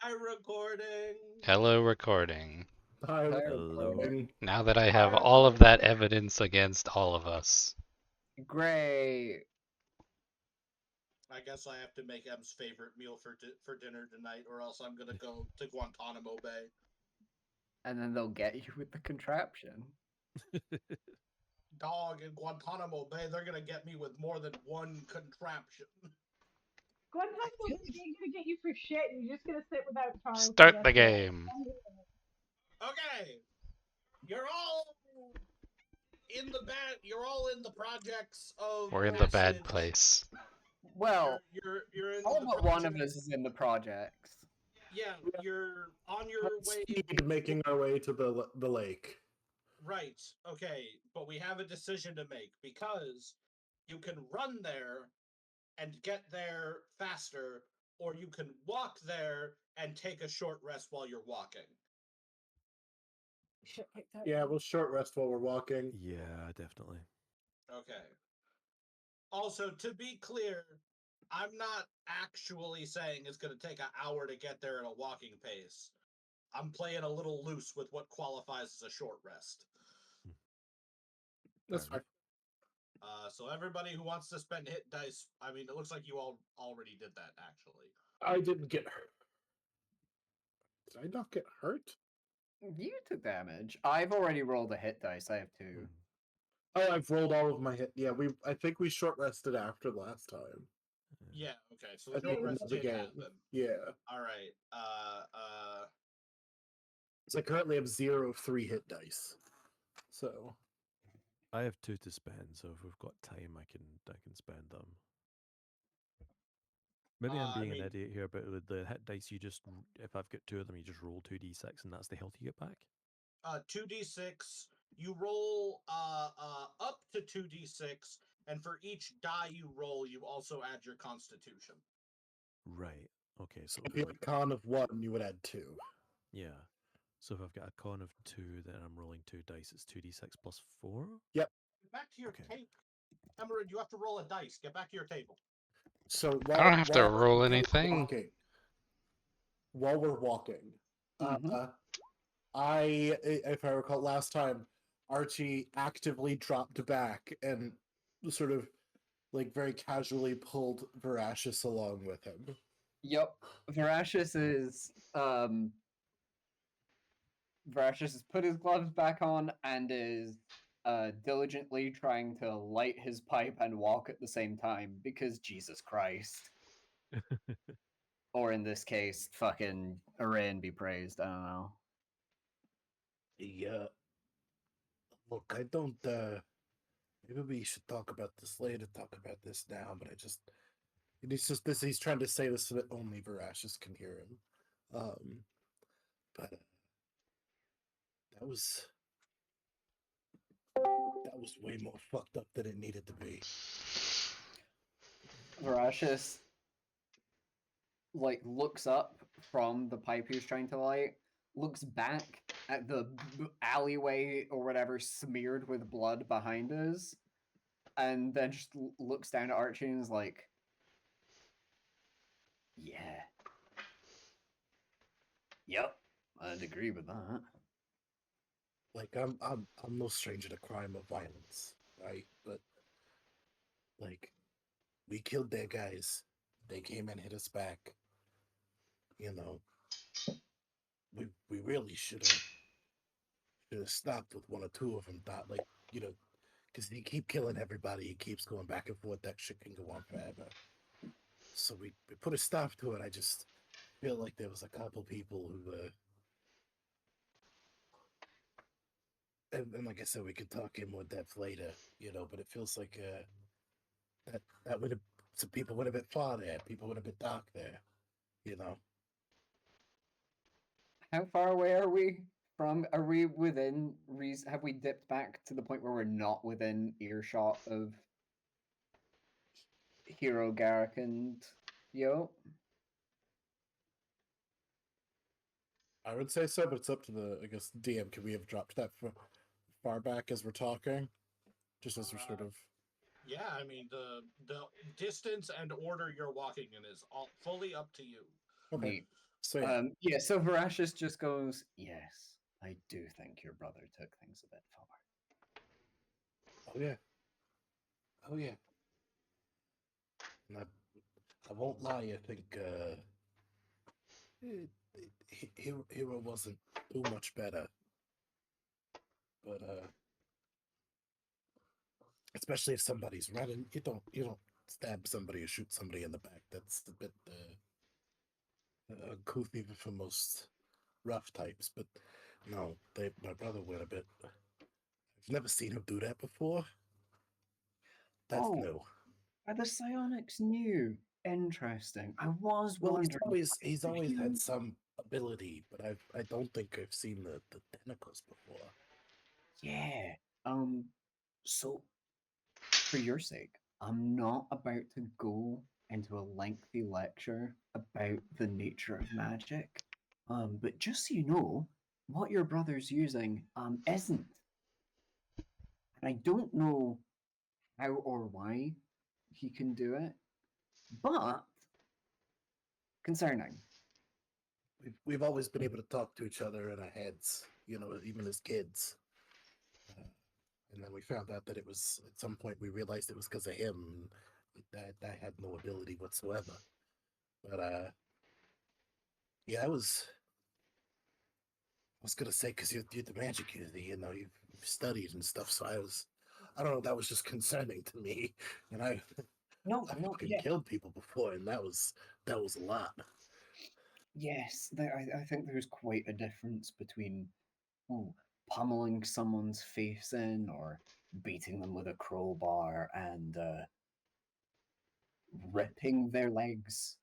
Hi, recording. Hello, recording. Hi, Hello. recording. Now that I Hi, have all of that recording. evidence against all of us. Great. I guess I have to make M's favorite meal for dinner tonight, or else I'm gonna go to Guantanamo Bay. And then they'll get you with the contraption. Dog in Guantanamo Bay, they're gonna get me with more than one contraption. Guantanamo Bay ain't gonna get you for shit. You're just gonna sit without Charles. Start the game. Okay, you're all in the bad. You're all in the projects of. We're in the bad Passage. place. Well, You're in all the but one of project- us is in the projects. Yeah, you're on your way. Speed making our way to the lake. Right. Okay, but we have a decision to make because you can run there and get there faster, or you can walk there and take a short rest while you're walking. Yeah, we'll short rest while we're walking. Yeah, definitely. Okay. Also, to be clear, I'm not actually saying it's going to take an hour to get there at a walking pace. I'm playing a little loose with what qualifies as a short rest. That's fine. So everybody who wants to spend hit dice, I mean, it looks like you all already did that, actually. I didn't get hurt. Did I not get hurt? You took damage. I've already rolled a hit dice. I have 2. Oh, I've rolled all of my hit. Yeah, I think we short rested after last time. Yeah, okay, so I the think short it rest was did again. happen. Yeah. Alright, So I currently have 0 of 3 hit dice. So I have 2 to spend, so if we've got time, I can spend them. Maybe I'm I being mean- an idiot here, but with the hit dice, you just if I've got 2 of them, you just roll 2d6, and that's the health you get back. 2d6, you roll up to 2d6, and for each die you roll, you also add your constitution. Right. Okay. So if you had a con of 1, you would add 2. yeah. So if I've got a con of 2, then I'm rolling 2 dice. It's 2d6 plus 4. Get back to your Okay. table. Emerald, you have to roll a dice. Get back to your table. So I don't have to roll anything. While we're walking, Mhm. if I recall last time, Archie actively dropped back and sort of like very casually pulled Verashis along with him. Yep. Verashis has put his gloves back on and is diligently trying to light his pipe and walk at the same time because Jesus Christ. Or in this case, fucking Arain be praised. I don't know. Yeah. Look, I don't. Maybe we should talk about this later. Talk about this now, but it's just this. He's trying to say this so that only Verashis can hear him. But that was way more fucked up than it needed to be. Verashis looks up from the pipe he was trying to light, looks back at the alleyway or whatever smeared with blood behind us, and then just looks down at Archie and is like, "Yeah, yep, I'd agree with that." Like I'm no stranger to crime or violence, right? But like we killed their guys. They came and hit us back. You know, we really should have stopped with 1 or 2 of them. Thought because they keep killing everybody. He keeps going back and forth. That shit can go on forever. So we put a stop to it. I just feel like there was a couple people who and like I said, we could talk in more depth later, but it feels like that would have some people would have been far there. People would have been dark there, How far away are we from? Are we within reason? Have we dipped back to the point where we're not within earshot of Hero Garrick and Yo? I would say so, but it's up to the, I guess, DM. Can we have dropped that far back as we're talking? Just as we're sort of... Yeah, I mean, the distance and order you're walking in is all fully up to you. Okay. So yeah, Yeah, so Verashis just goes, yes, I do think your brother took things a bit far. oh yeah, oh yeah. And I won't lie. I think Hero wasn't too much better, but especially if somebody's running, you don't stab somebody or shoot somebody in the back. That's a bit uncouth even for most rough types. But no, my brother went a bit. I've never seen him do that before. That's Oh, new. are the psionics new? Interesting. I was Well, wondering. he's always had some ability, but I don't think I've seen the tentacles before. Yeah. So for your sake, I'm not about to go into a lengthy lecture about the nature of magic. But just so you know, what your brother's using isn't. And I don't know how or why he can do it, but concerning. We've always been able to talk to each other in our heads, even as kids. And then we found out that it was at some point we realized it was because of him. That I had no ability whatsoever. But yeah, I was gonna say because you're the magic community, you've studied and stuff. So I don't know. That was just concerning to me, and I No, I no, fucking yeah, killed people before, and that was a lot. yes. I think there's quite a difference between pummeling someone's face in or beating them with a crowbar and ripping their legs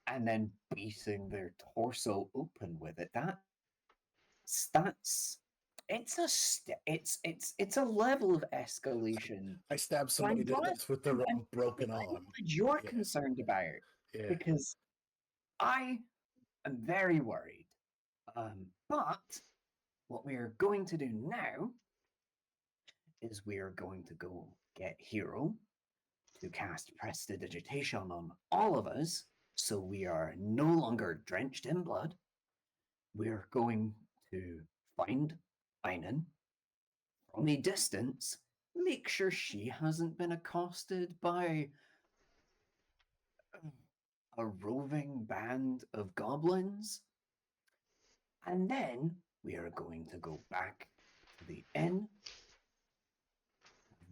and then beating their torso open with it. That's it's a level of escalation. I stabbed So I'm somebody to glad death with their I'm own broken glad arm. you're Yeah, concerned about yeah. because I am very worried. But what we are going to do now is we are going to go get Hero to cast Prestidigitation on all of us, so we are no longer drenched in blood. We're going to find Einen from a distance, make sure she hasn't been accosted by a roving band of goblins, and then we are going to go back to the inn,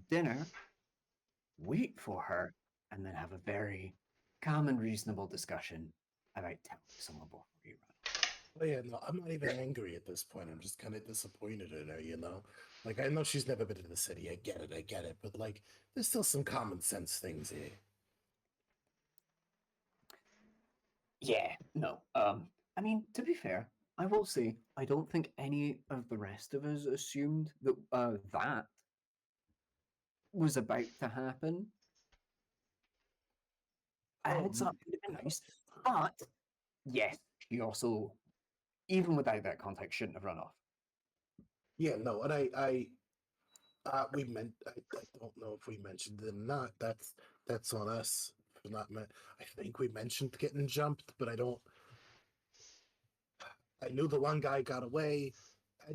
dinner, wait for her, and then have a very calm and reasonable discussion about telling someone before you run. Oh yeah, no, I'm not even angry at this point. I'm just kind of disappointed in her. Like I know she's never been to the city. I get it, but like, there's still some common sense things here. Yeah, no. I mean, to be fair, I will say I don't think any of the rest of us assumed that that was about to happen. A Oh, heads up would have been nice, but yes, she also, even without that context, shouldn't have run off. yeah, no, and we meant. I don't know if we mentioned it or not. That's on us for not. I think we mentioned getting jumped, but I don't. I knew the one guy got away.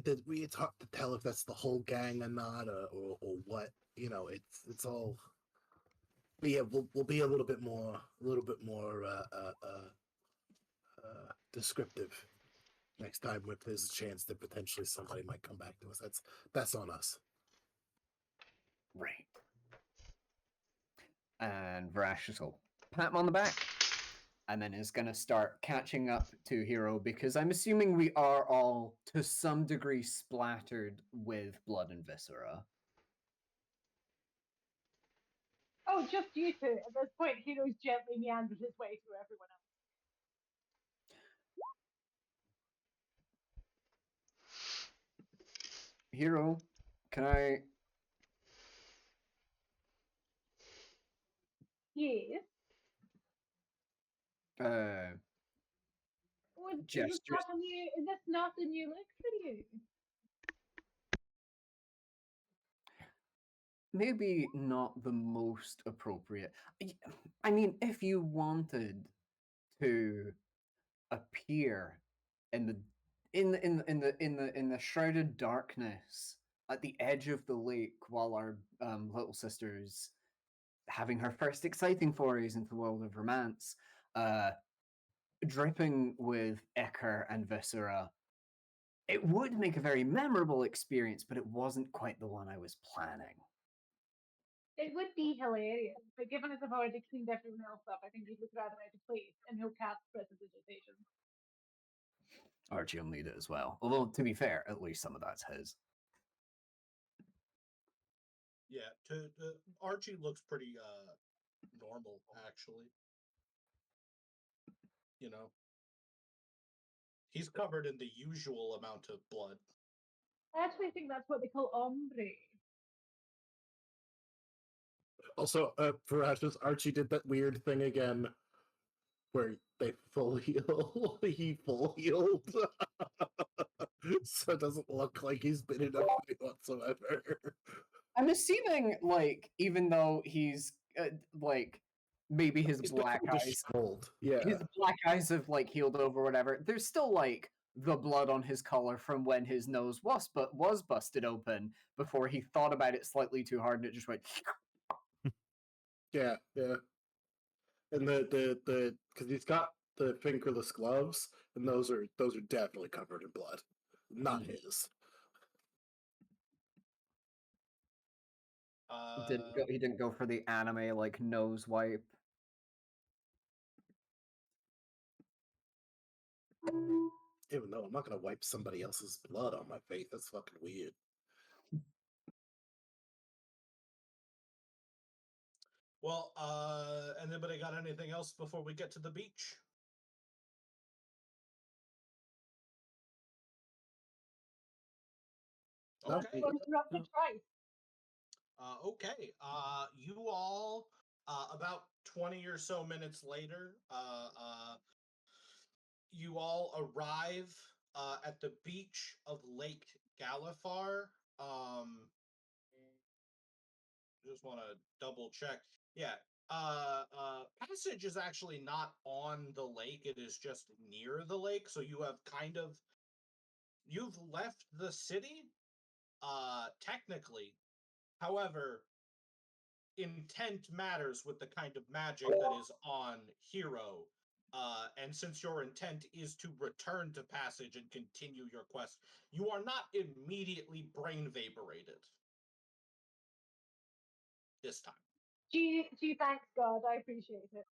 It's hard to tell if that's the whole gang or not, or what. It's all. But yeah, we'll be a little bit more descriptive next time if there's a chance that potentially somebody might come back to us. That's on us. Right. And Varashis will pat him on the back, and then is going to start catching up to Hero because I'm assuming we are all, to some degree, splattered with blood and viscera. Oh, just you two. At this point, Hero's gently meandered his way through everyone else. Hero, can I? Yes. Gestures. Is this not a new look for you? Maybe not the most appropriate. I mean, if you wanted to appear in the shrouded darkness at the edge of the lake while our little sister's having her first exciting forays into the world of romance, dripping with ichor and viscera. It would make a very memorable experience, but it wasn't quite the one I was planning. It would be hilarious, but given as I've already cleaned everyone else up, I think he'd look rather out of place, and he'll cast prestidigitation. Archie will need it as well. Although, to be fair, at least some of that's his. Yeah, Archie looks pretty normal, actually. You know, he's covered in the usual amount of blood. I actually think that's what they call ombre. Also, Parashas, Archie did that weird thing again where they full heal. He full healed. So it doesn't look like he's been in a fight whatsoever. I'm assuming, like, even though he's, like, maybe his He's black been eyes, disheveled. Yeah. his black eyes have, like, healed over, whatever. There's still, like, the blood on his collar from when his nose was busted open before he thought about it slightly too hard and it just went. Yeah, yeah. And the because he's got the fingerless gloves, and those are definitely covered in blood. Not his. He didn't go for the anime, like, nose wipe. Even though I'm not gonna wipe somebody else's blood on my face, that's fucking weird. Well, anybody got anything else before we get to the beach? Okay. Twice. Okay. You all, about 20 or so minutes later, you all arrive at the beach of Lake Galifar. Just want to double check. Yeah. Passage is actually not on the lake. It is just near the lake. So you have you've left the city, technically. However, intent matters with the kind of magic that is on Hero. And since your intent is to return to Passage and continue your quest, you are not immediately brain vaporated this time. Gee, thanks God, I appreciate it.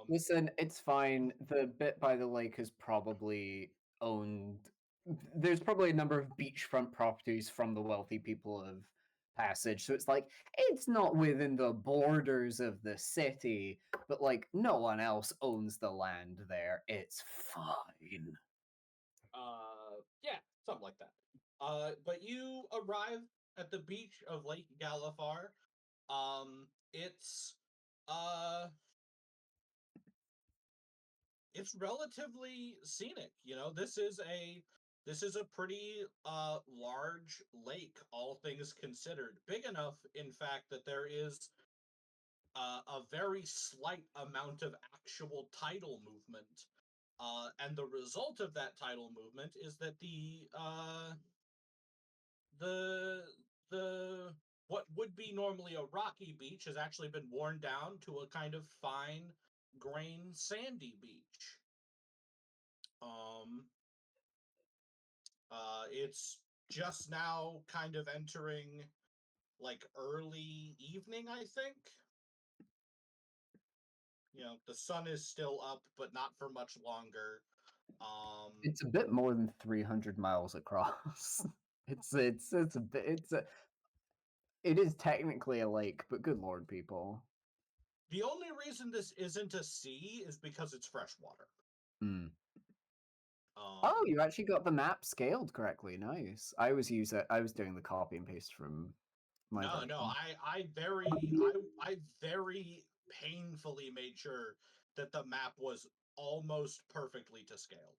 Listen, it's fine. The bit by the lake is probably owned. There's probably a number of beachfront properties from the wealthy people of Passage, so it's like it's not within the borders of the city, but like no one else owns the land there. It's fine. Yeah, something like that. But you arrive at the beach of Lake Galifar. It's it's relatively scenic. You know, this is a pretty large lake, all things considered. Big enough, in fact, that there is a very slight amount of actual tidal movement. And the result of that tidal movement is that the what would be normally a rocky beach has actually been worn down to a kind of fine grain sandy beach. It's just now kind of entering like early evening, I think. You know, the sun is still up, but not for much longer. It's a bit more than 300 miles across. It is technically a lake, but good lord, people. The only reason this isn't a sea is because it's freshwater. Oh, you actually got the map scaled correctly. Nice. I was doing the copy and paste from my version. I very painfully made sure that the map was almost perfectly to scale.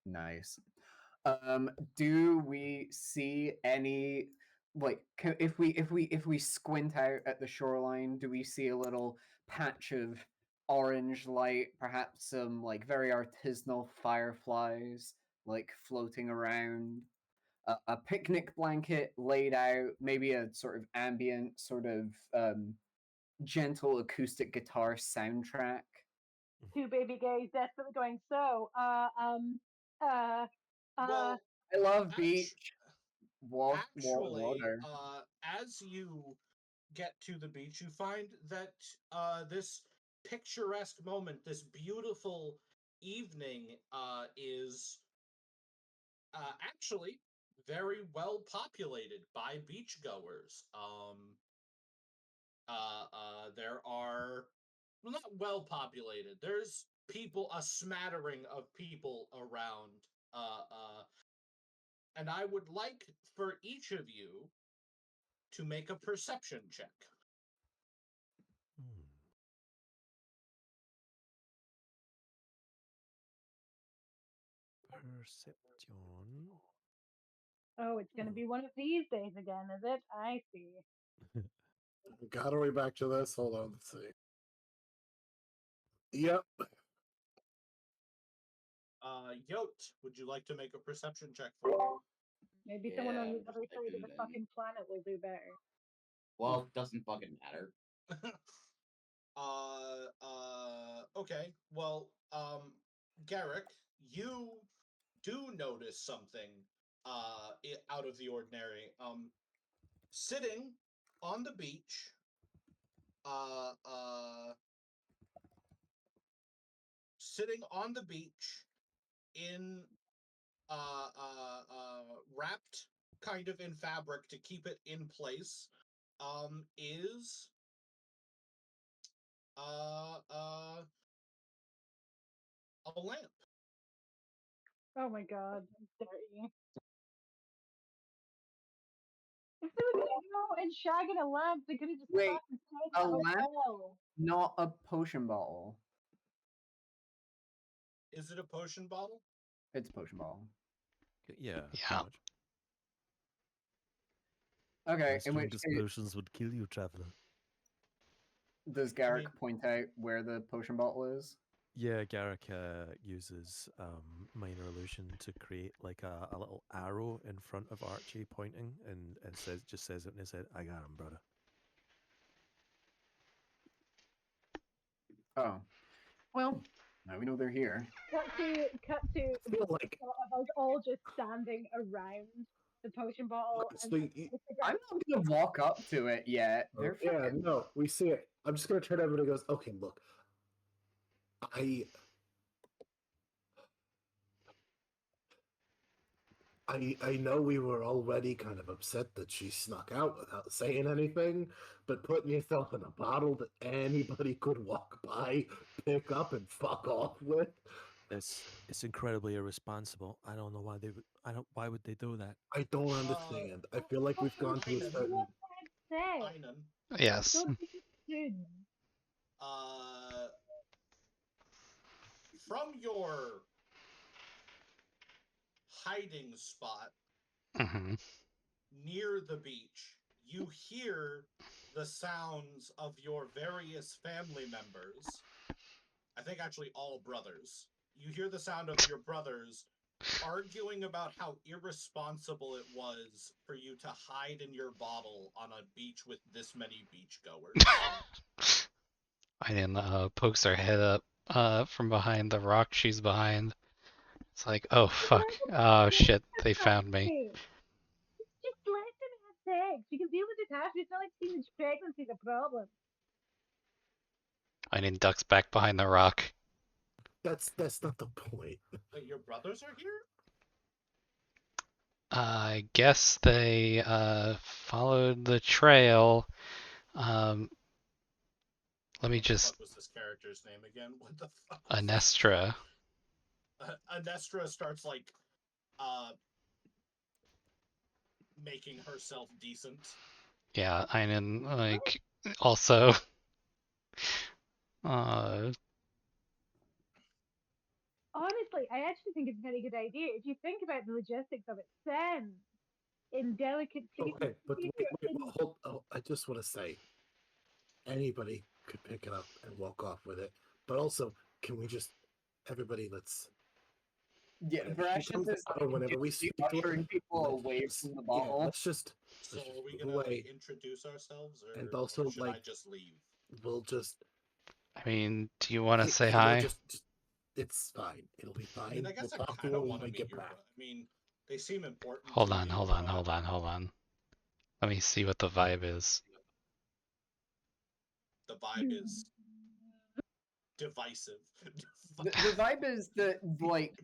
Nice. Do we see any, like, if we squint out at the shoreline, do we see a little patch of orange light, perhaps some like very artisanal fireflies like floating around. A picnic blanket laid out, maybe a sort of ambient, sort of gentle acoustic guitar soundtrack. Two baby gays desperately going, so, uh, Well, I love act- beach, actually, water. as you get to the beach, you find that this picturesque moment, this beautiful evening, is actually very well populated by beachgoers. There are, well, not well populated. There's people, a smattering of people around. And I would like for each of you to make a perception check. Hmm. Perception. oh, it's gonna be one of these days again, is it? I see. Got our way back to this. Hold on, let's see. Yep. Yote, would you like to make a perception check for me? Maybe someone on Yeah, the I'm other just side of typing the it in. fucking planet will do better. Well, it doesn't fucking matter. Okay. Well, Garrick, you do notice something out of the ordinary. Sitting on the beach, uh, uh, sitting on the beach in wrapped kind of in fabric to keep it in place, is a lamp. Oh my god, it's dirty. If they were gonna go and shagging a lamp, they could have just Wait, fucking stayed a at the lamp? hotel. Not a potion bottle. Is it a potion bottle? It's a potion bottle. Yeah. Yeah. pretty much. Okay, My in which strongest case, potions would kill you, traveler. does Garrick point out where the potion bottle is? Yeah, Garrick uses minor illusion to create like a little arrow in front of Archie pointing, and just says it in his head, "I got him, brother." Oh, well, now we know they're here. Cut to I feel like of us all just standing around the potion bottle and so you, with the I'm not gonna walk up to it yet. They're yeah, fucking. no, we see it. I'm just gonna turn everybody goes, okay, look. I know we were already kind of upset that she snuck out without saying anything, but putting yourself in a bottle that anybody could walk by, pick up, and fuck off with. It's incredibly irresponsible. I don't know why they would. I don't. Why would they do that? I don't understand. I feel like we've gone to a Aynan. certain. say. Aynan, Yes. Don't be good. from your hiding spot Hmm. near the beach, you hear the sounds of your various family members. I think actually all brothers. You hear the sound of your brothers arguing about how irresponsible it was for you to hide in your bottle on a beach with this many beachgoers. Aiden pokes her head up from behind the rock she's behind. It's like, oh fuck. Oh shit, they found me. Just let them have sex. You can deal with it after. It's not like teenage pregnancy is a problem. Aiden ducks back behind the rock. That's not the point. But your brothers are here? I guess they followed the trail. Let me What just. was this character's name again? What the fuck? Anestra. Anestra starts like making herself decent. Yeah, Aiden like also. Honestly, I actually think it's a very good idea. If you think about the logistics of it, then in delicate Okay, but wait, hold. Oh, I just want to say, anybody could pick it up and walk off with it, But also, can we just let's Yeah, whenever she Varashis comes is out or whenever we speak to her, ushering people away let's from the yeah, bottle. let's just So are we move gonna away. introduce ourselves, or, And also, or should I like- just leave? We'll just I mean, do you want to say you know, hi? just it's fine. It'll be fine. I mean, I guess we'll I talk to kind her of when want to we meet get your. back. I mean, they seem important. Hold to on, you, hold you on, know, hold on, hold on. Let me see what the vibe is. The vibe is divisive. The vibe is that, like,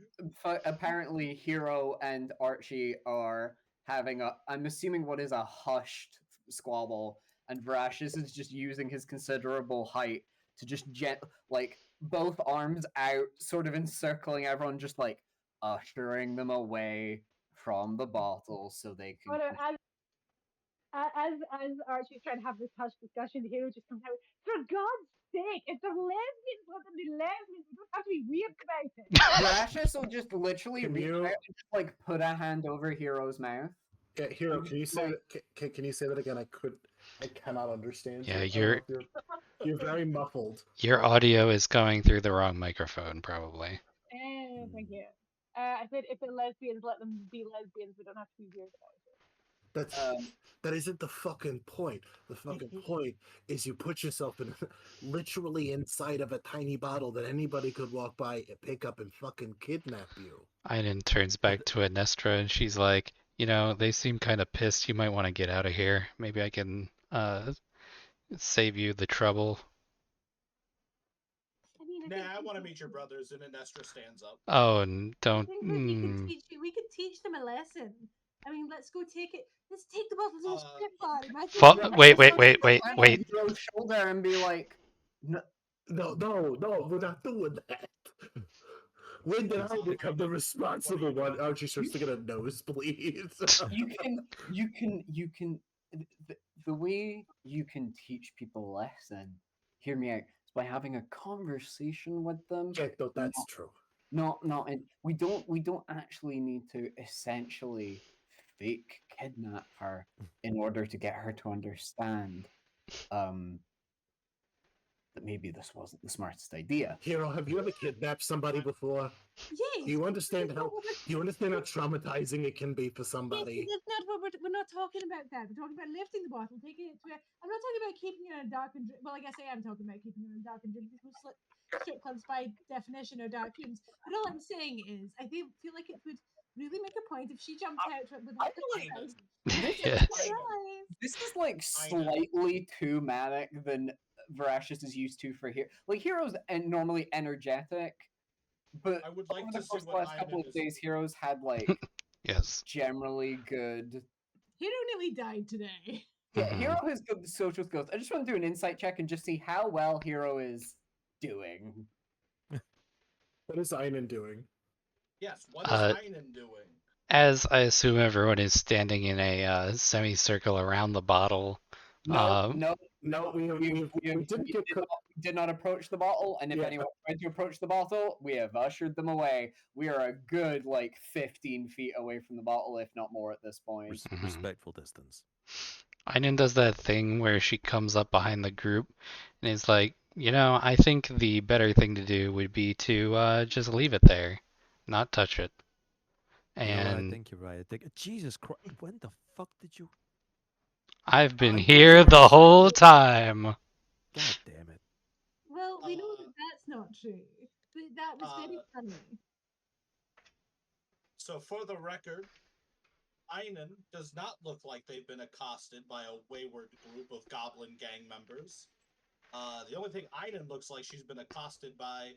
apparently Hero and Archie are having I'm assuming what is a hushed squabble, and Varashis is just using his considerable height to just like, both arms out, sort of encircling everyone, just like ushering them away from the bottle so they can. But as Archie's trying to have this hush discussion, the hero just comes out. For God's sake, it's a lesbians. Let them be lesbians. We don't have to be weird about it. Varashis will just literally Can reach you- out and just, like, put a hand over Hero's mouth. Yeah, Hero, can you say Like- that? Can you say that again? I cannot understand. Yeah, you. I don't know if you're very muffled. Your audio is going through the wrong microphone, probably. Thank you. I said if they're lesbians, let them be lesbians. We don't have to be weird about it. That's that isn't the fucking point. The fucking point is you put yourself in literally inside of a tiny bottle that anybody could walk by and pick up and fucking kidnap you. Aiden turns back to Anestra and she's like, you know, they seem kind of pissed. You might want to get out of here. Maybe I can save you the trouble. I mean, Nah, I want to meet your brothers. And Anestra stands up. Oh, and I don't. think that we could teach them a lesson. I mean, let's go take it. Let's take the bottle to the strip bar. Imagine Wait. Hero's shoulder and be like, no. No, we're not doing that. When did I become the responsible one? Archie starts to get a nosebleed. You can. The way you can teach people a lesson, hear me out, is by having a conversation with them. Yeah, no, that's true. And we don't actually need to essentially fake kidnap her in order to get her to understand that maybe this wasn't the smartest idea. Hero, have you ever kidnapped somebody before? Yes. Do you understand how traumatizing it can be for Yes, somebody? that's not what we're not talking about. That we're talking about lifting the bottle, taking it to. I'm not talking about keeping it in a dark and. Well, I guess I am talking about keeping it in a dark and dirty because strip clubs by definition are dark rooms. But all I'm saying is, I feel like it would really make a point if she jumped out with a surprise. This is like slightly too manic than Varashis is used to for here. Like, Hero's normally energetic, but I would like over to the see course of the what last couple Ivan of is. days, Hero's had like Yes. generally good. Hero nearly died today. Yeah, Hero has good social skills. I just want to do an insight check and just see how well Hero is doing. What is Einen doing? Yes, what is Einen doing? As I assume everyone is standing in a semicircle around the bottle. No, we did not approach the bottle, and if anyone tried to approach the bottle, we have ushered them away. We are a good, like, 15 feet away from the bottle, if not more at this point. Respectful distance. Einen does that thing where she comes up behind the group and is like, you know, I think the better thing to do would be to just leave it there, not touch it. And you know what, I And think you're right. I think, Jesus Christ, when the fuck did you? I've been here the whole time. God damn it. Well, we know that that's not true, but that was very funny. So for the record, Einen does not look like they've been accosted by a wayward group of goblin gang members. The only thing Einen looks like she's been accosted by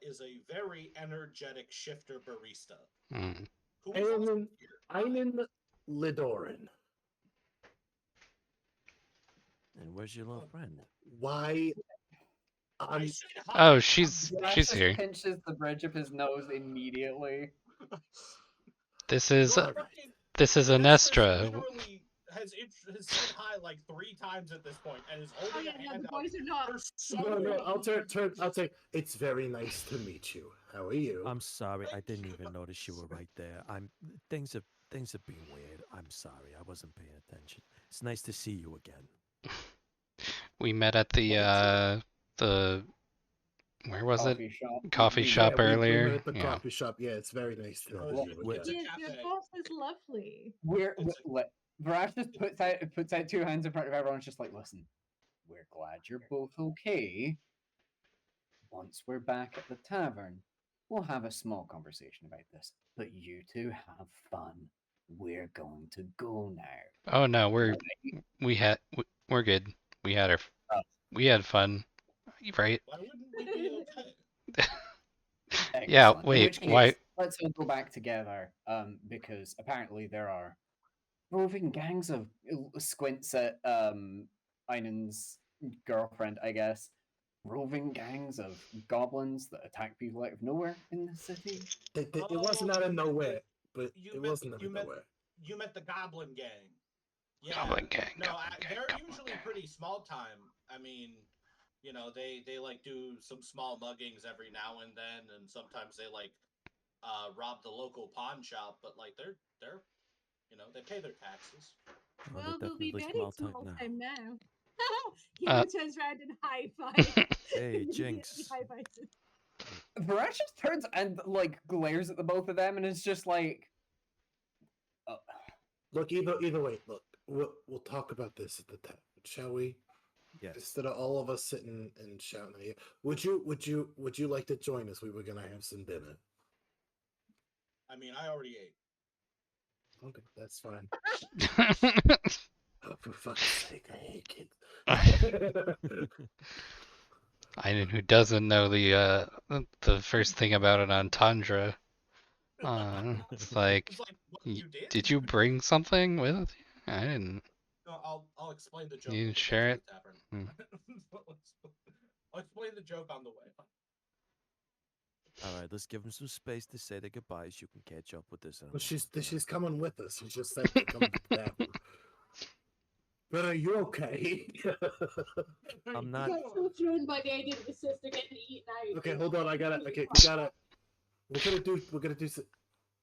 is a very energetic shifter barista. Einen Lidoran. And where's your little friend? Why? Oh, she's here. Pinches the bridge of his nose immediately. This is Anestra. Literally has said hi like 3 times at this point and is holding a hand the out. boys are not. No, I'll say it's very nice to meet you. How are you? I'm sorry, I didn't even notice you were right there. Things have been weird. I'm sorry, I wasn't paying attention. It's nice to see you again. We met at the Where was it? coffee shop. Coffee We- shop we earlier. met at the Yeah. coffee shop. Yeah, it's very nice to Oh, meet you it's again. a Yes, your cafe. boss is lovely. It's Varash just puts out two hands in front of everyone. It's just like, listen, we're glad you're both okay. Once we're back at the tavern, we'll have a small conversation about this. But you two have fun. We're going to go now. Oh no, we're good. We had our Oh. we had fun, right? Why wouldn't we be okay? Yeah. Excellent. In Wait. which case, Why? let's all go back together. Because apparently there are roving gangs of squints at Einen's girlfriend, I guess. Roving gangs of goblins that attack people out of nowhere in the city. It wasn't out of nowhere, but You it met- wasn't out you of met- nowhere. You met the Goblin Gang. Yeah. Goblin gang. No, Goblin gang. they're Goblin usually gang. pretty small time. I mean, they like do some small muggings every now and then, and sometimes they like rob the local pawn shop. But like they're they pay their taxes. Oh, Well, they're we'll be definitely very small small time now. time now. He Uh, turns around and high five. Hey, Jinx. High fives him. Varash just turns and like glares at the both of them and is just like, oh, Look, either way, look, we'll talk about this at the tavern, shall we? Yes. Instead of all of us sitting and shouting at you, would you like to join us? We were gonna have some dinner. I mean, I already ate. Okay, that's fine. Oh, for fuck's sake, I hate kids. Who doesn't know the first thing about an entendre? It's like, It's like what you did. did you bring something with you? I didn't. No, I'll explain the joke. You when we didn't get share to it? the tavern. Hmm. I'll explain the joke on the way. All right, let's give them some space to say their goodbyes. You can catch up with this. in a Well, she's moment, she's coming with us. She just said to come to the tavern. But are you okay? I'm not. I'm so thrown by the idea of his sister getting eaten out. Okay, hold on. Okay, We're gonna do.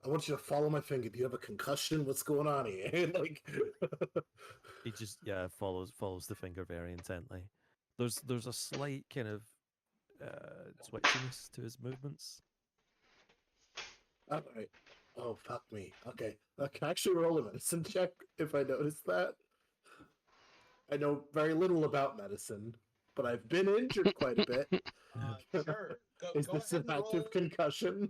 I want you to follow my finger. Do you have a concussion? What's going on here? Like, He just follows the finger very intently. There's a slight kind of twitchiness to his movements. all right. Oh fuck me. Okay, I can actually roll a medicine check if I notice that. I know very little about medicine, but I've been injured quite a bit. Sure. Is Go this ahead an and active roll. concussion?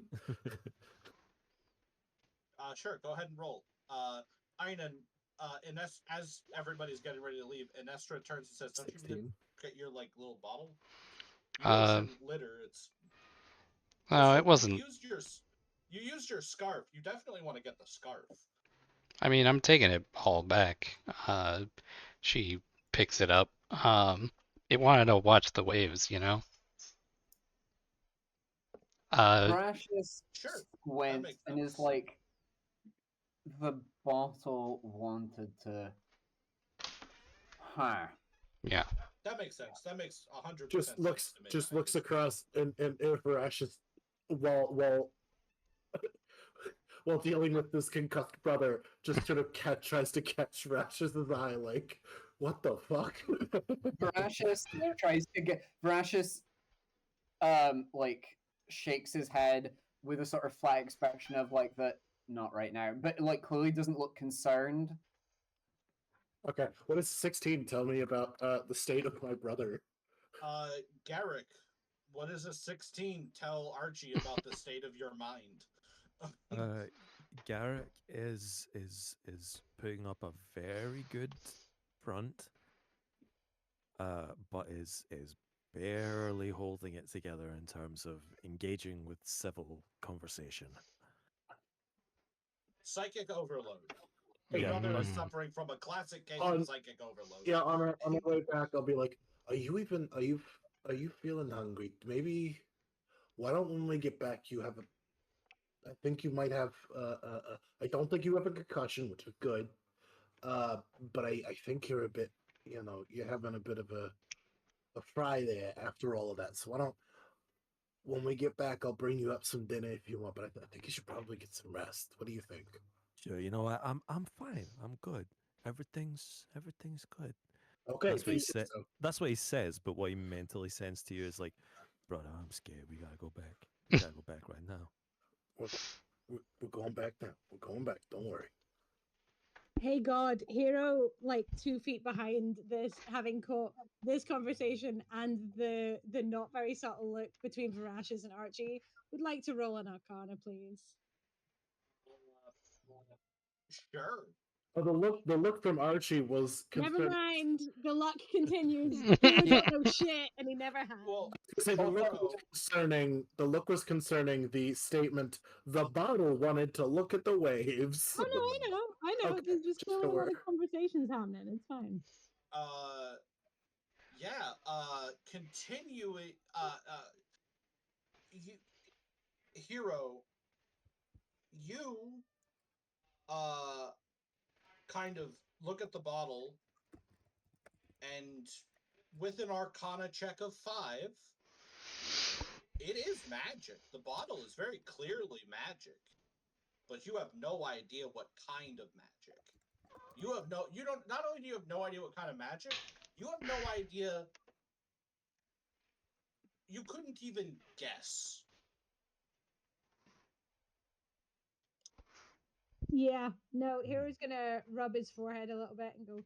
Sure. Go ahead and roll. Einan, as everybody's getting ready to leave, Inestra turns and says, "Don't you need to 16. get your like little bottle? You Uh, ate some litter. It's No, Also, it wasn't. You used your scarf. You definitely want to get the scarf. I mean, I'm taking it all back. She picks it up. It wanted to watch the waves, you know? Precious Sure, squints makes and is sense. like, the bottle wanted to. Huh. Yeah. That makes sense. That makes 100% Just looks sense to me. just looks across and Rashes while while dealing with this concussed brother, just sort of tries to catch Rash's eye, like, what the fuck? Brashus tries to get Brashus like shakes his head with a sort of flat expression of like that not right now, but like clearly doesn't look concerned. Okay, what does 16 tell me about the state of my brother? Garrick, what does a 16 tell Archie about the state of your mind? Garrick is putting up a very good front, but is barely holding it together in terms of engaging with civil conversation. Psychic overload. Your Yeah, brother is Mm. suffering from a classic case On- of psychic overload. Yeah, on our way back, I'll be like, are you feeling hungry? Maybe, why don't when we get back, I think you might have, I don't think you have a concussion, which is good. But I think you're a bit, you're having a bit of a fry there after all of that. So why don't, when we get back, I'll bring you up some dinner if you want, but I think you should probably get some rest. What do you think? Sure, I'm fine. I'm good. Everything's good. Okay, That's what if he you say said. so. That's what he says, but what he mentally sends to you is like, Brother, I'm scared. We gotta go back. We gotta go back right now. We're going back now. We're going back. Don't worry. Hey God, Hero, like 2 feet behind this, having caught this conversation and the not very subtle look between Verashis and Archie, would like to roll an Arcana, please. Sure. Oh, the look from Archie was Never concerned. mind. The luck continues. Hero don't know shit, and he never has. Well, Say the look was also, concerning. The look was concerning the statement. The bottle wanted to look at the waves. Oh no, I know. Okay, There's just just still so a lot we're- of conversations happening. It's fine. yeah, continuing, you, Hero, you, kind of look at the bottle, and with an Arcana check of 5, it is magic. The bottle is very clearly magic, but you have no idea what kind of magic. Not only do you have no idea what kind of magic, you have no idea, you couldn't even guess. Yeah, no, Hero's gonna rub his forehead a little bit and go,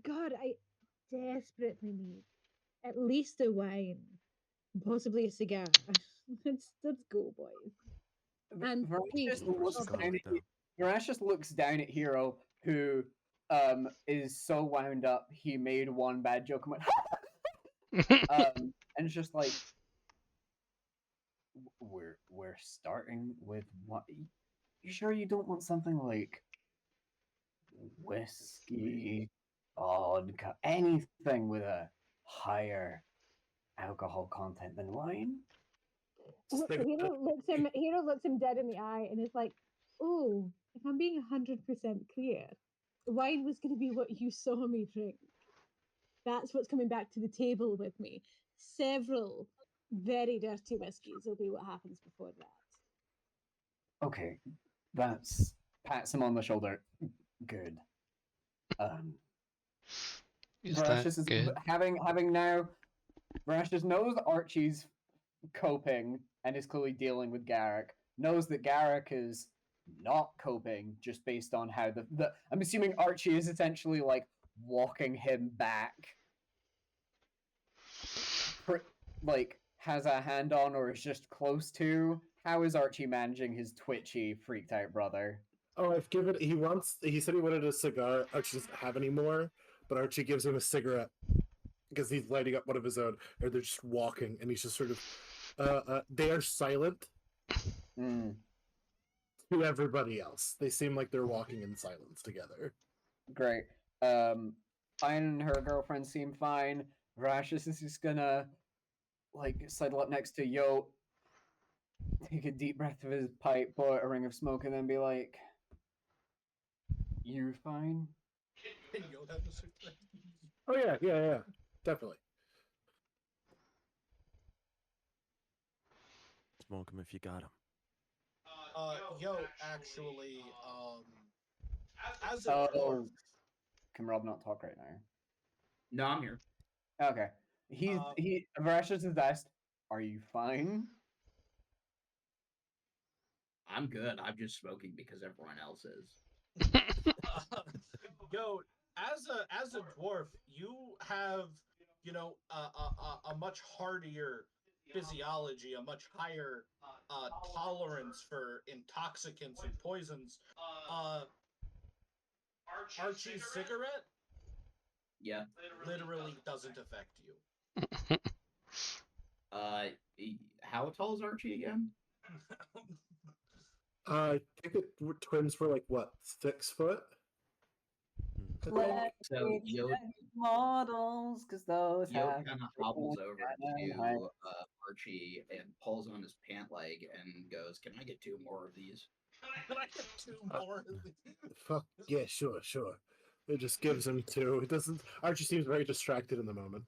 God, I desperately need at least a wine, possibly a cigar. let's go, boys. And please, Verashis looks oh, Cigar, down at though. Verashis looks down at Hero, who is so wound up he made one bad joke and went and it's just like we're starting with what? You sure you don't want something like whiskey, vodka, anything with a higher alcohol content than wine? Hero looks him dead in the eye and is like, "Oh, if I'm being 100% clear, wine was going to be what you saw me drink. That's what's coming back to the table with me. Several very dirty whiskies will be what happens before that." Okay, that's pats him on the shoulder. Good. Is that Verashis is good? having now. Verashis knows Archie's coping and is clearly dealing with Garrick. Knows that Garrick is not coping just based on how the I'm assuming Archie is essentially like walking him back. Like has a hand on or is just close to. How is Archie managing his twitchy, freaked out brother? Oh, I've given. He said he wanted a cigar. Archie doesn't have any more, but Archie gives him a cigarette because he's lighting up one of his own. Or they're just walking, and he's just sort of. They are silent Mm, to everybody else. They seem like they're walking in silence together. great. Fine and her girlfriend seem fine. Verashis is just gonna like sidle up next to Yo, take a deep breath of his pipe, blow out a ring of smoke, and then be like, "You fine?" Can you have the cigarette? Oh yeah, definitely. Smoke him if you got him. Yo, actually, as a dwarf, Oh, can Rob not talk right now? No, I'm here. Okay. Verashis is asked, "Are you fine?" I'm good. I'm just smoking because everyone else is. yo, as a dwarf, you have, a much hardier physiology, a much higher tolerance for intoxicants and poisons. Archie's cigarette Yeah. literally doesn't affect you. How tall is Archie again? I think twins were like what 6 foot. Hmm. So Yo models, because those kind of hobbles over to Archie and pulls on his pant leg and goes, "Can I get 2 more of these?" Can I get 2 more of these? Fuck yeah, sure. It just gives him 2. It doesn't. Archie seems very distracted in the moment.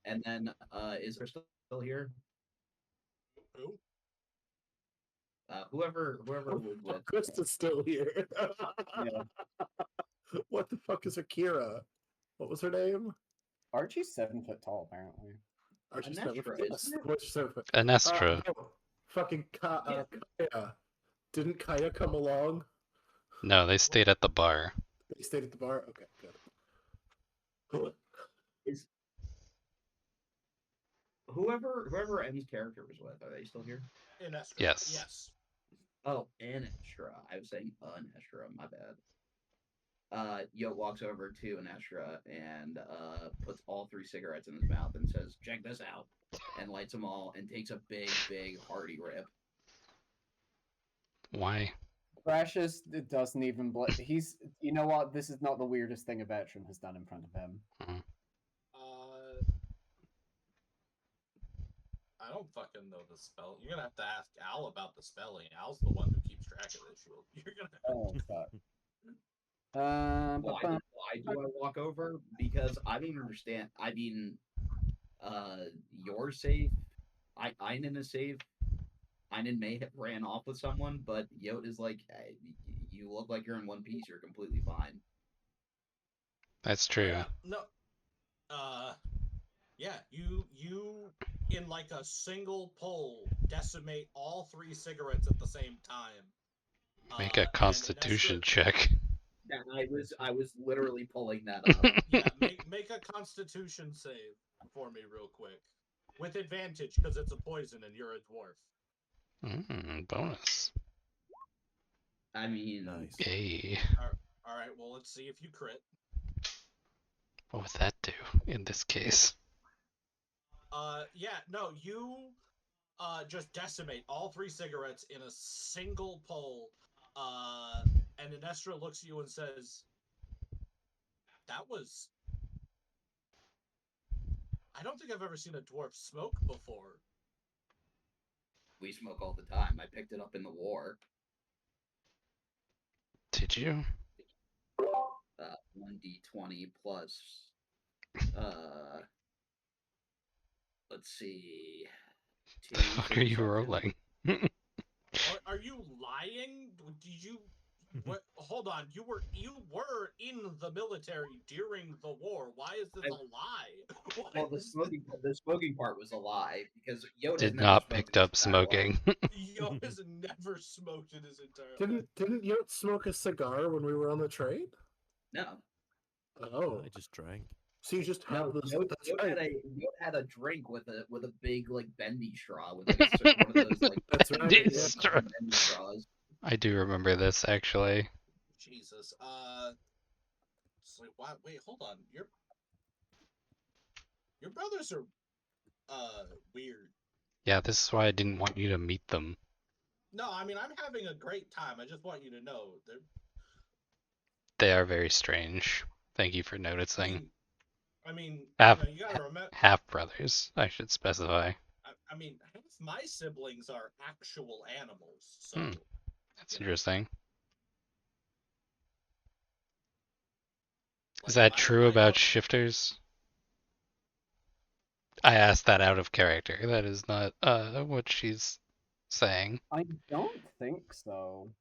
And then, is there still here? Who? Whoever was with. Chris is still here. Yeah. What the fuck is Akira? What was her name? Archie's 7 foot tall, apparently. Archie's An never extra, forget isn't it? what's so fu- An Estra. no, fucking Yeah. Kaya. Didn't Kaya come along? No, they stayed at the bar. They stayed at the bar? Okay, good. Is whoever M's character was with, are they still here? In Estra. Yes. Yes. Oh, an extra. I was saying an extra. My bad. Yote walks over to an extra and puts all 3 cigarettes in his mouth and says, "Check this out," and lights them all and takes a big hearty rip. Why? Precious doesn't even. He's. You know what? This is not the weirdest thing a veteran has done in front of him. I don't fucking know the spell. You're gonna have to ask Al about the spelling. Al's the one who keeps track of this. You're gonna. Oh fuck. Why do I walk over? Because I don't understand. I mean, you're safe. Einen is safe. Einen may have ran off with someone, but Yote is like, hey, you look like you're in one piece. You're completely fine. That's true. Yeah, no. Yeah, you in like a single pull decimate all 3 cigarettes at the same time. Make a constitution check. Yeah, I was literally pulling that up. Yeah, make a constitution save for me real quick. With advantage, because it's a poison and you're a dwarf. Bonus. I mean, Nice. Yay. Alright, well, let's see if you crit. What would that do in this case? Yeah, no, you just decimate all 3 cigarettes in a single pull, and Inestra looks at you and says, that was... I don't think I've ever seen a dwarf smoke before. we smoke all the time. I picked it up in the war. Did you? 1d20 plus, let's see. What are you rolling? Are you lying? Did you... What, hold on, you were in the military during the war. Why is this a lie? Well, the smoking part was a lie because Yoda Did not picked up smoking. Yoda has never smoked in his entire life. Didn't Yote smoke a cigar when we were on the train? No. Oh, I just drank. so you just No, have those. Yoda That's right. had a drink with a big like bendy straw with like one of those like That's right. Bendy Yeah. straw. bendy straws. I do remember this actually. Jesus. It's like, why? Wait, hold on. Your brothers are weird. Yeah, this is why I didn't want you to meet them. No, I mean I'm having a great time. I just want you to know They are very strange. Thank you for noticing. I mean, Half, you gotta remember. half brothers, I should specify. I mean, half my siblings are actual animals. So That's interesting. like, Is that my- true my about uncle- shifters? I asked that out of character. That is not what she's saying. I don't think so.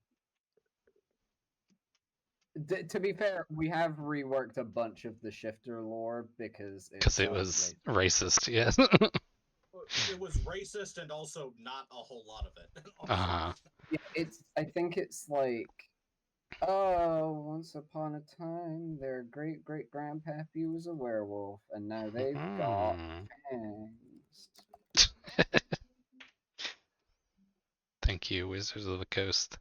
To be fair, we have reworked a bunch of the shifter lore because It was racist, yes. It was racist and also not a whole lot of it. Uh-huh. Yeah, I think it's like, oh, once upon a time, their great grandpappy was a werewolf, and now they've got fangs. Thank you, Wizards of the Coast.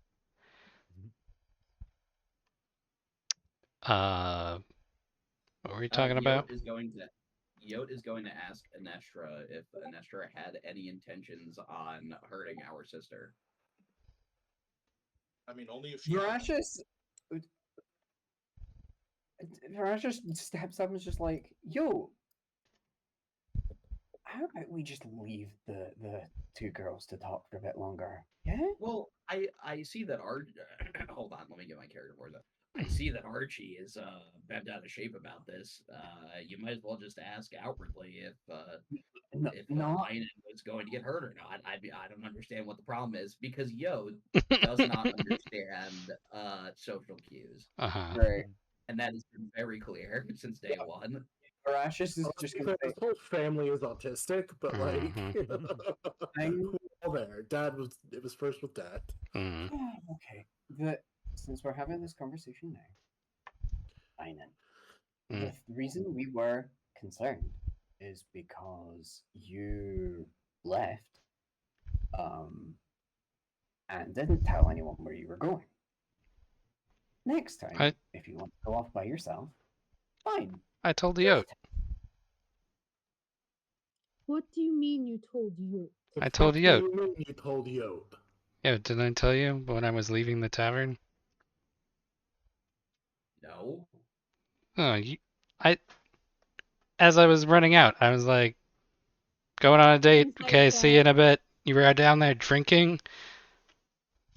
What were we talking about? Yote is going to ask Anestra if Anestra had any intentions on hurting our sister. I mean, only if she. Varashus steps up and is just like, yo, how about we just leave the 2 girls to talk for a bit longer? Yeah? Well, I see that hold on, let me get my character for that. I see that Archie is bent out of shape about this. You might as well just ask outwardly if Einen was going to get hurt or not. I don't understand what the problem is because Yote does not understand social cues. Uh-huh. Right. And that has been very clear since day one. Barashis is just gonna say, His whole family is autistic, but like, I'm we're all there. It was first with Dad. Mm. okay. Since we're having this conversation now, Einan, the reason we were concerned is because you left, and didn't tell anyone where you were going. Next time, if you want to go off by yourself, fine. I told the oat. What do you mean you told you? I told the oat. What do you mean you told Yote? Yeah, didn't I tell you when I was leaving the tavern? No. Oh, as I was running out, I was like, going on a date. Okay, see you in a bit. You were down there drinking.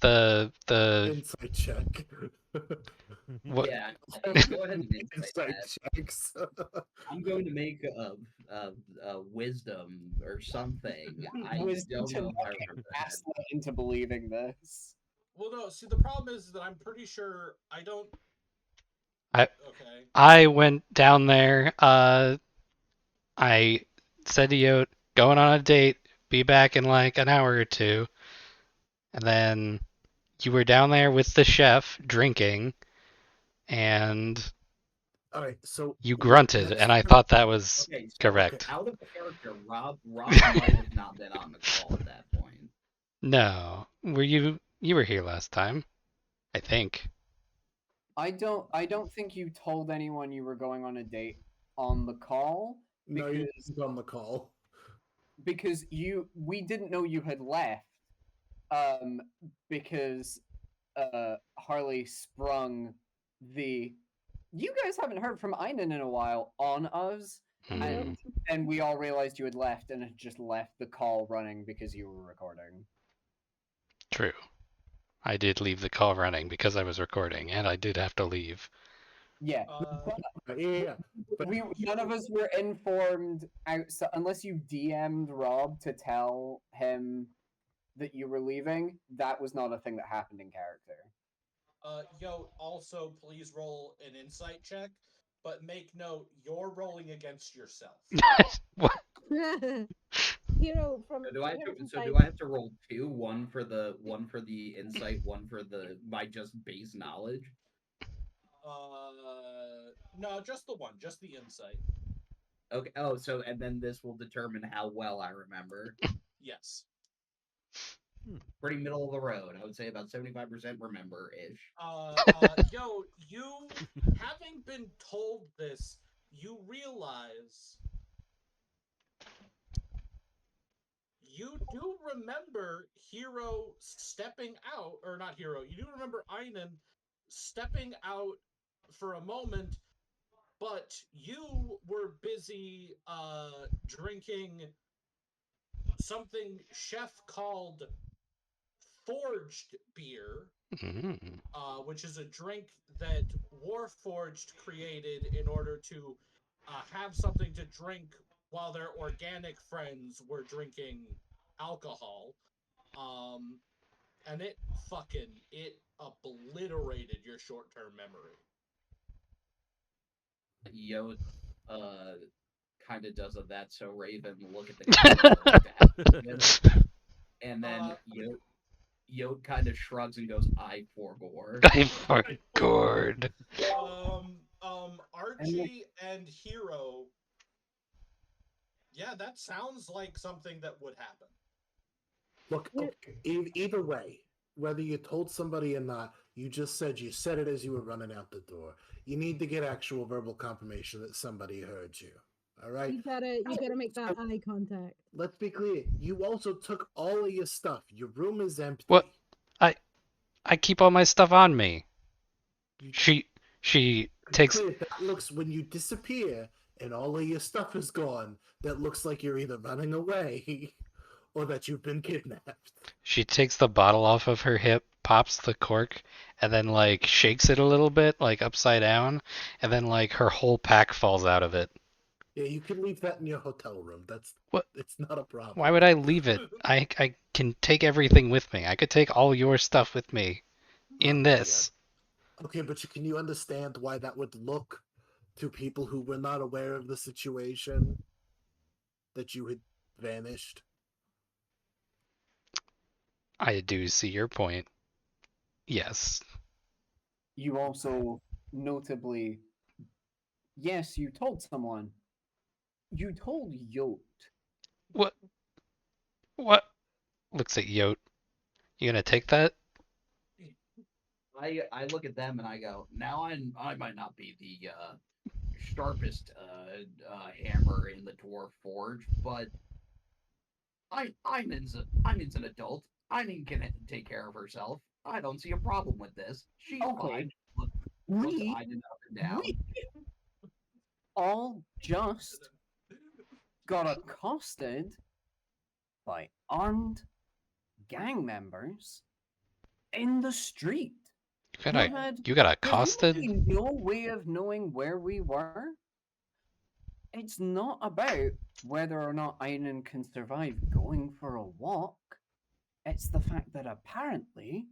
The Insight check. what? Yeah, go ahead and insight checks. I'm going to make a wisdom or something. I Wisdom don't to know if I not remember that. gaslit into believing this. Well, no. See, the problem is that I'm pretty sure I don't. Okay. I went down there. I said to Yote, going on a date. Be back in like an hour or two. And then you were down there with the chef drinking, and All right, so you grunted, and I thought that was correct. Out of character, Rob might have not been on the call at that point. No, were you? You were here last time, I think. I don't think you told anyone you were going on a date on the call. No, you didn't on the call. Because we didn't know you had left. Because Harley sprung the you guys haven't heard from Einan in a while on us, and we all realized you had left and had just left the call running because you were recording. True. I did leave the call running because I was recording, and I did have to leave. Yeah. None of us were informed unless you DM'd Rob to tell him that you were leaving. That was not a thing that happened in character. Also, please roll an insight check, but make note you're rolling against yourself. What? Hero from. Do I have to roll two? One for the insight, one for my just base knowledge. No, just the one, just the insight. Okay. Oh, so and then this will determine how well I remember. Yes. Pretty middle of the road. I would say about 75% remember-ish. You having been told this, you realize you do remember Hero stepping out, or not Hero, you do remember Einan stepping out for a moment, but you were busy drinking something Chef called forged beer, which is a drink that Warforged created in order to have something to drink while their organic friends were drinking alcohol. And it obliterated your short-term memory. Yo, kind of does a that so Raven look at the and then Yote kind of shrugs and goes, I forgore. I forgored. Archie and Hero. Yeah, that sounds like something that would happen. Look, either way, whether you told somebody or not, you said it as you were running out the door. You need to get actual verbal confirmation that somebody heard you. All right? You gotta make that eye contact. Let's be clear. You also took all of your stuff. Your room is empty. What? I keep all my stuff on me. She takes. Clear, that looks when you disappear and all of your stuff is gone. That looks like you're either running away or that you've been kidnapped. She takes the bottle off of her hip, pops the cork, and then like shakes it a little bit, like upside down, and then like her whole pack falls out of it. Yeah, you can leave that in your hotel room. It's not a problem. Why would I leave it? I can take everything with me. I could take all your stuff with me in this. Okay, but can you understand why that would look to people who were not aware of the situation that you had vanished? I do see your point. Yes. You also notably, yes, you told someone. You told Yote. What? What? Looks at Yote. You gonna take that? I look at them and I go, now I might not be the sharpest hammer in the dwarf forge, but Einen's an adult. Einen can take care of herself. I don't see a problem with this. She's Okay. fine. Look We Einen up and down. all just got accosted by armed gang members in the street. You got There's accosted? really no way of knowing where we were. It's not about whether or not Einen can survive going for a walk. It's the fact that apparently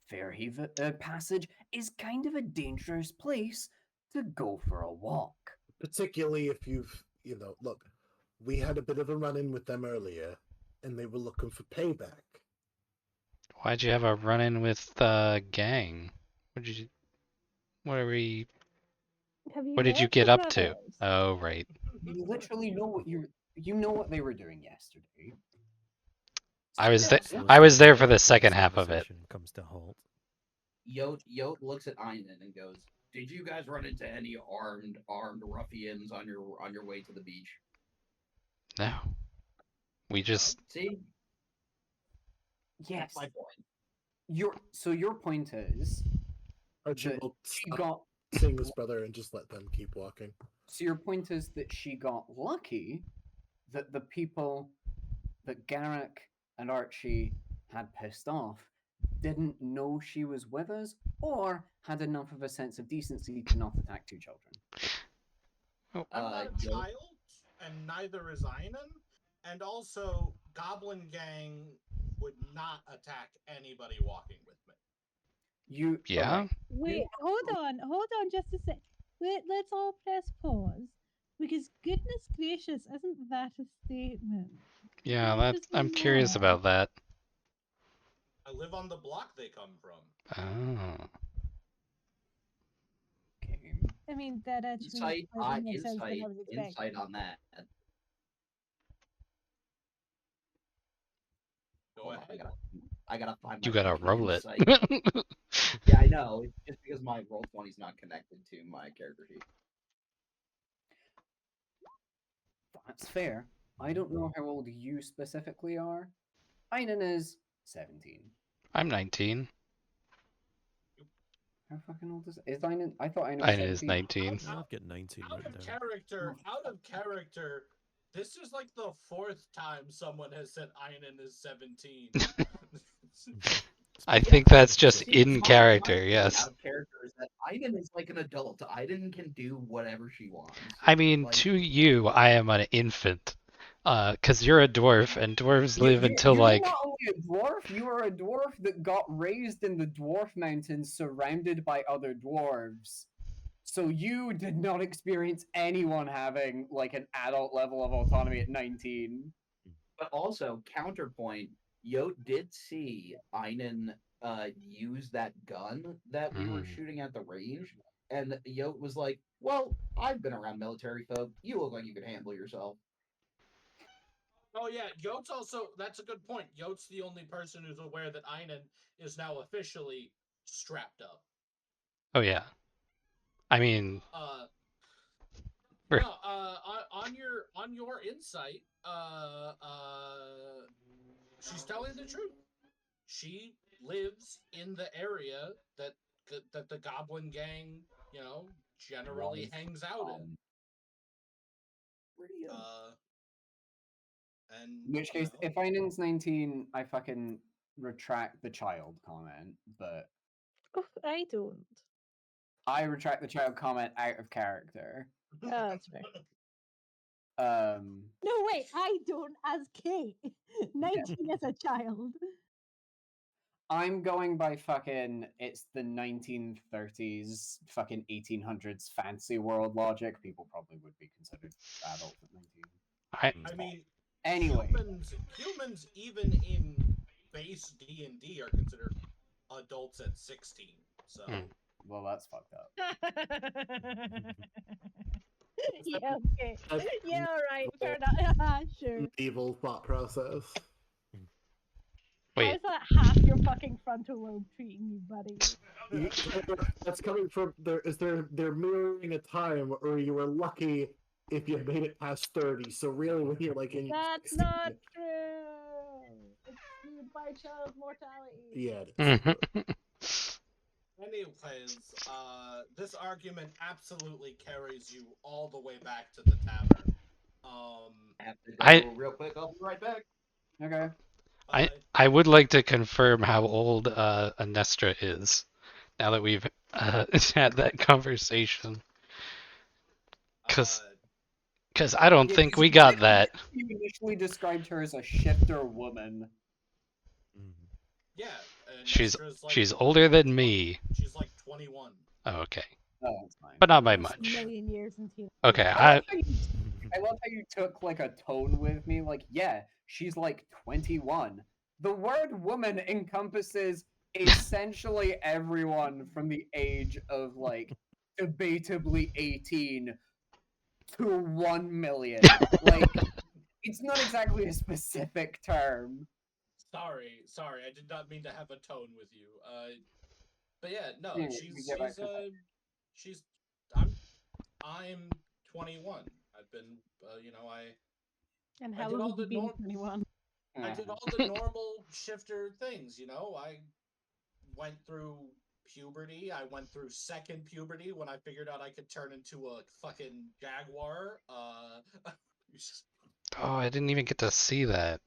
Fairhaven Passage is kind of a dangerous place to go for a walk. Particularly if you've, look, we had a bit of a run-in with them earlier, and they were looking for payback. Why'd you have a run-in with gang? What did you get up to? Oh, right. You literally know what you know what they were doing yesterday. I was So there this for the this second half of it. conversation comes to a halt. Yote looks at Einen and goes, "Did you guys run into any armed ruffians on your way to the beach?" No. We just See? Yes. That's my point. Your point is Archie that will she stop got seeing his brother and just let them keep walking. so your point is that she got lucky that the people that Garrick and Archie had pissed off didn't know she was with us or had enough of a sense of decency to not attack two children. I'm not a child, and neither is Einen. And also, Goblin Gang would not attack anybody walking with me. Yeah? Okay. Wait, hold on just a sec. Wait, let's all press pause. Because goodness gracious, isn't that a statement? Yeah, I'm curious about that. I live on the block they come from. Oh. Okay. I mean, that actually makes sense than I was expecting. Insight on that. Go ahead. I gotta find my You gotta fucking roll it. insight. Yeah, I know. It's just because my roll20 is not connected to my character sheet. That's fair. I don't know how old you specifically are. Einen is 17. I'm 19. How fucking old is Einen? I thought Einen was Einen is 19. I've got 19 Out written of down. character, this is like the 4th time someone has said Einen is 17. I think that's just See, in my character, point yes. Out of character is that Einen is like an adult. Einen can do whatever she wants. I mean, Like, to you, I am an infant. 'Cause you're a dwarf, and dwarves live until you're like... not only a dwarf, you are a dwarf that got raised in the dwarf mountains surrounded by other dwarves. So you did not experience anyone having like an adult level of autonomy at 19. But also, counterpoint, Yote did see Einen use that gun that we were shooting at the range, and Yote was like, "Well, I've been around military folk. You look like you can handle yourself." Oh yeah, Yote's also, that's a good point. Yote's the only person who's aware that Einen is now officially strapped up. Oh yeah. I mean... on your insight, she's telling the truth. She lives in the area that the Goblin Gang, generally hangs out in. In which case, if Einen's 19, I fucking retract the child comment, but I don't. I retract the child comment out of character. Oh, that's fair. No, wait, I don't as Kate. 19 as a child. I'm going by fucking, it's the 1930s, fucking 1800s fancy world logic. People probably would be considered adults at 19. I I mean, Anyway, humans even in base D&D are considered adults at 16. So well, that's fucked up. Yeah, okay. That's Yeah, all right. Fair enough. Sure. evil thought process. wait. How's that half your fucking frontal lobe treating you, buddy? That's coming from there. Is they're mirroring a time where you were lucky if you made it past 30. So really, when you're like in That's 16, not true. It's skewed by child mortality. yeah, it is. anyways, this argument absolutely carries you all the way back to the tavern. Have to go I- real quick. I'll be right back. Okay. I would like to confirm how old Anestra is. Now that we've had that conversation, because I don't think we got that. You initially described her as a shifter woman. Yeah, She's Nestra's like, she's older than me. She's like 21. Oh, okay, Oh, that's fine. but not by That's much. A million years until. Okay, I love how you took like a tone with me. Like, yeah, she's like 21. The word woman encompasses essentially everyone from the age of like debatably 18 to 1 million. Like, it's not exactly a specific term. Sorry, I did not mean to have a tone with you. But yeah, no, Yeah, we get back to she's I'm 21. I've been, And I how did long all have you the been norm- 21? I did all the normal shifter things, I went through puberty. I went through second puberty when I figured out I could turn into a fucking jaguar. Oh, I didn't even get to see that.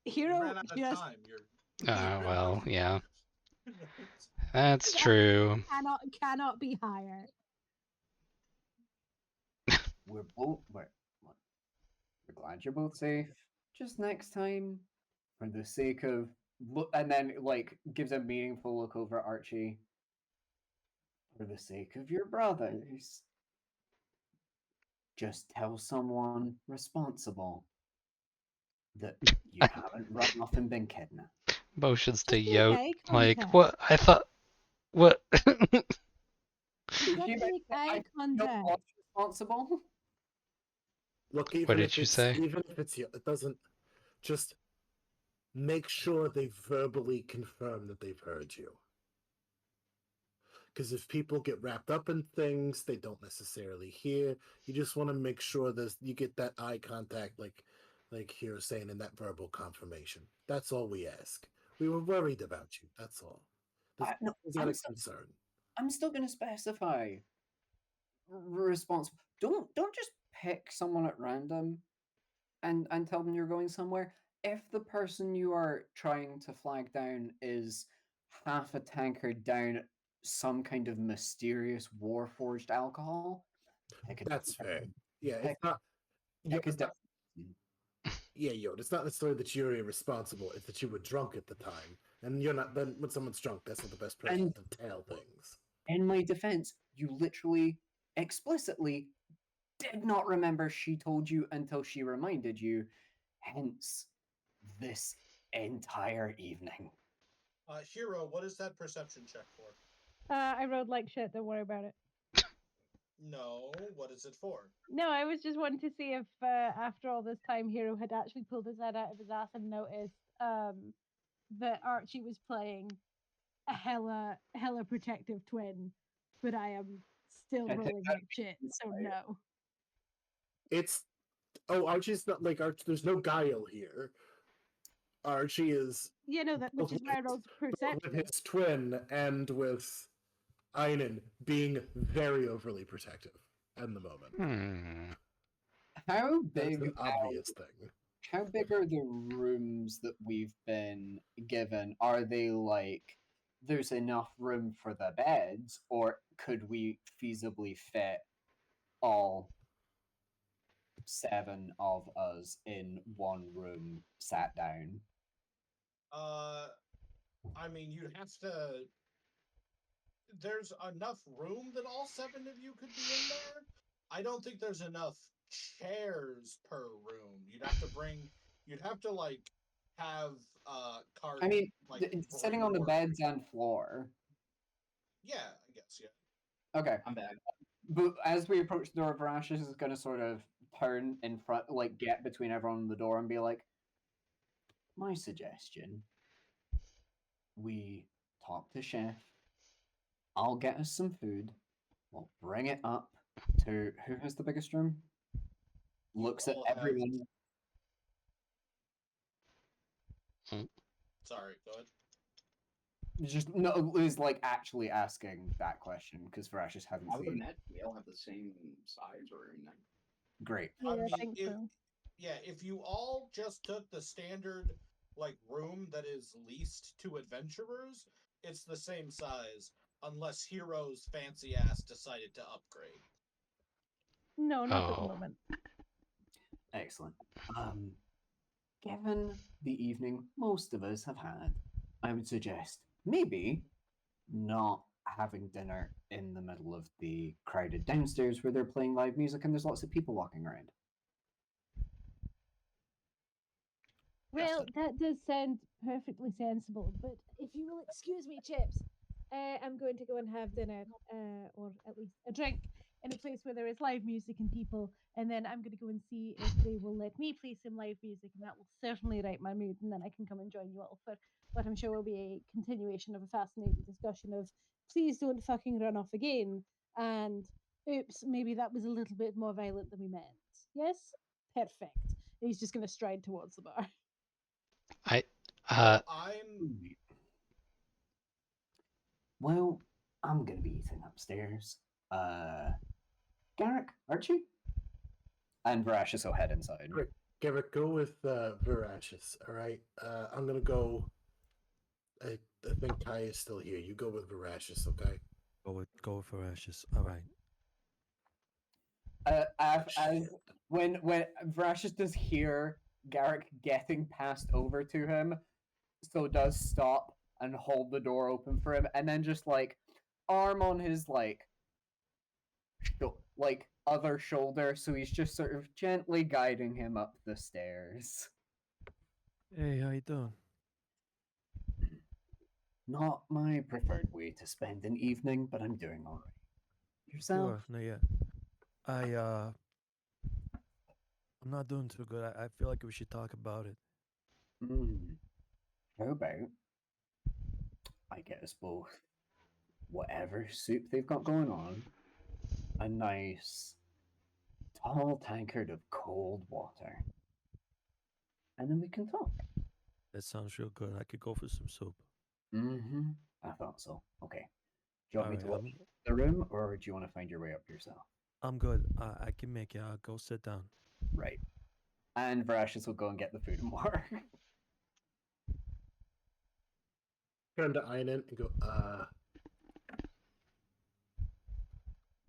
You Hero ran out of just time. Well, yeah, that's true. cannot be higher. We're glad you're both safe. Just next time, for the sake of and then like gives a meaningful look over at Archie. For the sake of your brothers, just tell someone responsible that you haven't run off and been kidnapped. Motions to Just make Yote. eye Like, contact. what? I thought. What? Just make eye contact. What's responsible? Look, What did you say? even if it's it doesn't just make sure they verbally confirm that they've heard you. Because if people get wrapped up in things they don't necessarily hear, you just want to make sure that you get that eye contact, like here saying in that verbal confirmation. That's all we ask. We were worried about you. That's all. No, It's not a concern. I'm still going to specify responsible. Don't just pick someone at random and tell them you're going somewhere. If the person you are trying to flag down is half a tankard down some kind of mysterious warforged alcohol, That's fair. Yeah, it's not. Yeah, it's not necessarily that you're irresponsible. It's that you were drunk at the time, and you're not. Then when someone's drunk, that's not the best person to tell things. In my defense, you literally explicitly did not remember she told you until she reminded you. Hence, this entire evening. Hero, what is that perception check for? I rode like shit. Don't worry about it. No, what is it for? No, I was just wanting to see if after all this time, Hero had actually pulled his head out of his ass and noticed that Archie was playing a hella protective twin, but I am still rolling like shit, so no. Archie's not like Archie. There's no guile here. Archie is which is why I rolled perception with his twin and with Einen being very overly protective in the moment. How big? That's an obvious thing. How big are the rooms that we've been given? Are they like there's enough room for the beds, or could we feasibly fit all 7 of us in one room sat down? I mean, you'd have to. There's enough room that all 7 of you could be in there. I don't think there's enough chairs per room. You'd have to bring. You'd have to like have cart. I mean, like sitting on the beds and floor. Yeah, I guess. Yeah. Okay. I'm back. But as we approach the door, Varashis is going to sort of turn in front, like get between everyone and the door, and be like, "My suggestion: we talk to Chef. I'll get us some food. We'll bring it up to who has the biggest room. Looks at all have- everyone. Sorry, go ahead. Just no, is like actually asking that question because Varashis hasn't I would seen. imagine we all have the same size room then. Great. Yeah, I mean, think if, so. yeah, if you all just took the standard like room that is leased to adventurers, it's the same size, unless Hero's fancy ass decided to upgrade. No, not at the Oh. moment. Excellent. Given the evening most of us have had, I would suggest maybe not having dinner in the middle of the crowded downstairs where they're playing live music and there's lots of people walking around. Well, that does sound perfectly sensible, but if you will excuse me, chips, I'm going to go and have dinner, or at least a drink, in a place where there is live music and people, and then I'm going to go and see if they will let me play some live music, and that will certainly right my mood, and then I can come and join you all for what I'm sure will be a continuation of a fascinating discussion of please don't fucking run off again, and oops, maybe that was a little bit more violent than we meant. Yes? Perfect. And he's just going to stride towards the bar. Well, I'm gonna be eating upstairs. Garrick, Archie? And Varashis will head inside. Garrick, go with Varashis, alright? I'm gonna go. I think Kai is still here. You go with Varashis, okay? Go with Varashis. Alright. When Varashis does hear Garrick getting passed over to him, so does stop and hold the door open for him, and then just like arm on his like other shoulder, so he's just sort of gently guiding him up the stairs. Hey, how you doing? Not my preferred way to spend an evening, but I'm doing all right. Yourself? Sure, no, yeah. I'm not doing too good. I feel like we should talk about it. How about I get us both whatever soup they've got going on, a nice tall tankard of cold water, and then we can talk. That sounds real good. I could go for some soup. I thought so. Okay. Do you want me to Alright, watch the room, or do you want to find your way up yourself? I'm good. I can make it. I'll go sit down. Right. And Varashis will go and get the food and water. Turn to Einen and go,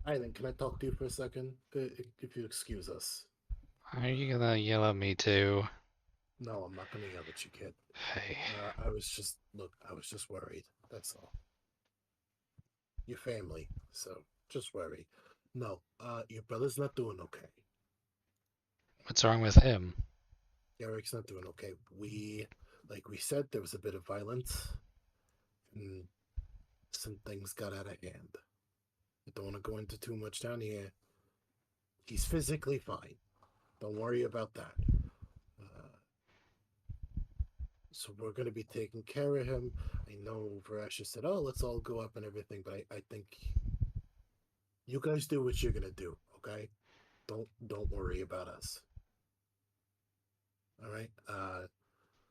Einen, can I talk to you for a second? If you excuse us. Are you gonna yell at me too? No, I'm not gonna yell at you, kid. Hey. I was just worried. That's all. Your family, so just worried. No, your brother's not doing okay. What's wrong with him? Eric's not doing okay. Like we said, there was a bit of violence, and some things got out of hand. I don't want to go into too much down here. He's physically fine. Don't worry about that. So we're going to be taking care of him. I know Varasha said, oh, let's all go up and everything, but I think you guys do what you're going to do, okay? Don't worry about us. All right?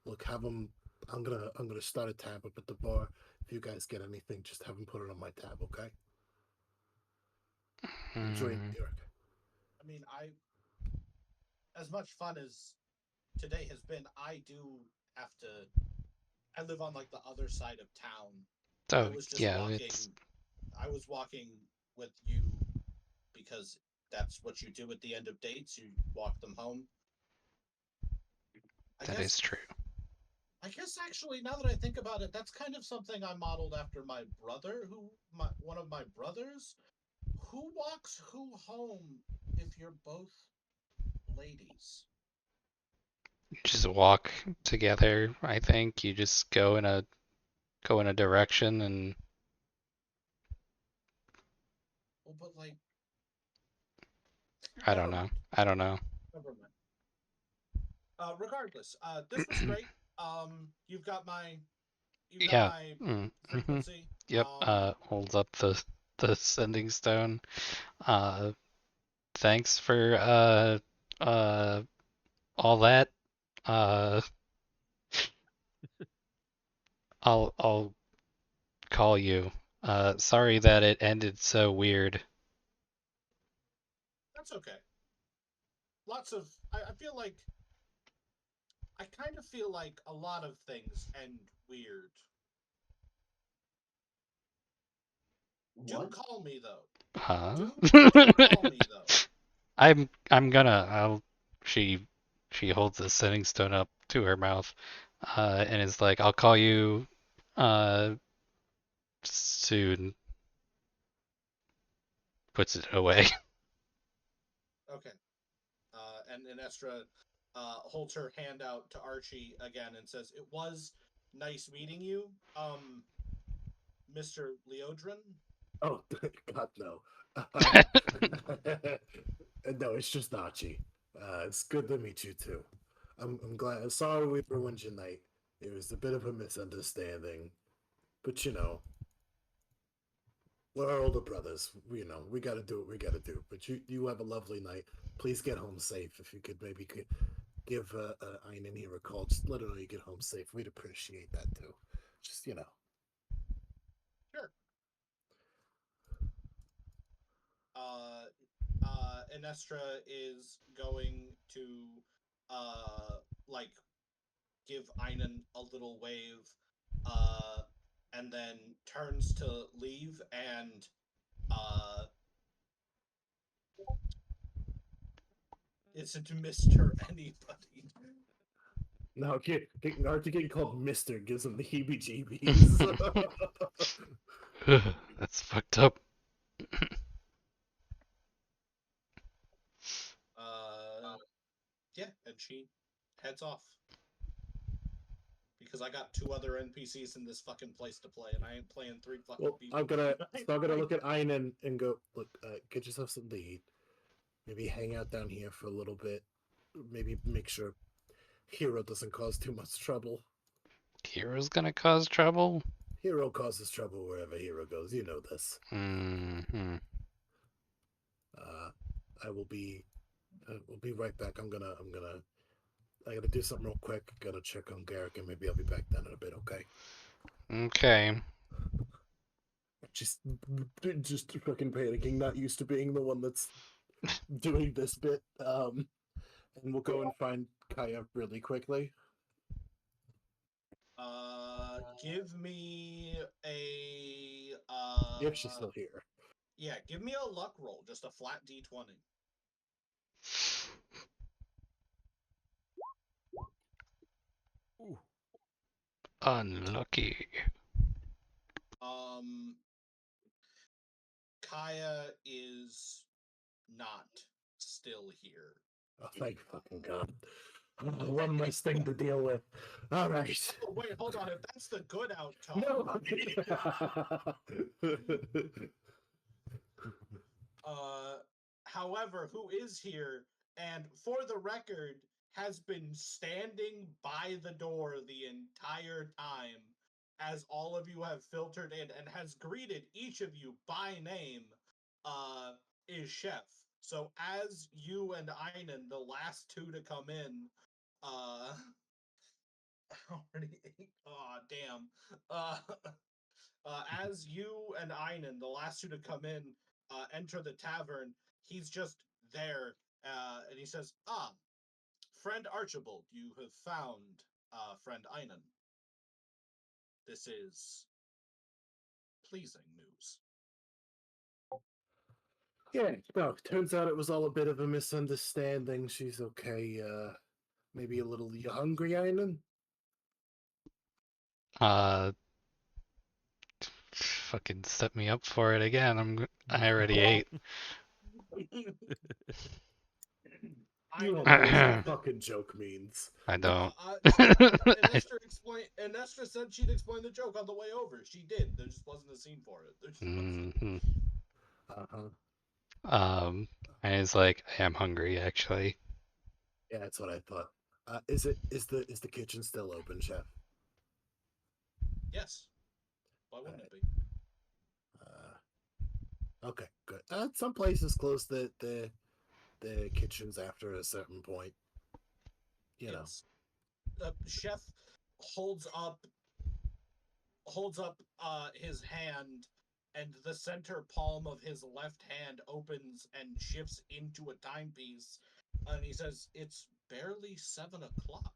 Look, have him. I'm gonna start a tab up at the bar. If you guys get anything, just have him put it on my tab, okay? Enjoy New York. I mean, as much fun as today has been, I do have to. I live on like the other side of town. Oh, I was just yeah, walking. it's... I was walking with you because that's what you do at the end of dates. You walk them home. That is true. I guess actually, now that I think about it, that's kind of something I modeled after my brother, one of my brothers. Who walks who home if you're both ladies? Just walk together. I think you just go in a direction and Well, but like, I never don't know. mind. I don't know. Never mind. Regardless, this was great. You've got my Yeah. Mm-hmm. frequency. Yep. Holds up the sending stone. Uh, thanks for all that. Uh, I'll call you. Sorry that it ended so weird. That's okay. I feel like I kind of feel like a lot of things end weird. Do What? call me though. Huh? Do call me though. I'm gonna. She holds the sending stone up to her mouth, and is like, "I'll call you, uh, soon." Puts it away. Okay. And Inestra holds her hand out to Archie again and says, "It was nice meeting you, Mr. Leodrin." Oh God, no. No, it's just Archie. It's good to meet you too. I'm glad. I'm sorry we ruined your night. It was a bit of a misunderstanding, but we're our older brothers. We got to do what we got to do. But you have a lovely night. Please get home safe. If you could maybe give Einen here a call, just let her know you get home safe. We'd appreciate that too. Just Sure. Inestra is going to like give Einen a little wave, and then turns to leave and isn't Mr. Anybody. No, Archie getting called Mister gives him the heebie-jeebies. That's fucked up. Yeah, and she heads off. Because I got 2 other NPCs in this fucking place to play, and I ain't playing 3 fucking Well, people. I'm gonna look at Einen and go, look, get yourself something to eat. Maybe hang out down here for a little bit. Maybe make sure Hero doesn't cause too much trouble. Hero's gonna cause trouble? Hero causes trouble wherever Hero goes. You know this. Mm-hmm. I will be. We'll be right back. I gotta do something real quick. Gotta check on Garrick, and maybe I'll be back down in a bit. Okay. Okay. Just fucking panicking. Not used to being the one that's doing this bit. And we'll go and find Kaya really quickly. Give me a If she's still here. Yeah, give me a luck roll, just a flat D20. Ooh. Unlucky. Kaya is not still here. Oh, thank fucking God. One less thing to deal with. All right. Oh, wait, hold on. If that's the good outcome. No. However, who is here and for the record has been standing by the door the entire time as all of you have filtered in and has greeted each of you by name, is Chef. So as you and Einen, the last 2 to come in, already 8. Oh, damn. As you and Einen, the last 2 to come in, enter the tavern, he's just there, and he says, friend Archibald, you have found friend Einen. This is pleasing news. Yeah, no, turns out it was all a bit of a misunderstanding. She's okay. Maybe a little hungry, Einen? Fucking set me up for it again. I already ate. I You know don't know what I that fucking joke means. don't. Inestra said she'd explain the joke on the way over. She did. There just wasn't a scene for it. There just wasn't. Mhm. Uh-huh. And he's like, I am hungry, actually. Yeah, that's what I thought. Is the kitchen still open, Chef? Yes. Why wouldn't it be? Okay, good. Some places close the kitchens after a certain point. You know. Chef holds up his hand, and the center palm of his left hand opens and shifts into a timepiece, and he says, "It's barely 7 o'clock."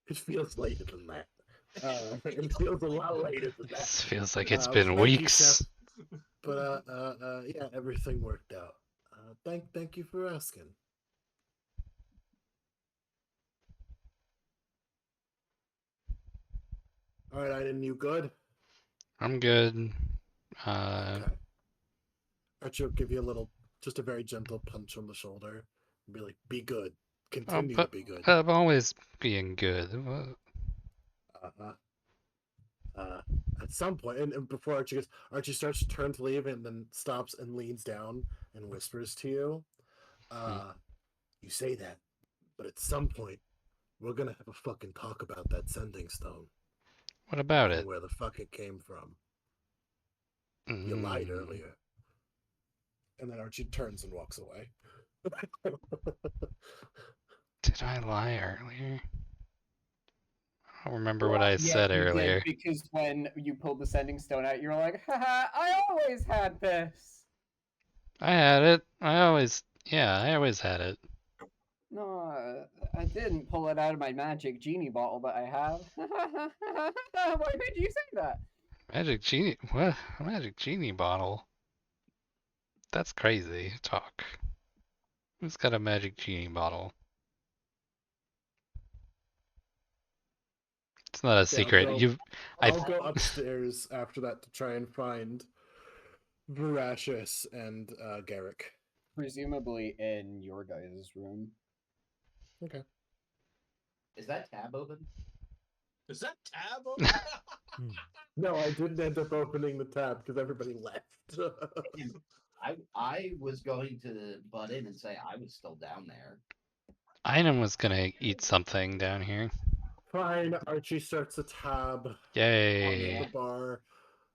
It feels later than that. It feels a lot later than that. This feels like it's been Thank weeks. you, Chef. But yeah, everything worked out. Thank you for asking. All right, Aiden, you good? I'm good. Okay. Archie will give you just a very gentle punch on the shoulder and be like, "Be good. Continue to be good." I'm always being good. At some point, and before Archie starts to turn to leave, and then stops and leans down and whispers to you, "You say that, but at some point, we're gonna have a fucking talk about that sending stone. What about and it? where the fuck it came from. You lied earlier." And then Archie turns and walks away. Did I lie earlier? I don't remember what I said you earlier. Did, because when you pulled the sending stone out, you were like, haha, I always had this. I had it. I always had it. No, I didn't pull it out of my magic genie bottle that I have. Why did you say that? Magic genie? What? A magic genie bottle? That's crazy talk. Who's got a magic genie bottle? It's not a secret. I'll go upstairs after that to try and find Verashis and Garrick. Presumably in your guys' room. Okay. Is that tab open? Is that tab open? No, I didn't end up opening the tab because everybody left. I was going to butt in and say I was still down there. Einem was gonna eat something down here. Fine. Archie starts a tab Yay. on the bar,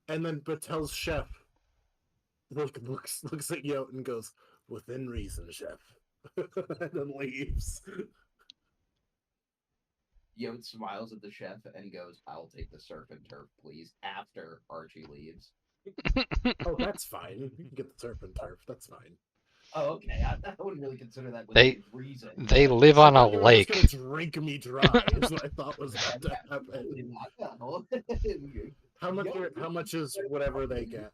and then but tells Chef, looks at Yote and goes, "Within reason, Chef," and then leaves. Yote smiles at the chef and goes, "I'll take the surf and turf, please," after Archie leaves. Oh, that's fine. You can get the surf and turf. That's fine. Oh, okay. I wouldn't really consider that within reason. They live on a lake. You were just gonna drink me dry is what I thought was about to happen. How much is whatever they get?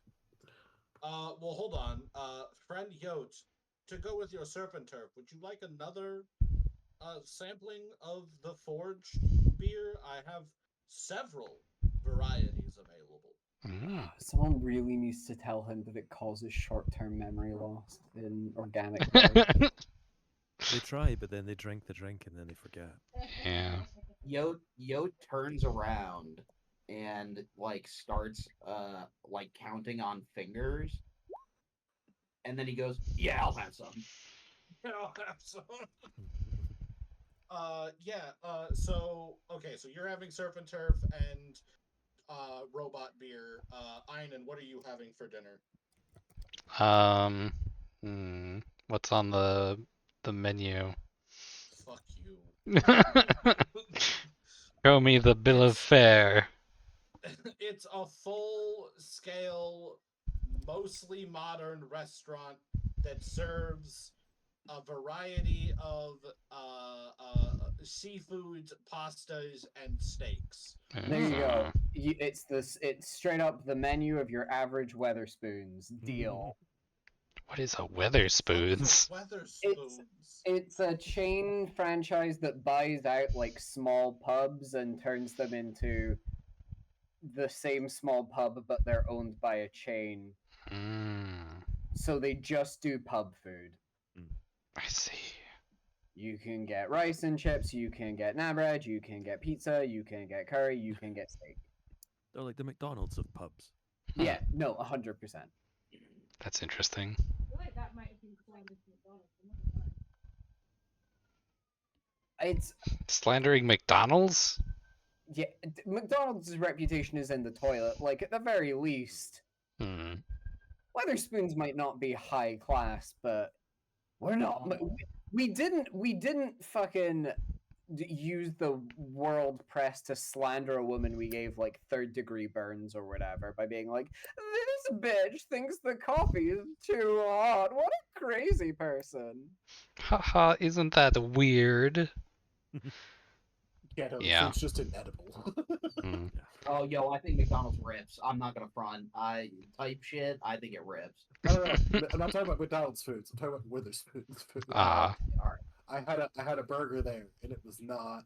Well, hold on. Friend Yote, to go with your surf and turf, would you like another sampling of the forged beer? I have several varieties available. Someone really needs to tell him that it causes short-term memory loss in organic life. They try, but then they drink the drink and then they forget. Yeah. Yote turns around and starts counting on fingers, and then he goes, "Yeah, I'll have some." Yeah, I'll have some. So you're having surf and turf and robot beer. Einen, what are you having for dinner? What's on the menu? Fuck you. Show me the bill of fare. It's a full-scale, mostly modern restaurant that serves a variety of seafoods, pastas, and steaks. There you go. It's straight up the menu of your average Weatherspoons. Deal. What is a What the fuck Weatherspoons? are Weatherspoons? It's a chain franchise that buys out like small pubs and turns them into the same small pub, but they're owned by a chain. So they just do pub food. I see. You can get rice and chips, you can get naan bread, you can get pizza, you can get curry, you can get steak. They're like the McDonald's of pubs. Yeah, no, 100%. That's interesting. I feel like that might have been slandered to McDonald's. I'm not gonna lie. It's Slandering McDonald's? yeah, McDonald's reputation is in the toilet. Like at the very least, Weatherspoons might not be high class, but we're not. We didn't fucking use the world press to slander a woman we gave like third-degree burns or whatever by being like, this bitch thinks the coffee is too hot. What a crazy person. Haha, isn't that weird? Yeah, no, Yeah. it's just inedible. Oh, yo, I think McDonald's rips. I'm not gonna front. I type shit. I think it rips. No, I'm not talking about McDonald's foods. I'm talking about Witherspoon's food. Ah, All right. I had a burger there, and it was not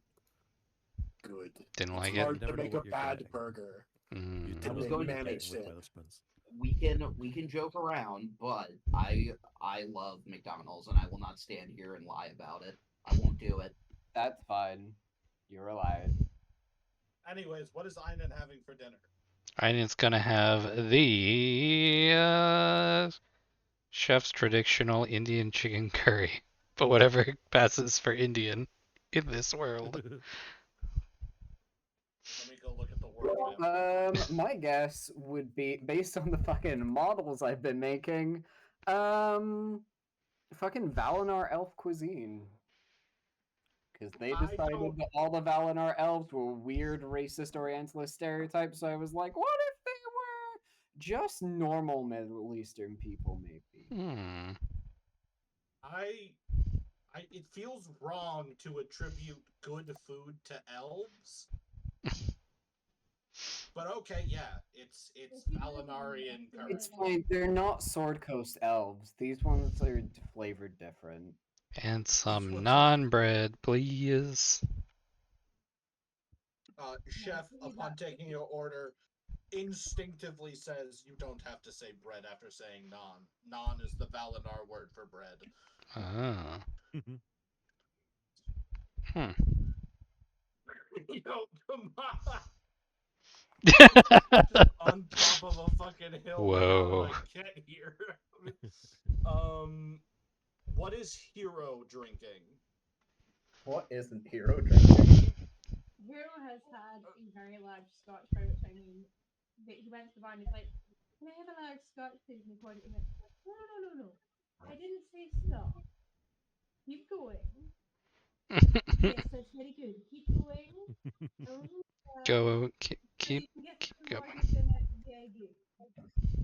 good. didn't It's like hard it. to Never know make a what you're bad getting. burger. You Mm. totally going to managed with it. Weatherspoons. We can joke around, but I love McDonald's, and I will not stand here and lie about it. I won't do it. That's fine. You're allowed. Anyways, what is Einan having for dinner? And it's gonna have the chef's traditional Indian chicken curry, but whatever passes for Indian in this world. Let me go look at the word map. My guess would be based on the fucking models I've been making. Fucking Valinor elf cuisine. Because they I decided don't- that all the Valinor elves were weird racist Orientalist stereotypes, so I was like, what if they were just normal Middle Eastern people, maybe? It feels wrong to attribute good food to elves. But okay, yeah, it's Valinarian curry. It's fine. They're not Sword Coast elves. These ones are flavored different. And some one's- naan bread, please. Chef, upon taking your order, instinctively says you don't have to say bread after saying naan. Naan is the Valinar word for bread. Ah. Yo, come on top of a fucking hill. Whoa. How did I get here? What is Hero drinking? What isn't hero drinking? Hero has had a very large scotch, by which I mean that he went to the bar and he's like, "Can I have a large scotch, please?" And he poured it and went, "No. I didn't say stop. Keep going. Yes, that's very good. Keep going. Go, keep so you can get keep some more going. than the idea."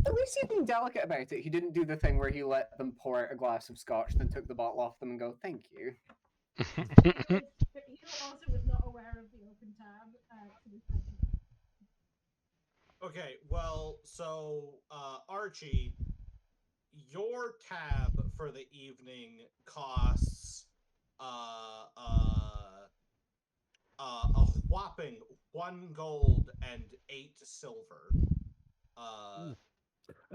At least he's being delicate about it. He didn't do the thing where he let them pour out a glass of scotch, then took the bottle off them and go, "Thank you." But Hero also was not aware of the open tab. To be fair. Okay, well, so Archie, your tab for the evening costs a whopping 1 gold and 8 silver. I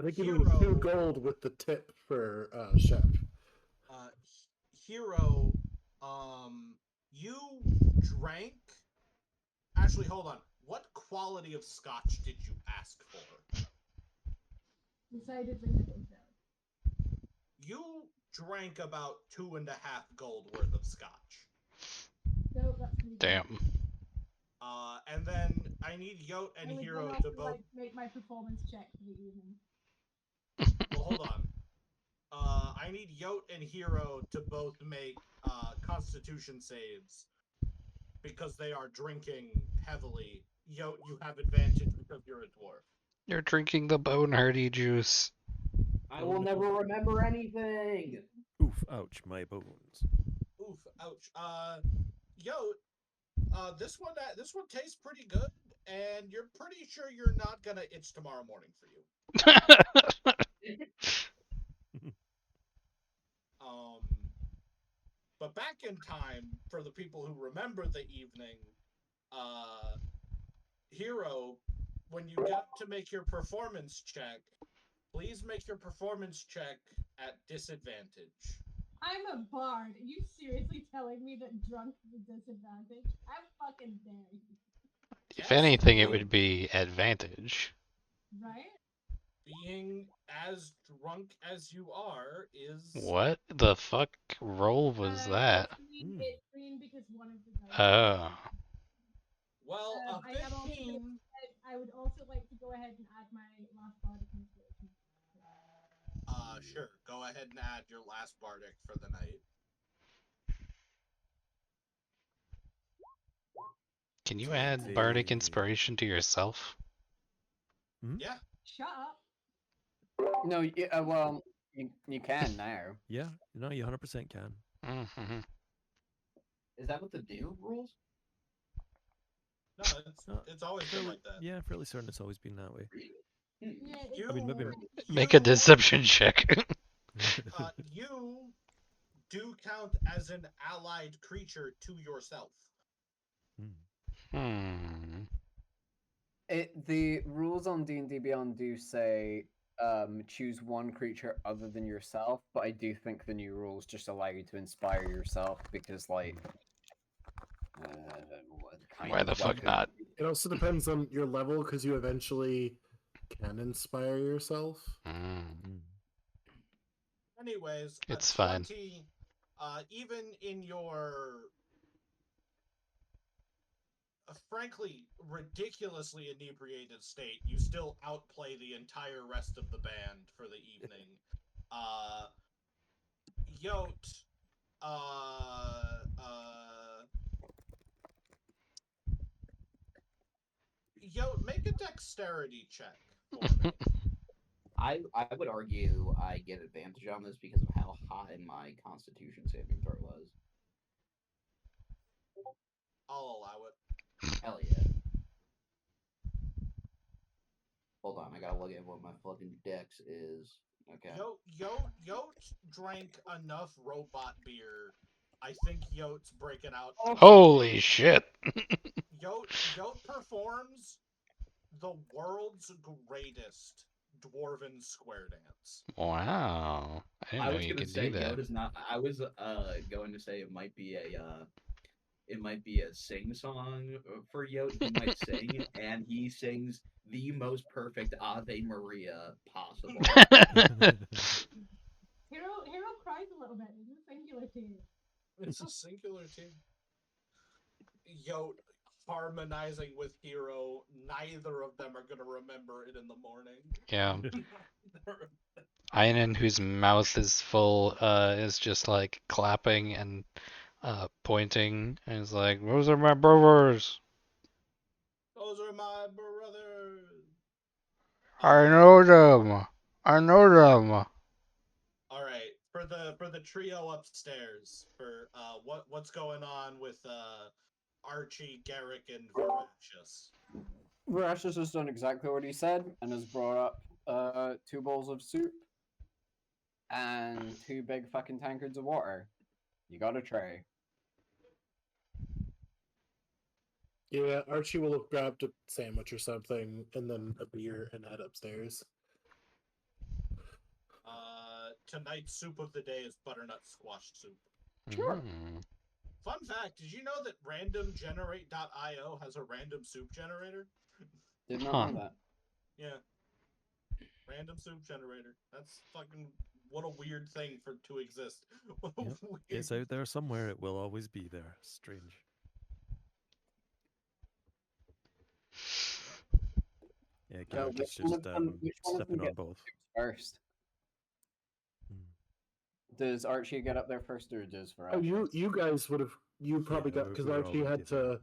think you mean 2 gold with the tip for chef. Hero, you drank. Actually, hold on. What quality of scotch did you ask for? Decidedly middle show. You drank about 2.5 gold worth of scotch. So that's me. Damn. And then I need Yote and I would Hero then to also both. like to make my performance check for the evening. Well, hold on. I need Yote and Hero to both make Constitution saves because they are drinking heavily. Yote, you have advantage because you're a dwarf. You're drinking the bone hardy juice. I will never remember anything. Oof, ouch, my bones. Oof, ouch. Yote, this one tastes pretty good, and you're pretty sure you're not gonna itch tomorrow morning for you. But back in time, for the people who remember the evening, Hero, when you get to make your performance check, please make your performance check at disadvantage. I'm a bard. Are you seriously telling me that drunk is a disadvantage? How fucking dare you? If Yes, anything, it being- would be advantage. Right? Being as drunk as you are is What the fuck roll was that? It's green because one of the dice. Oh. well a I am also gonna 15. I would also like to go ahead and add my last bardic inspiration. Sure. Go ahead and add your last bardic for the night. Can you add bardic inspiration to yourself? Yeah. Shut up. No, well, you can now. Yeah, no, you 100% can. Mm-hmm. Is that what the new rules? No, it's always been like that. Yeah, fairly certain it's always been that way. Yeah, You, I mean, maybe. Make a deception check. You do count as an allied creature to yourself. Hmm. The rules on D&D Beyond do say choose one creature other than yourself, but I do think the new rules just allow you to inspire yourself because, like, Why the fuck not? It also depends on your level because you eventually can inspire yourself. Anyways, It's 20, even in your frankly ridiculously inebriated state, you still outplay the entire rest of the band for the evening. Yote, Yote, make a dexterity check for me. I would argue I get advantage on this because of how high my Constitution saving throw was. I'll allow it. Hell yeah. Hold on, I gotta look at what my fucking dex is. Okay. Yote drank enough robot beer. I think Yote's breaking out. Holy shit. Yote performs the world's greatest dwarven square dance. Wow. I didn't know was you gonna could say do that. Yoda's not. I was going to say it might be a sing song for Yote. He might sing, and he sings the most perfect Ave Maria possible. Hero cries a little bit. It's a singular tear. It's a singular team. Yote harmonizing with Hero. Neither of them are gonna remember it in the morning. Yeah. Einen, whose mouth is full, is just like clapping and pointing, and is like, "Those are my brothers. Those are my brothers. I know them. I know them." All right, for the trio upstairs, for what's going on with Archie, Garrick, and Voracious. Voracious has done exactly what he said and has brought up 2 bowls of soup and 2 big fucking tankards of water. You got a tray. Yeah, Archie will have grabbed a sandwich or something and then a beer and head upstairs. Tonight's soup of the day is butternut squash soup. Sure. Fun fact, did you know that randomgenerate.io has a random soup generator? Did not know that. Yeah. Random soup generator. That's fucking what a weird thing for to exist. What a Yep. weird... It's out there somewhere. It will always be there. Strange. Yeah, Garrick is just stepping on both. First. Does Archie get up there first, or does Voracious? Oh, you guys would have. You probably got because we're Archie had to.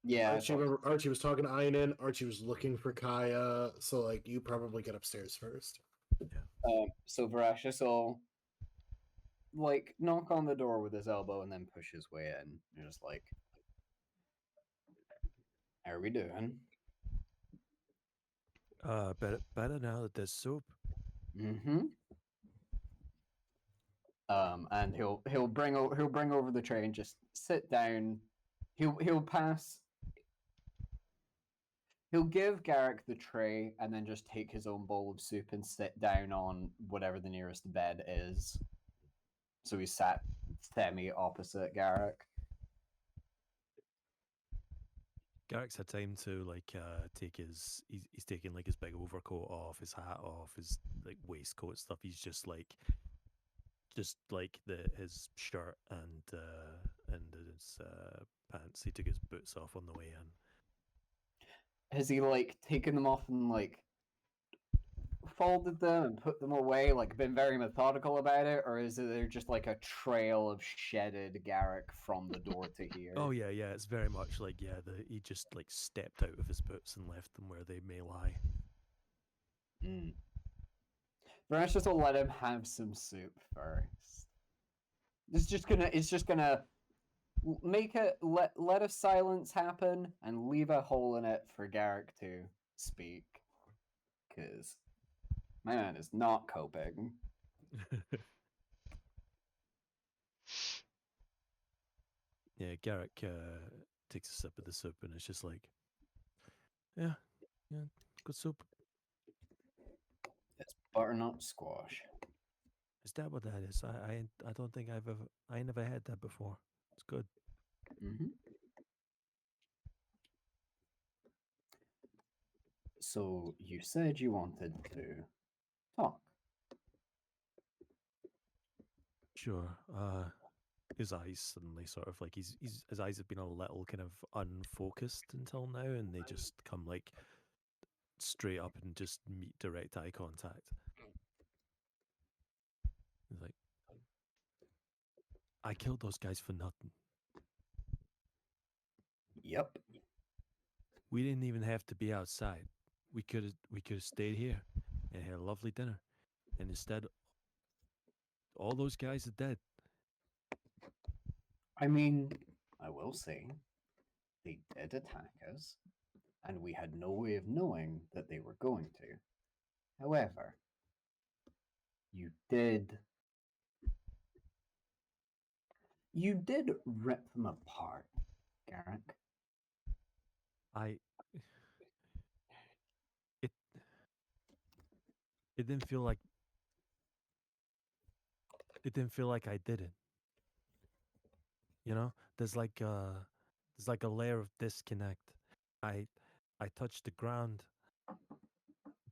Yeah. Archie was talking to Einen. Archie was looking for Kaya, so like you probably get upstairs first. So Voracious will like knock on the door with his elbow and then push his way in. You're just like, "How are we doing?" Better now that there's soup. Mm-hmm. And he'll bring over the tray and just sit down. He'll pass. He'll give Garrick the tray and then just take his own bowl of soup and sit down on whatever the nearest bed is. So he's sat semi opposite Garrick. Garrick's had time to take his he's taking like his big overcoat off, his hat off, his like waistcoat stuff. He's just like his shirt and his pants. He took his boots off on the way in. Has he like taken them off and like folded them and put them away, like been very methodical about it, or is there just like a trail of shedded Garrick from the door to here? Oh yeah, it's very much like he just like stepped out of his boots and left them where they may lie. Veronica's will let him have some soup first. It's just gonna make it let a silence happen and leave a hole in it for Garrick to speak, because my man is not coping. Yeah, Garrick takes a sip of the soup and it's just like, yeah, good soup. It's butternut squash. Is that what that is? I don't think I never had that before. It's good. So you said you wanted to talk. Sure. His eyes suddenly sort of like his eyes have been a little kind of unfocused until now, and they just come like straight up and just meet direct eye contact. He's like, I killed those guys for nothing. Yep. We didn't even have to be outside. We could have stayed here and had a lovely dinner. And instead, all those guys are dead. I mean, I will say, they did attack us, and we had no way of knowing that they were going to. However, you did rip them apart, Garrick. It didn't feel like I did it. You know, there's like a layer of disconnect. I touched the ground.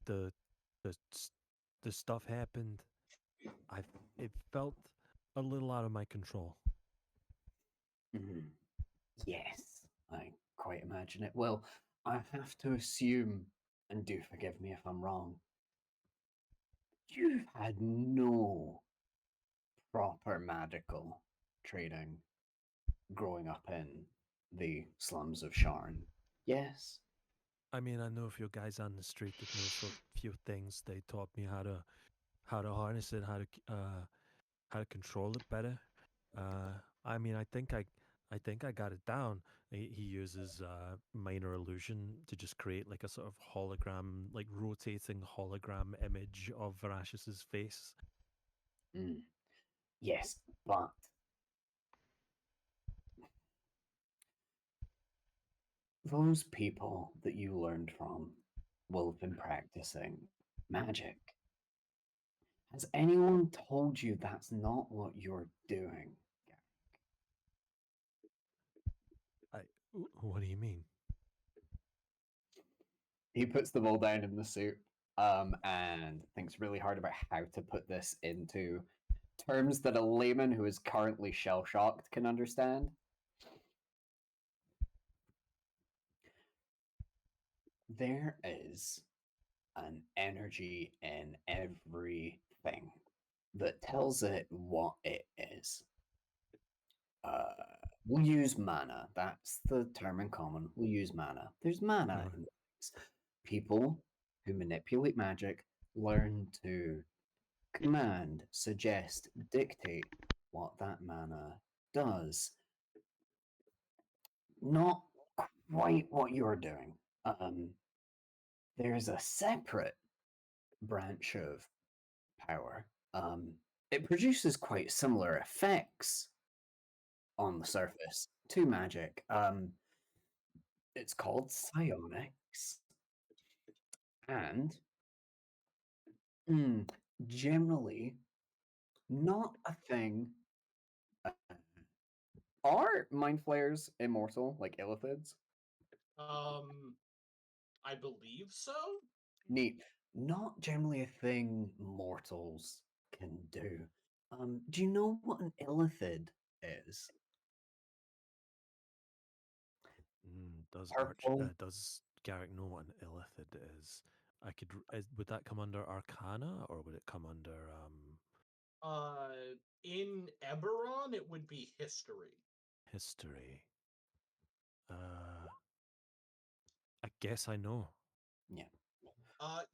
The stuff happened. It felt a little out of my control. Yes, I quite imagine it. Well, I have to assume, and do forgive me if I'm wrong, you've had no proper medical training growing up in the slums of Sharn. Yes? I mean, I know a few guys on the street that know a few things. They taught me how to harness it, how to control it better. I mean, I think I got it down. He uses minor illusion to just create like a sort of hologram, like rotating hologram image of Varashus's face. Yes, but those people that you learned from will have been practicing magic. Has anyone told you that's not what you're doing? What do you mean? He puts them all down in the soup and thinks really hard about how to put this into terms that a layman who is currently shell-shocked can understand. There is an energy in everything that tells it what it is. We'll use mana. That's the term in common. We'll use mana. There's mana in things. People who manipulate magic learn to command, suggest, dictate what that mana does. Not quite what you're doing. There's a separate branch of power. it produces quite similar effects on the surface to magic. It's called psionics, and generally not a thing. Are mind flayers immortal, like illithids? I believe so. Neat. Not generally a thing mortals can do. Do you know what an illithid is? Purple. Does Garrick know what an illithid is? Would that come under Arcana or would it come under In Eberron, it would be history. history? I guess I know. Yeah.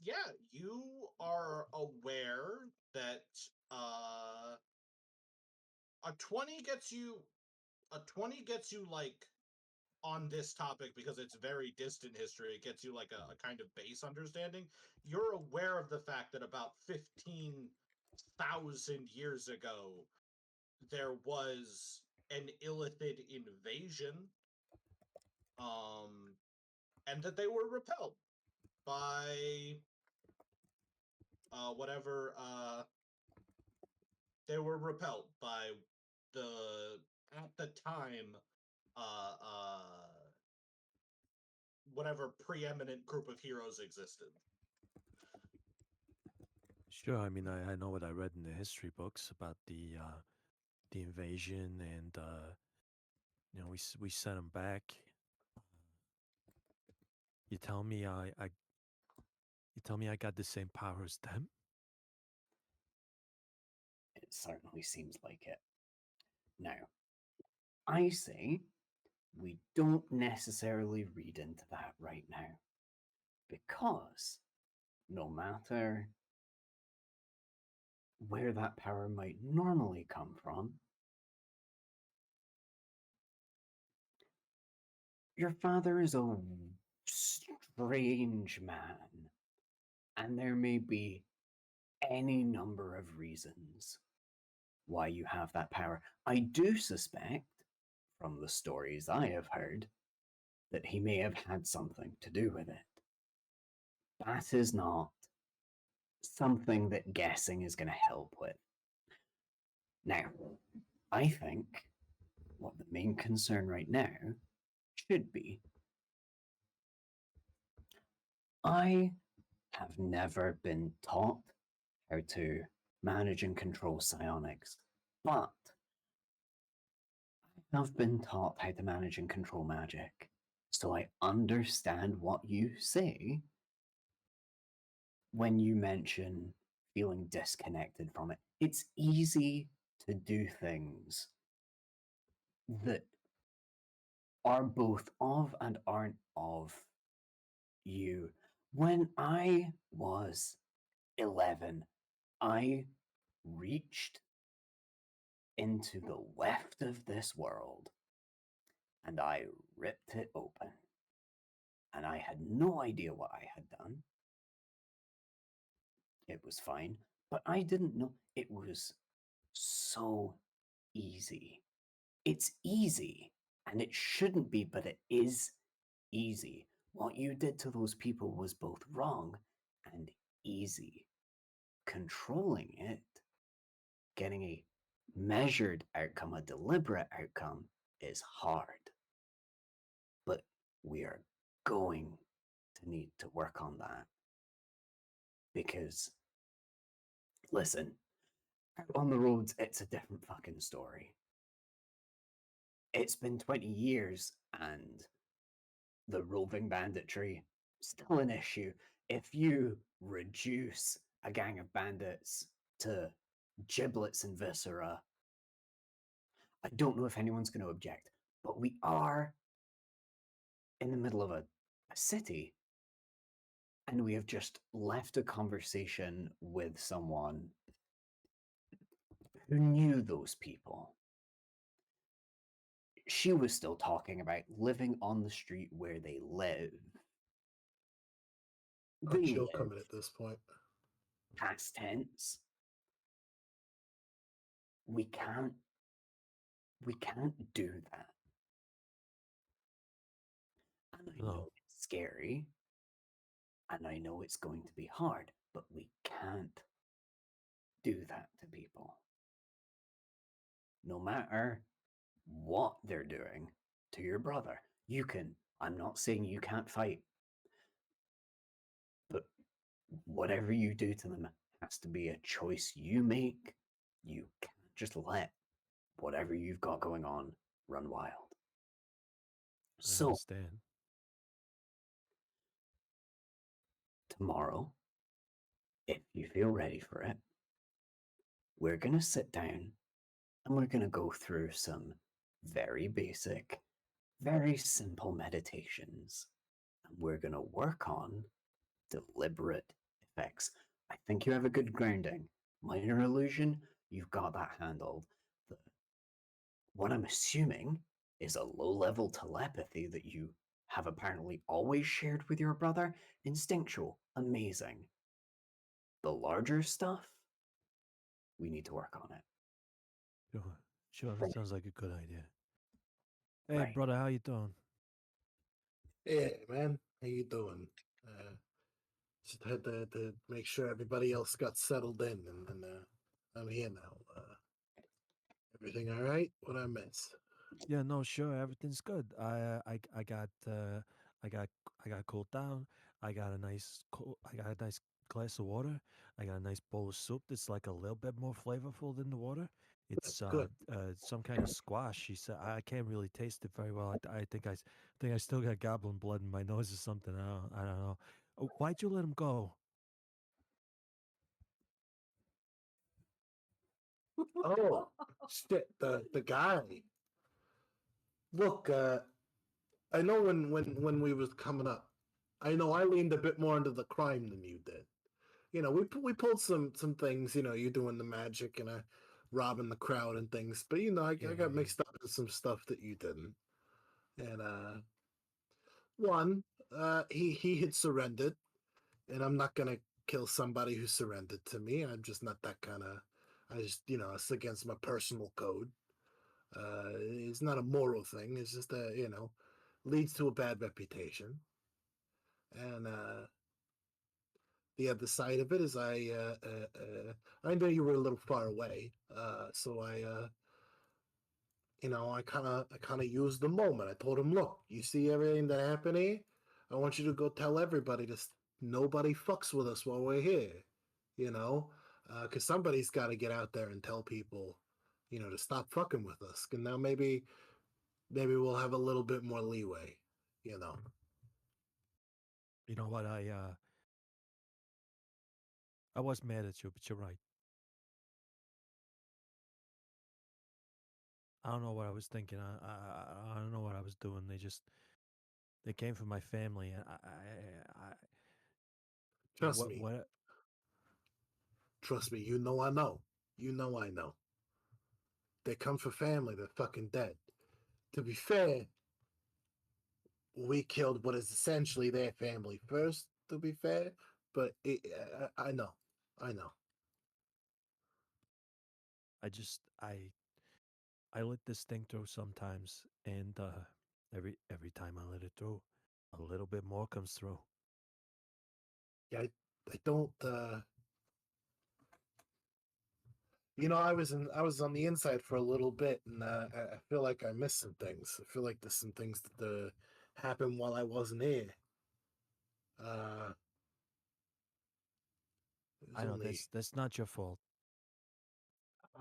Yeah, you are aware that a 20 gets you like on this topic because it's very distant history. It gets you like a kind of base understanding. You're aware of the fact that about 15,000 years ago there was an illithid invasion, and that they were repelled by whatever they were repelled by the at the time whatever preeminent group of heroes existed. Sure, I mean I know what I read in the history books about the invasion, and we sent them back. You tell me I got the same power as them? It certainly seems like it. Now, I say we don't necessarily read into that right now, because no matter where that power might normally come from, your father is a strange man, and there may be any number of reasons why you have that power. I do suspect, from the stories I have heard, that he may have had something to do with it. That is not something that guessing is going to help with. Now, I think what the main concern right now should be, I have never been taught how to manage and control psionics, but I have been taught how to manage and control magic. So I understand what you say when you mention feeling disconnected from it. It's easy to do things that are both of and aren't of you. When I was 11, I reached into the weft of this world and I ripped it open. And I had no idea what I had done. It was fine, but I didn't know it was so easy. It's easy, and it shouldn't be, but it is easy. What you did to those people was both wrong and easy. Controlling it, getting a measured outcome, a deliberate outcome, is hard. But we are going to need to work on that. Because, listen, out on the roads, it's a different fucking story. It's been 20 years and the roving banditry still an issue. If you reduce a gang of bandits to giblets and viscera, I don't know if anyone's going to object, but we are in the middle of a city, and we have just left a conversation with someone who knew those people. She was still talking about living on the street where they live. Oh, chill coming at this point. Past tense. we can't do that. And I know No. it's scary, and I know it's going to be hard, but we can't do that to people. No matter what they're doing to your brother, you can. I'm not saying you can't fight, but whatever you do to them has to be a choice you make. You can't just let whatever you've got going on run wild. I So, understand. tomorrow, if you feel ready for it, we're going to sit down and we're going to go through some very basic, very simple meditations. And we're going to work on deliberate effects. I think you have a good grounding. Minor illusion, you've got that handled. What I'm assuming is a low level telepathy that you have apparently always shared with your brother. Instinctual, amazing. The larger stuff, we need to work on it. Sure, that sounds like a good idea. Hey, Right. brother, how you doing? Yeah, man. How you doing? Just had to make sure everybody else got settled in, and I'm here now. Everything all right? What I miss? Yeah, no, sure, everything's good. I got I got I got cooled down. I got a nice glass of water. I got a nice bowl of soup that's like a little bit more flavorful than the water. It's Good. some kind of squash. She said I can't really taste it very well. I think I still got goblin blood in my nose or something. I don't know. Why'd you let him go? Oh shit! The guy. Look, I know when we was coming up, I know I leaned a bit more into the crime than you did. You know, we pulled some things. You know, you doing the magic and robbing the crowd and things. But you know, I Yeah, got yeah. mixed up in some stuff that you didn't. And one, he had surrendered, and I'm not gonna kill somebody who surrendered to me. I'm just not that kind of. I just, you know, it's against my personal code. It's not a moral thing. It's just a, you know, leads to a bad reputation. And the other side of it is I know you were a little far away, so you know, I kind of used the moment. I told him, look, you see everything that happened here. I want you to go tell everybody this. Nobody fucks with us while we're here, you know, because somebody's got to get out there and tell people, you know, to stop fucking with us. And now maybe we'll have a little bit more leeway, you know. You know what? I was mad at you, but you're right. I don't know what I was thinking. I don't know what I was doing. They came from my family, and Trust what me, what trust me. You know I know. You know I know. They come for family. They're fucking dead. To be fair, we killed what is essentially their family first. To be fair, but I know, I know. I just I let this thing through sometimes, and every time I let it through, a little bit more comes through. Yeah, I don't. You know, I was on the inside for a little bit, and I feel like I missed some things. I feel like there's some things that happened while I wasn't here. Uh, it was I know only. that's not your fault.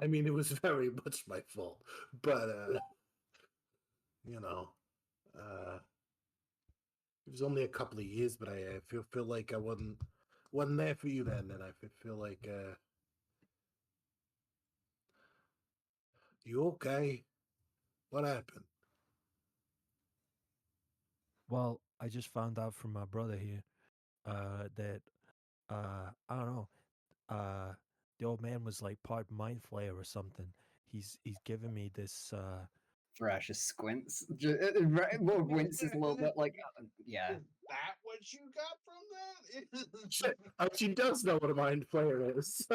I mean, it was very much my fault, but you know, uh, it was only a couple of years, but I feel like I wasn't there for you then, and I feel like you okay? What happened? Well, I just found out from my brother here, that I don't know, uh, the old man was like part mind flayer or something. He's given me this Thrash squints. Winces a little bit like, yeah. Is that what you got from that? Shit, Archie does know what a mind flayer is.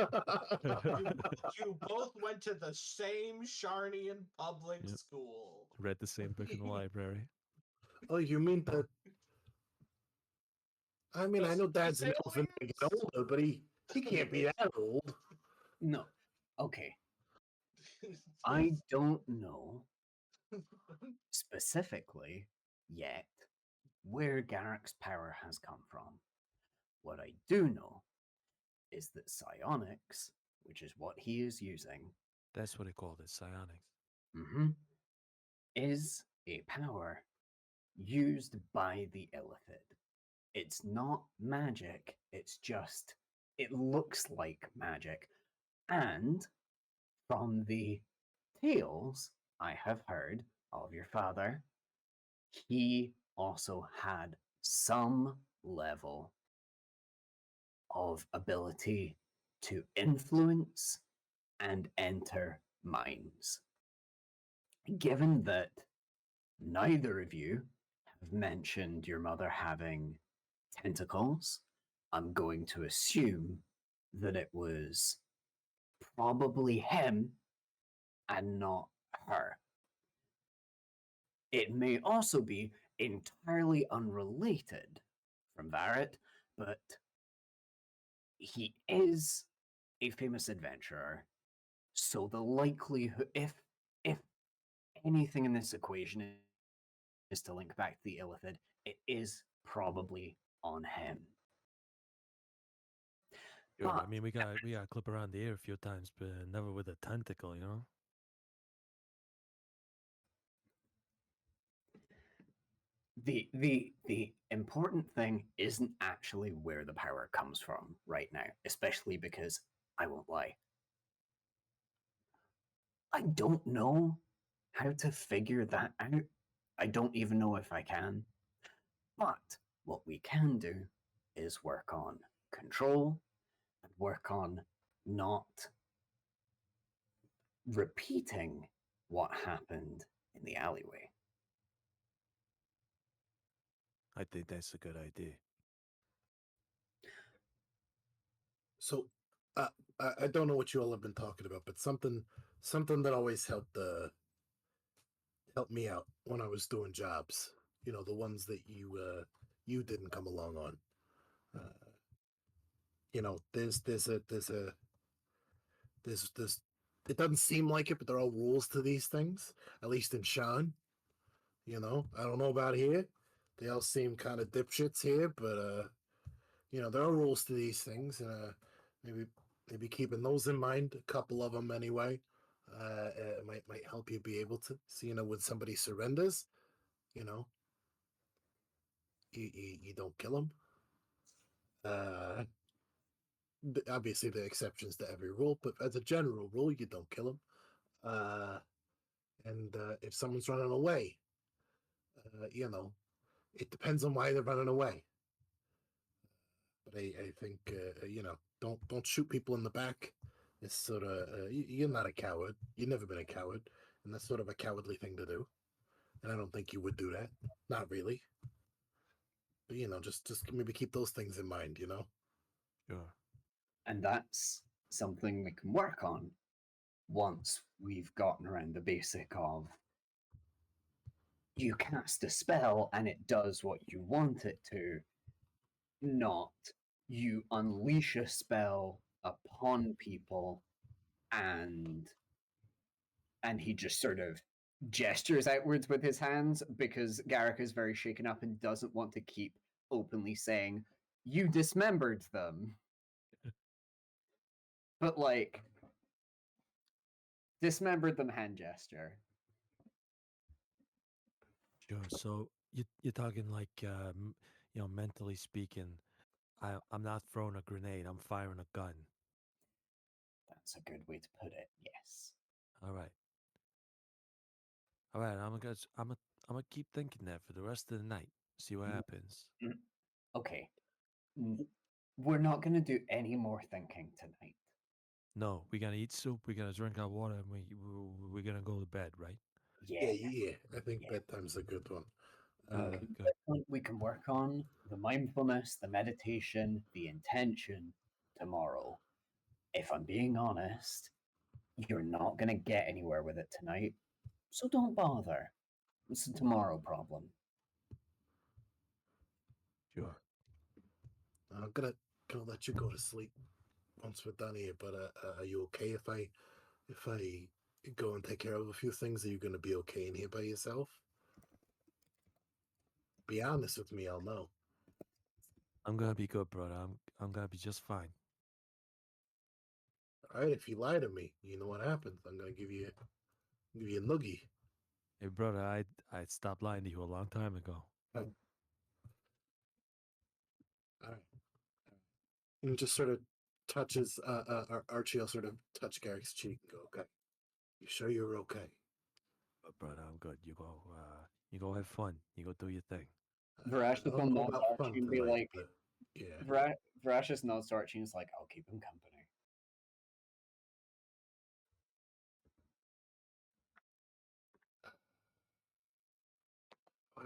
You both went to the same Sharnian public Yep. school. Read the same book in the library. Oh, you mean that? I mean, I know Dad's an elf and getting older, but he can't be that old. No. Okay. I don't know specifically yet where Garrick's power has come from. What I do know is that psionics, which is what he is using, That's what they called it, psionics. is a power used by the Illithid. It's not magic, it's just, it looks like magic. And from the tales I have heard of your father, he also had some level of ability to influence and enter minds. Given that neither of you have mentioned your mother having tentacles, I'm going to assume that it was probably him and not her. It may also be entirely unrelated from Varit, but he is a famous adventurer. So the likelihood, if anything in this equation is to link back to the Illithid, it is probably on him. Sure, I But mean, we got clip around the ear a few times, but never with a tentacle, you know? the important thing isn't actually where the power comes from right now, especially because I won't lie, I don't know how to figure that out. I don't even know if I can. But what we can do is work on control and work on not repeating what happened in the alleyway. I think that's a good idea. So, I don't know what you all have been talking about, but something that always helped me out when I was doing jobs. You know, the ones that you didn't come along on. You know, there's it doesn't seem like it, but there are rules to these things. At least in Sean. You know, I don't know about here. They all seem kind of dipshits here, but you know, there are rules to these things, and maybe keeping those in mind, a couple of them anyway, might help you be able to. So, you know, when somebody surrenders, you know, you don't kill them. Obviously, there are exceptions to every rule, but as a general rule, you don't kill them. And if someone's running away, you know, it depends on why they're running away. But I think you know, don't shoot people in the back. It's sort of you're not a coward. You've never been a coward, and that's sort of a cowardly thing to do. And I don't think you would do that. Not really. But you know, just maybe keep those things in mind. You know. Sure. And that's something we can work on once we've gotten around the basic of you cast a spell and it does what you want it to, not you unleash a spell upon people and he just sort of gestures outwards with his hands because Garrick is very shaken up and doesn't want to keep openly saying, you dismembered them. But like, dismembered them hand gesture. Sure. So you're talking like, you know, mentally speaking, I'm not throwing a grenade. I'm firing a gun. That's a good way to put it. Yes. All right. All right. I'm gonna keep thinking that for the rest of the night. See what happens. Okay. We're not going to do any more thinking tonight. No, we're gonna eat soup. We're gonna drink our water, and we're gonna go to bed, right? Yeah. I think Yeah. bedtime's a good one. Okay, good. We can work on the mindfulness, the meditation, the intention tomorrow. If I'm being honest, you're not going to get anywhere with it tonight, so don't bother. It's a tomorrow problem. Sure. I'm gonna let you go to sleep once we're done here. But are you okay if I go and take care of a few things? Are you gonna be okay in here by yourself? Be honest with me. I'll know. I'm gonna be good, brother. I'm gonna be just fine. All right. If you lie to me, you know what happens. I'm gonna give you a noogie. Hey, brother, I stopped lying to you a long time ago. All right. And just sort of touches Archie. Will sort of touch Garrick's cheek and go, "Okay, you sure you're okay?" But brother, I'm good. You go have fun. You go do your thing. Verashis I will don't know nod to about fun Archie and be tonight, like, but yeah. Verashis nods to Archie and is like, I'll keep him company.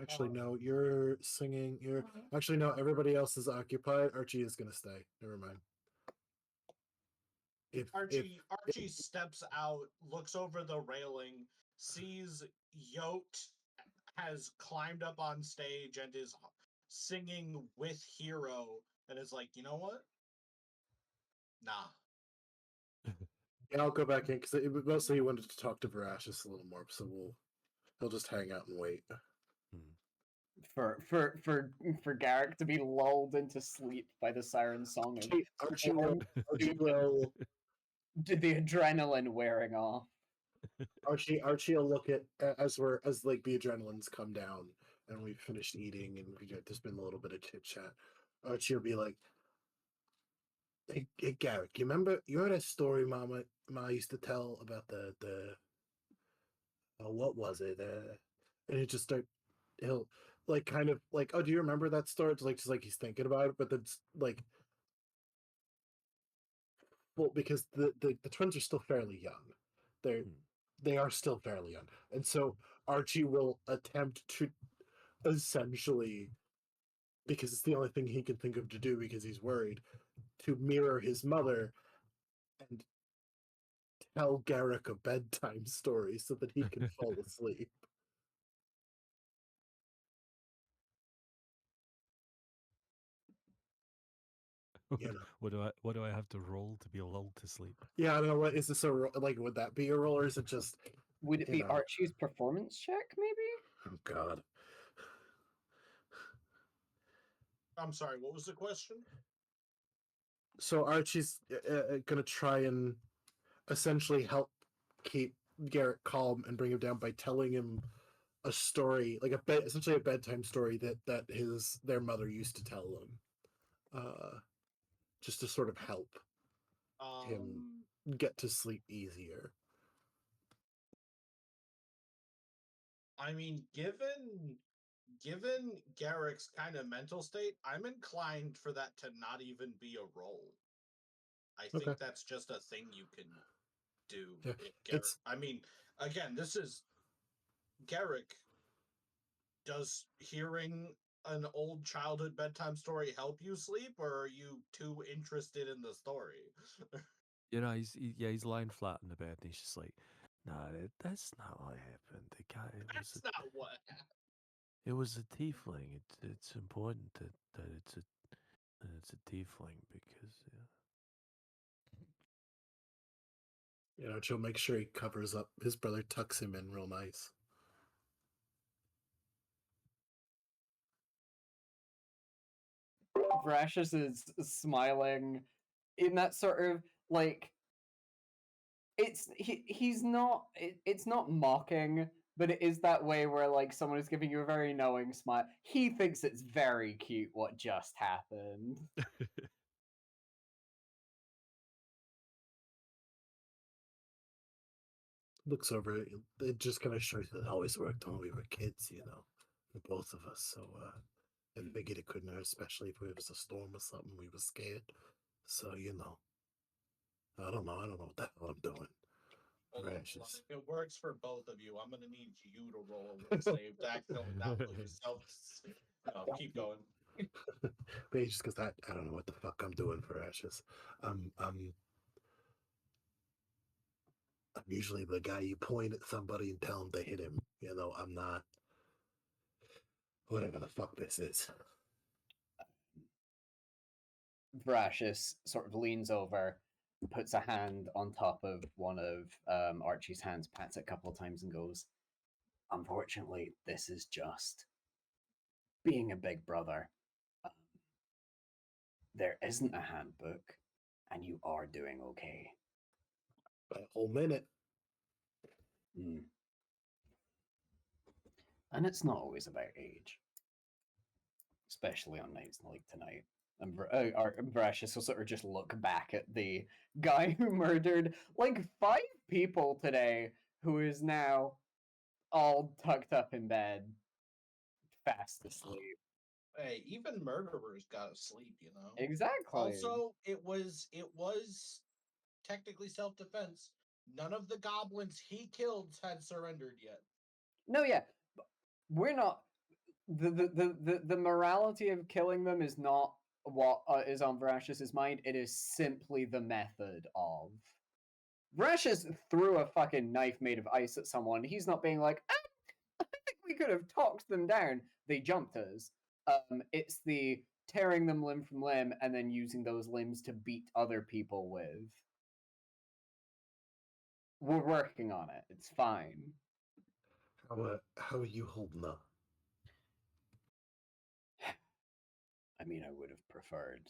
Actually, no. You're singing. You're actually no. Everybody else is occupied. Archie is gonna stay. Never mind. If Archie steps out, looks over the railing, sees Yote has climbed up on stage and is singing with Hero, and is like, you know what? Nah. yeah, I'll go back in because mostly he wanted to talk to Verashis a little more, so he'll just hang out and wait. For Garrick to be lulled into sleep by the siren song of Archie will the adrenaline wearing off. Archie will look at as like the adrenaline's come down and we've finished eating and there's been a little bit of chit chat. Archie will be like, Hey Garrick, you heard that story Ma used to tell about the what was it? And he'll like kind of like, oh, do you remember that story? It's like just like he's thinking about it, but that's like, well, because the twins are still fairly young. They are still fairly young, and so Archie will attempt to essentially, because it's the only thing he can think of to do because he's worried, to mirror his mother and tell Garrick a bedtime story so that he can fall asleep. You know. What do I have to roll to be lulled to sleep? Yeah, I don't know. What is this? Like, would that be a roll, or is it just? Would it be Archie's performance check, maybe? Oh God. I'm sorry, what was the question? So Archie's gonna try and essentially help keep Garrett calm and bring him down by telling him a story, like essentially a bedtime story that their mother used to tell them, just to sort of help him get to sleep easier. I mean, given Garrick's kind of mental state, I'm inclined for that to not even be a role. I think that's just a thing you can do. Yeah, I mean, again, this is Garrick. Does hearing an old childhood bedtime story help you sleep, or are you too interested in the story? You know, he's lying flat in the bed, and he's just like, "Nah, that's not what happened. The guy, That's not what happened. It was a tiefling. It's important that it's a tiefling because she'll make sure he covers up. His brother tucks him in real nice. Verashis is smiling in that sort of like he's not it's not mocking, but it is that way where like someone is giving you a very knowing smile. He thinks it's very cute what just happened. Looks over it. It just kind of shows that it always worked when we were kids, the both of us. So I figured it couldn't hurt, especially if it was a storm or something. We were scared. So I don't know what the hell I'm doing. Precious. If it works for both of you, I'm gonna need you to roll a will save to accidentally not put yourself. No, keep going. Maybe just because I don't know what the fuck I'm doing for Ashes. I'm usually the guy you point at somebody and tell them to hit him. You know, I'm not whatever the fuck this is. Veracruz sort of leans over, puts a hand on top of one of Archie's hands, pats it a couple of times, and goes, "Unfortunately, this is just being a big brother. Um, there isn't a handbook, and you are doing okay." By a whole minute. Mm. And it's not always about age, especially on nights like tonight. And Veracruz will sort of just look back at the guy who murdered like 5 people today, who is now all tucked up in bed, fast asleep. Hey, even murderers gotta sleep, you know. Exactly. Also, it was technically self-defense. None of the goblins he killed had surrendered yet. No, yeah, we're not. The morality of killing them is not what is on Veracruz's mind. It is simply the method of. Veracruz threw a fucking knife made of ice at someone. He's not being like, I think we could have talked them down. They jumped us. It's the tearing them limb from limb and then using those limbs to beat other people with. We're working on it. It's fine. How are you holding up? I mean, I would have preferred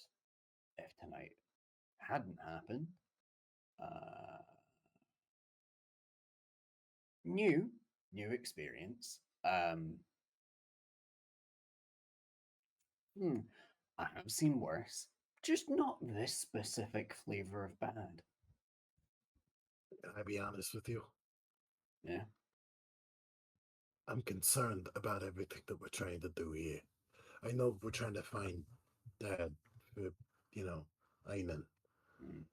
if tonight hadn't happened. New experience. I have seen worse. Just not this specific flavor of bad. Can I be honest with you? Yeah. I'm concerned about everything that we're trying to do here. I know we're trying to find Dad for, Einan. Mm.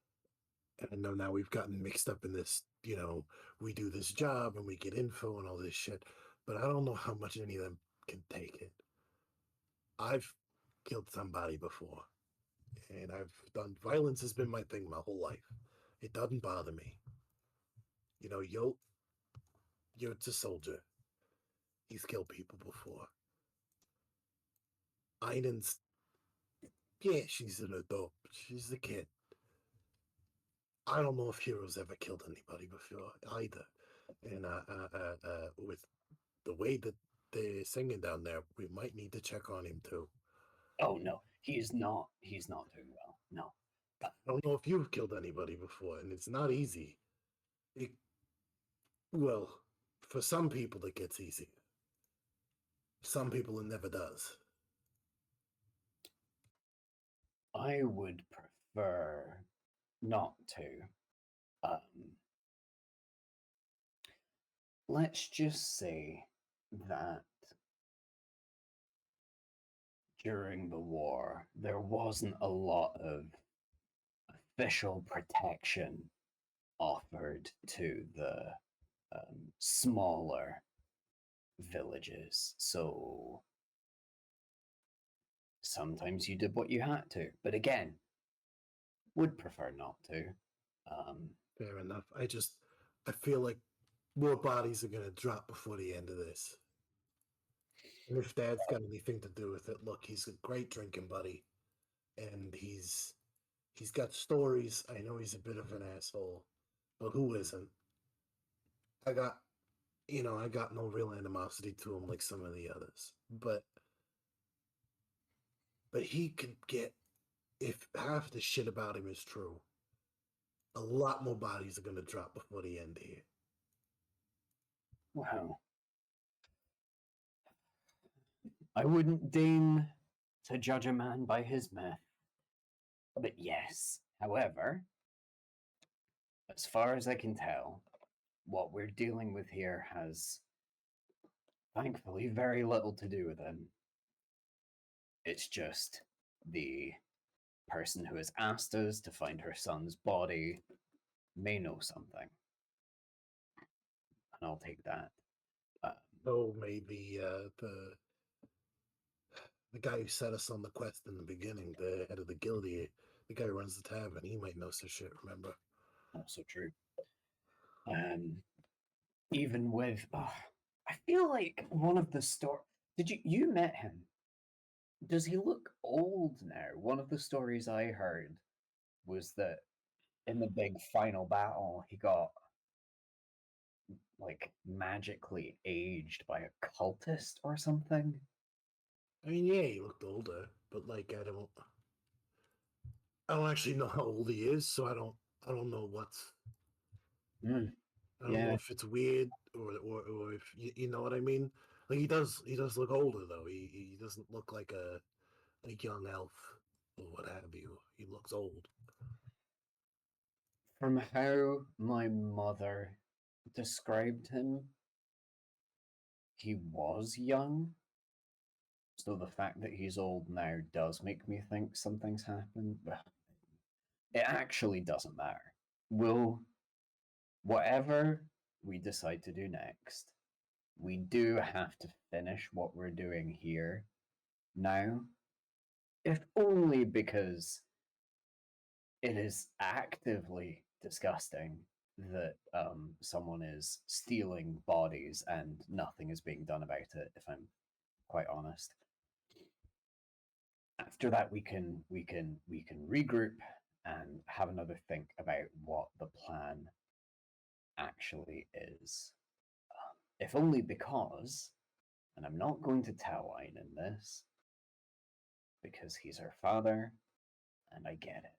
And I know now we've gotten mixed up in this, we do this job and we get info and all this shit, but I don't know how much any of them can take it. I've killed somebody before, and violence has been my thing my whole life. It doesn't bother me. You're a soldier. He's killed people before. Einen's, yeah, she's an adult, but she's a kid. I don't know if Hero's ever killed anybody before either. And with the way that they're singing down there, we might need to check on him too. Oh no, he's not. He's not doing well. No. I don't know if you've killed anybody before, and it's not easy. Well, for some people it gets easy. Some people it never does. I would prefer not to. Let's just say that during the war, there wasn't a lot of official protection offered to the smaller villages. So sometimes you did what you had to. But again, would prefer not to. Fair enough. I feel like more bodies are gonna drop before the end of this. And if Dad's got anything to do with it, look, he's a great drinking buddy, and he's got stories. I know he's a bit of an asshole, but who isn't? I got no real animosity to him like some of the others, but he could get, if half the shit about him is true, a lot more bodies are gonna drop before the end here. Well, I wouldn't deign to judge a man by his myth. But yes, however, as far as I can tell, what we're dealing with here has thankfully very little to do with him. It's just the person who has asked us to find her son's body may know something. and I'll take that. Um, So maybe the guy who set us on the quest in the beginning, the head of the guild, the guy who runs the tavern, he might know some shit. Remember? Also true. Even with, I feel like one of the you met him? Does he look old now? One of the stories I heard was that in the big final battle, he got like magically aged by a cultist or something. I mean, yeah, he looked older, but like I don't actually know how old he is, so I don't know what's. Mm, I don't know yeah, if it's weird or if you know what I mean. Like he does look older though. He doesn't look like a young elf or what have you. He looks old. from how my mother described him, he was young. So the fact that he's old now does make me think something's happened. But it actually doesn't matter. Whatever we decide to do next, we do have to finish what we're doing here now, if only because it is actively disgusting that someone is stealing bodies and nothing is being done about it, if I'm quite honest. After that, we can regroup and have another think about what the plan actually is. If only because, and I'm not going to tell Einen this, because he's her father, and I get it.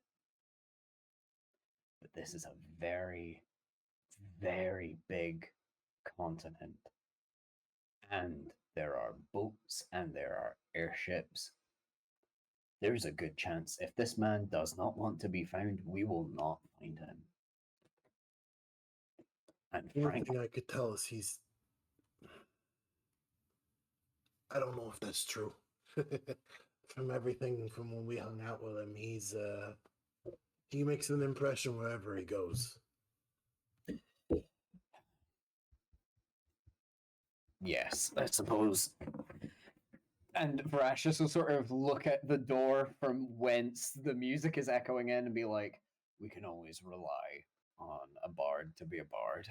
But this is a very, very big continent. And there are boats and there are airships. There's a good chance if this man does not want to be found, we will not find him. And The only frankly, thing I could tell is he's. I don't know if that's true. From everything from when we hung out with him, he makes an impression wherever he goes. yes, I suppose. And Verashis will sort of look at the door from whence the music is echoing in and be like, we can always rely on a bard to be a bard.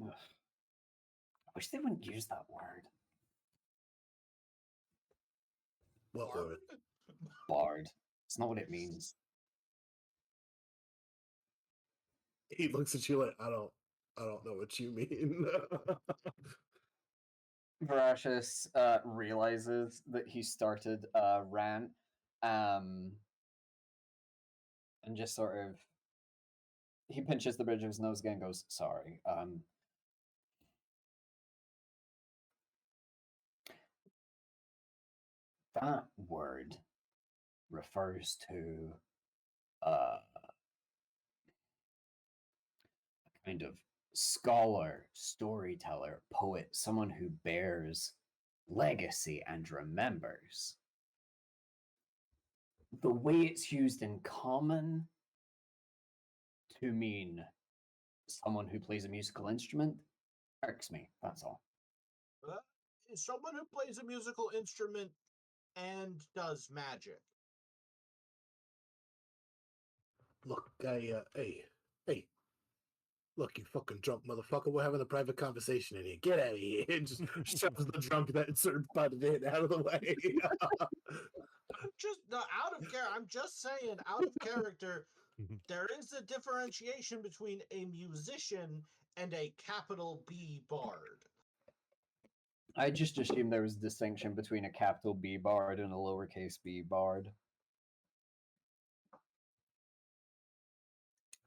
Ugh. I wish they wouldn't use that word. What Bard? word? Bard. It's not what it means. He looks at you like I don't know what you mean. Verashis realizes that he started a rant and just sort of he pinches the bridge of his nose again and goes, sorry. That word refers to a kind of scholar, storyteller, poet, someone who bears legacy and remembers. The way it's used in common to mean someone who plays a musical instrument irks me, that's all. Is someone who plays a musical instrument and does magic. Look, hey, look, you fucking drunk motherfucker. We're having a private conversation in here. Get out of here. And just shoves the drunk that sort of butted in out of the way. Just out of character. I'm just saying, out of character, there is a differentiation between a musician and a capital B bard. I just assumed there was a distinction between a capital B bard and a lowercase b bard.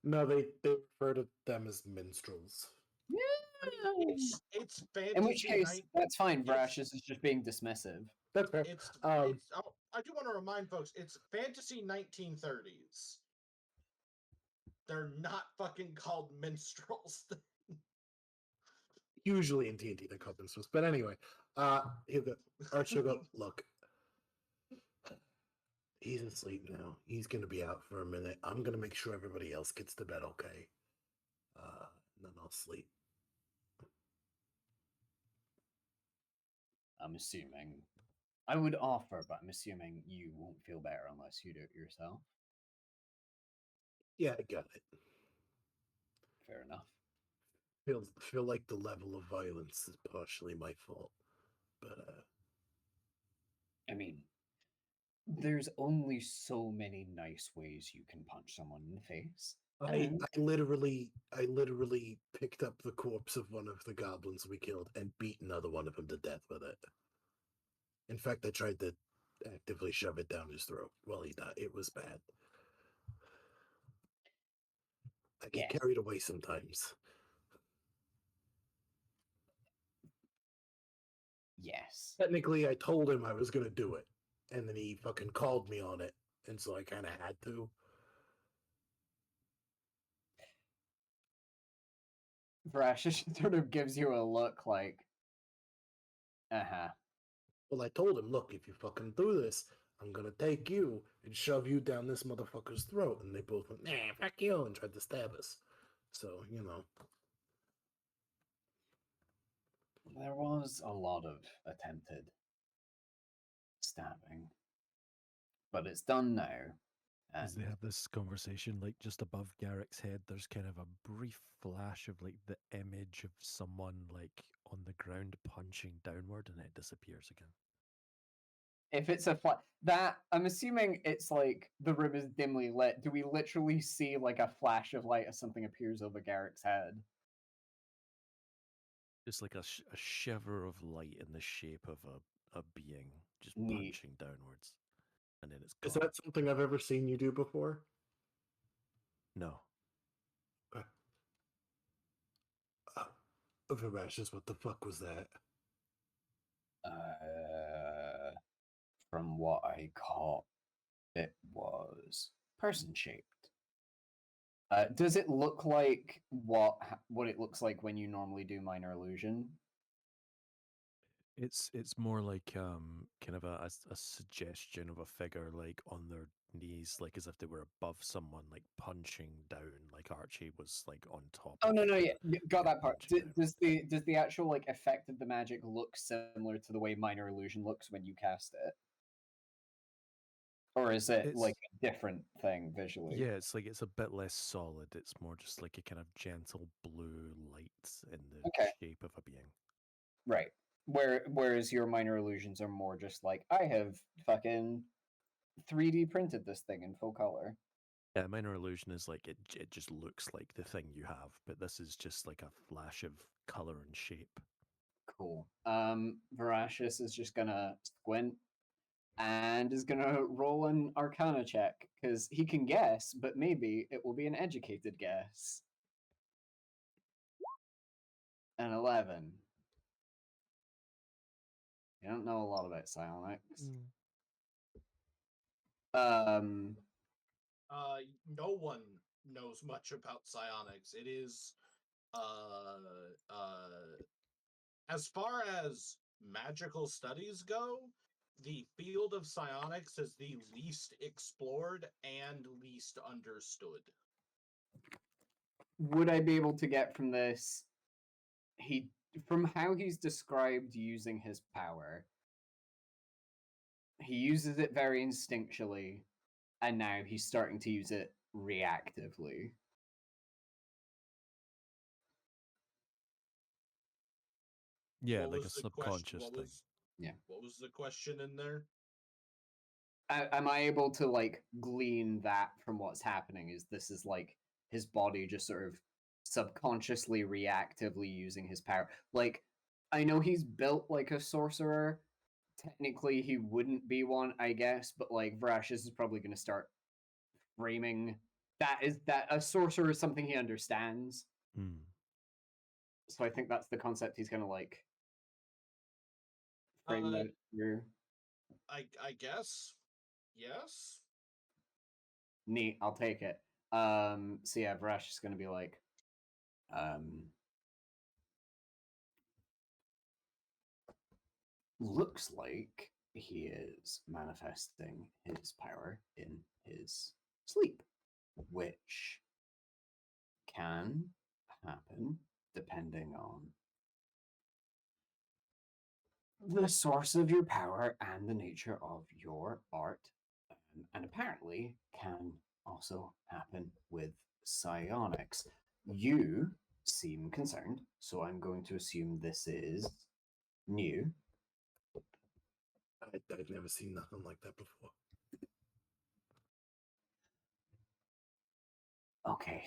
No, they refer to them as minstrels. It's fantasy. In which case, that's fine. It's- Brashes is just being dismissive. That's fair. I do want to remind folks, it's fantasy 1930s. They're not fucking called minstrels. Usually in D&D they're called minstrels. But anyway, Archie will go, look, he's asleep now. He's going to be out for a minute. I'm going to make sure everybody else gets to bed, okay? I'll sleep. I'm assuming. I would offer, but I'm assuming you won't feel better unless you do it yourself. Yeah, I got it. Fair enough. Feel like the level of violence is partially my fault, but I mean, there's only so many nice ways you can punch someone in the face. I literally picked up the corpse of one of the goblins we killed and beat another one of them to death with it. In fact, I tried to actively shove it down his throat while he died. It was bad. I get carried away sometimes. Yes. Technically, I told him I was going to do it, and then he fucking called me on it, and so I kind of had to. Brash sort of gives you a look like, uh-huh. Well, I told him, look, if you fucking do this, I'm going to take you and shove you down this motherfucker's throat. And they both went, nah, fuck you, and tried to stab us. So, you know. There was a lot of attempted stabbing, but it's done now. As they have this conversation, like just above Garrick's head, there's kind of a brief flash of like the image of someone like on the ground punching downward, and it disappears again. If it's a that I'm assuming it's like the room is dimly lit. Do we literally see like a flash of light as something appears over Garrick's head? Just like a shiver of light in the shape of a being just Neat. punching downwards, and then it's gone. Is that something I've ever seen you do before? No. Verashes, what the fuck was that? From what I caught, it was person-shaped. Does it look like what it looks like when you normally do minor illusion? It's more like kind of a suggestion of a figure like on their knees, like as if they were above someone, like punching down, like Archie was like on top. Oh no, yeah, got that part. Does the actual like effect of the magic look similar to the way minor illusion looks when you cast it, or is it like a different thing visually? Yeah, it's like it's a bit less solid. It's more just like a kind of gentle blue light in the shape of a being. Right. Whereas your minor illusions are more just like, I have fucking 3D printed this thing in full color. Yeah, minor illusion is like it just looks like the thing you have, but this is just like a flash of color and shape. Cool. Voracious is just gonna squint and is gonna roll an Arcana check because he can guess, but maybe it will be an educated guess. An 11. You don't know a lot about psionics. No one knows much about psionics. It is, as far as magical studies go, the field of psionics is the least explored and least understood. Would I be able to get from this? From how he's described using his power, he uses it very instinctually, and now he's starting to use it reactively. Yeah, like a subconscious thing. Yeah. What was the question in there? Am I able to like glean that from what's happening? Is this is like his body just sort of subconsciously reactively using his power? Like, I know he's built like a sorcerer. Technically, he wouldn't be one, I guess, but like Voracious is probably going to start framing that a sorcerer is something he understands. So I think that's the concept he's going to like frame that through. I guess. Yes. Neat, I'll take it. So yeah, Vrash is gonna be like, looks like he is manifesting his power in his sleep, which can happen depending on the source of your power and the nature of your art. And apparently can also happen with psionics. You seem concerned, so I'm going to assume this is new. I've never seen nothing like that before. Okay.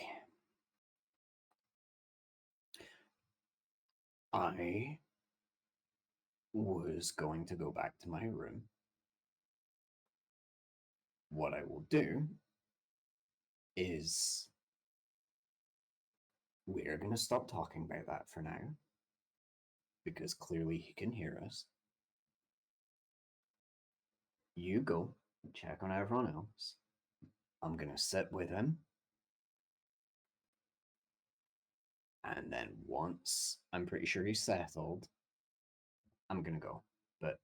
I was going to go back to my room. What I will do is we're going to stop talking about that for now because clearly he can hear us. You go check on everyone else. I'm going to sit with him. And then once I'm pretty sure he's settled, I'm going to go. But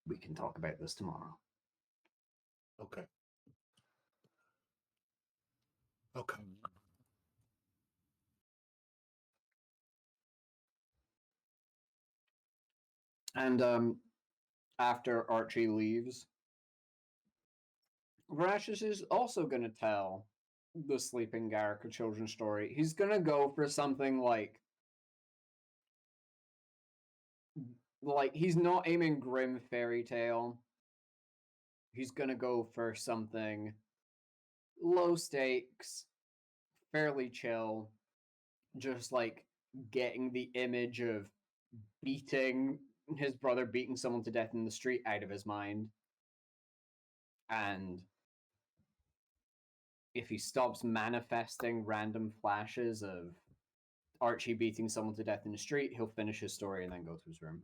we can talk about this tomorrow. Okay. Okay. And after Archie leaves, Verashis is also going to tell the Sleeping Garrick a children's story. He's going to go for something like he's not aiming grim fairy tale. He's going to go for something low stakes, fairly chill, just like getting the image of beating his brother beating someone to death in the street out of his mind. And if he stops manifesting random flashes of Archie beating someone to death in the street, he'll finish his story and then go to his room.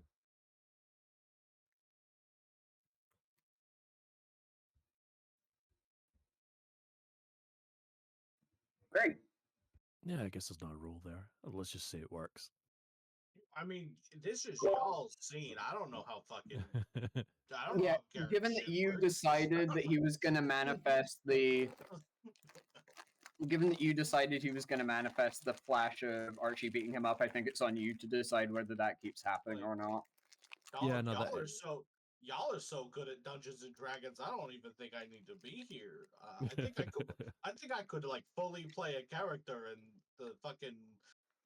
Great. Yeah, I guess there's not a rule there. Let's just say it works. I mean, this is y'all's scene. I don't know how fucking. I don't know Yeah, how Garrett given that shit you works. decided that he was going to manifest the given that you decided he was going to manifest the flash of Archie beating him up, I think it's on you to decide whether that keeps happening or not. Yeah, no, y'all are so good at Dungeons and Dragons. I don't even think I need to be here. I think I could like fully play a character, and the fucking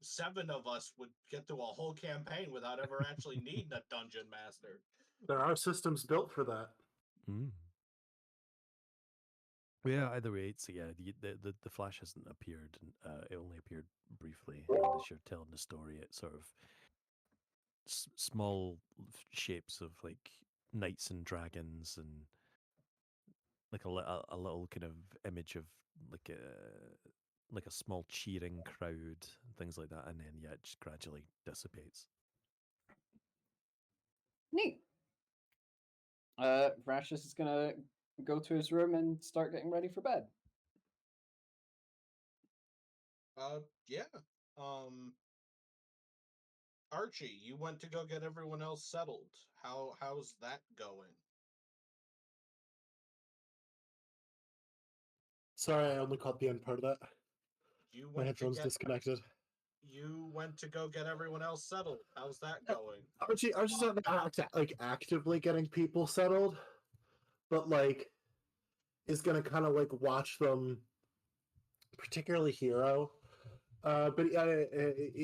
7 of us would get through a whole campaign without ever actually needing a dungeon master. There are systems built for that. Mm. Yeah, either way, so yeah, the flash hasn't appeared. It only appeared briefly. And as you're telling the story, it's sort of small shapes of like knights and dragons, and like a little kind of image of like a small cheering crowd, things like that, and then yeah, it just gradually dissipates. Neat. Rashis is gonna go to his room and start getting ready for bed. Yeah. Archie, you went to go get everyone else settled. How's that going? Sorry, I only caught the end part of that. You My went to headphones get disconnected. you went to go get everyone else settled. How's that going? Archie's not like actively getting people settled, but like is gonna kind of like watch them, particularly Hero, but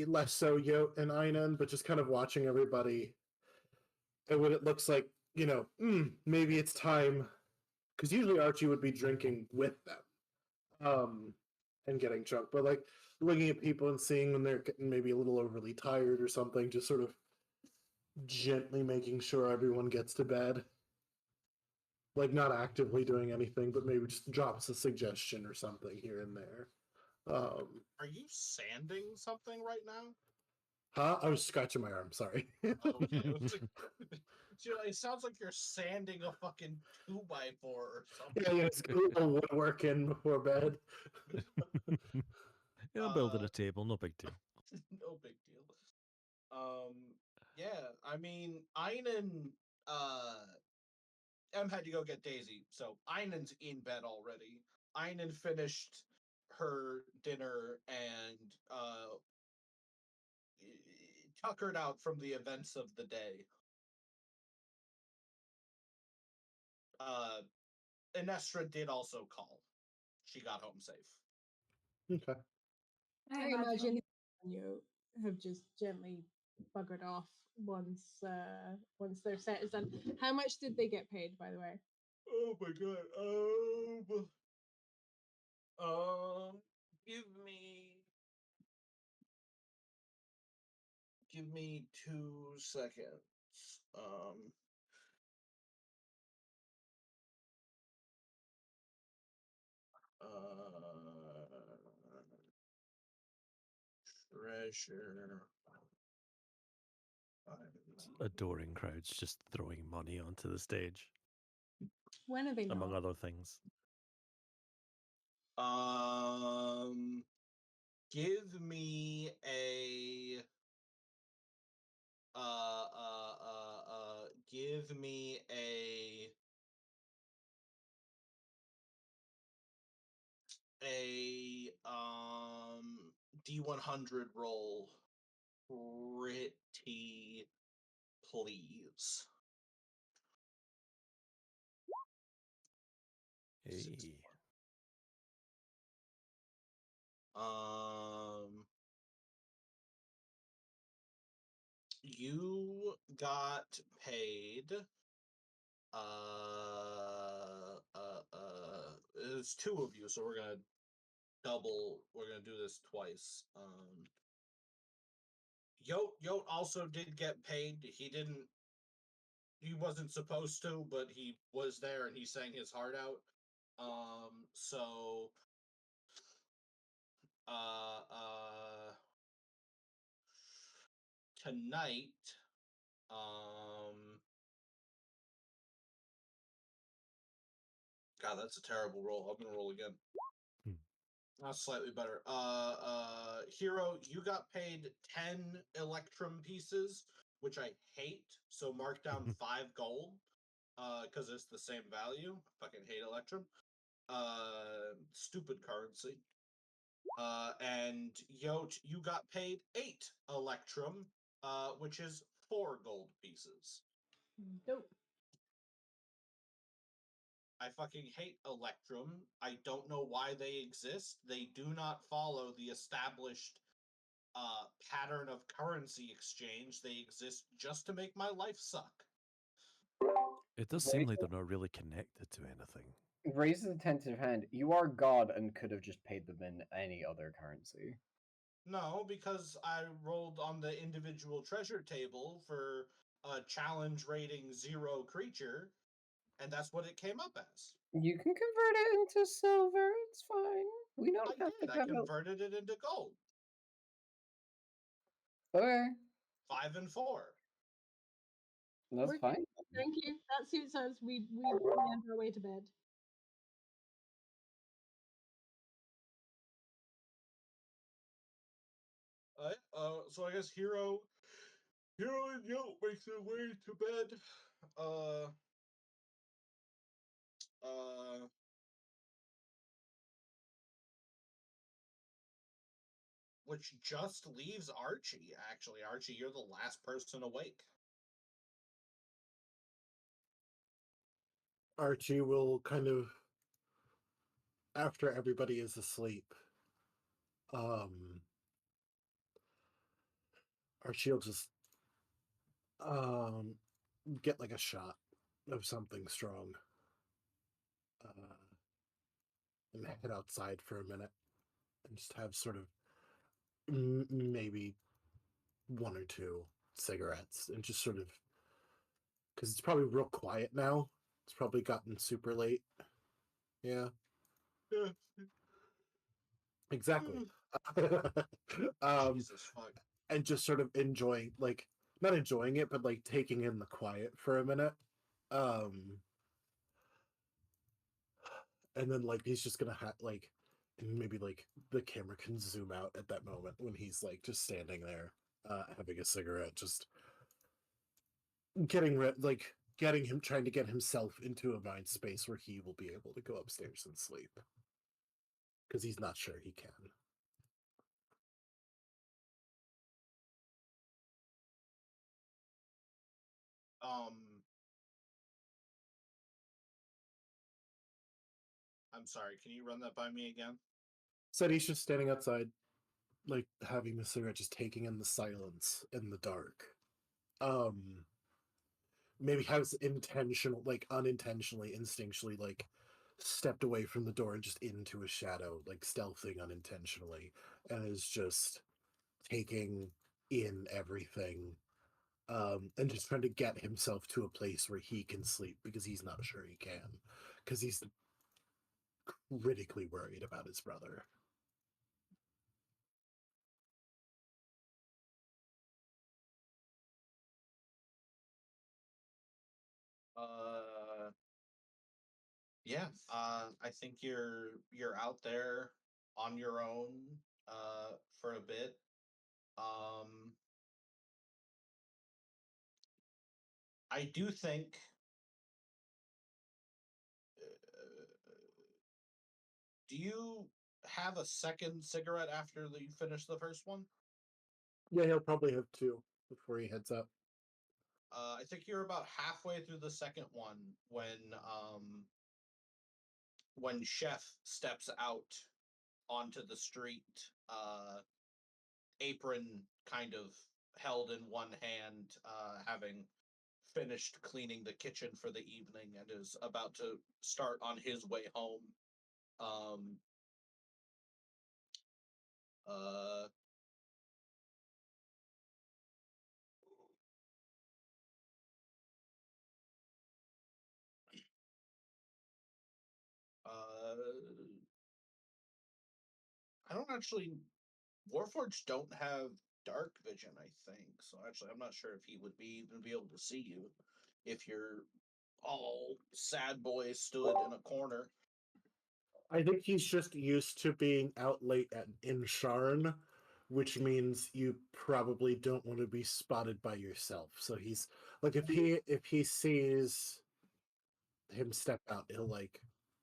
less so Yote and Einan, but just kind of watching everybody. And when it looks like maybe it's time, because usually Archie would be drinking with them, and getting drunk, but like looking at people and seeing when they're getting maybe a little overly tired or something, just sort of gently making sure everyone gets to bed. Like not actively doing anything, but maybe just drops a suggestion or something here and there. Are you sanding something right now? Huh? I was scratching my arm. Sorry. Okay. It sounds like you're sanding a fucking 2x4 or something. Yeah, it's a little woodworking before bed. Yeah, I'm building a table, no big deal. No big deal. Yeah, I mean, Einan, Em had to go get Daisy, so Einan's in bed already. Einan finished her dinner and tuckered out from the events of the day. Inestra did also call. She got home safe. Okay. I imagine you have just gently buggered off once their set is done. How much did they get paid, by the way? Oh my god. Give me 2 seconds. Treasure. Adoring crowds just throwing money onto the stage, When are they among not? other things. Give me a give me a D100 roll, pretty please. Hey. You got paid. There's 2 of you, so we're gonna do this twice. Yote also did get paid. He wasn't supposed to, but he was there and he sang his heart out. So tonight, God, that's a terrible roll. I'm gonna roll again. That's slightly better. Hero, you got paid 10 Electrum pieces, which I hate. So mark down 5 gold, because it's the same value. Fucking hate Electrum. Stupid currency. And Yote, you got paid 8 Electrum, which is 4 gold pieces. Dope. I fucking hate Electrum. I don't know why they exist. They do not follow the established pattern of currency exchange. They exist just to make my life suck. It does seem like they're not really connected to anything. Raises a tentative hand. You are God and could have just paid them in any other currency. No, because I rolled on the individual treasure table for a challenge rating 0 creature, and that's what it came up as. You can convert it into silver. It's fine. We don't have to I converted it into gold. Okay. 5 and 4. That's fine. Thank you. That suits us. We end our way to bed. So I guess Hero and Yote makes their way to bed. Which just leaves Archie, actually. Archie, you're the last person awake. Archie will kind of, after everybody is asleep, Archie will just get like a shot of something strong and head outside for a minute and just have sort of maybe 1 or 2 cigarettes and just sort of, because it's probably real quiet now. It's probably gotten super late. Yeah. Exactly. Jesus fuck. And just sort of enjoying, like, not enjoying it, but like taking in the quiet for a minute. And then like he's just gonna have like, and maybe like the camera can zoom out at that moment when he's like just standing there, having a cigarette, just getting him, trying to get himself into a mind space where he will be able to go upstairs and sleep, because he's not sure he can. I'm sorry, can you run that by me again? Said he's just standing outside, like having the cigarette, just taking in the silence in the dark. Maybe has intentional, like unintentionally, instinctually, like stepped away from the door and just into a shadow, like stealthing unintentionally, and is just taking in everything, and just trying to get himself to a place where he can sleep because he's not sure he can, because he's critically worried about his brother. Yeah. I think you're out there on your own for a bit. I do think do you have a second cigarette after you finish the first one? Yeah, he'll probably have two before he heads up. I think you're about halfway through the second one when Chef steps out onto the street, apron kind of held in one hand, having finished cleaning the kitchen for the evening and is about to start on his way home. Um, uh, I don't actually. Warforged don't have dark vision, I think. So actually, I'm not sure if he would even be able to see you if you're all sad boy stood in a corner. I think he's just used to being out late in Sharn, which means you probably don't want to be spotted by yourself. So he's like, if he sees him step out, he'll like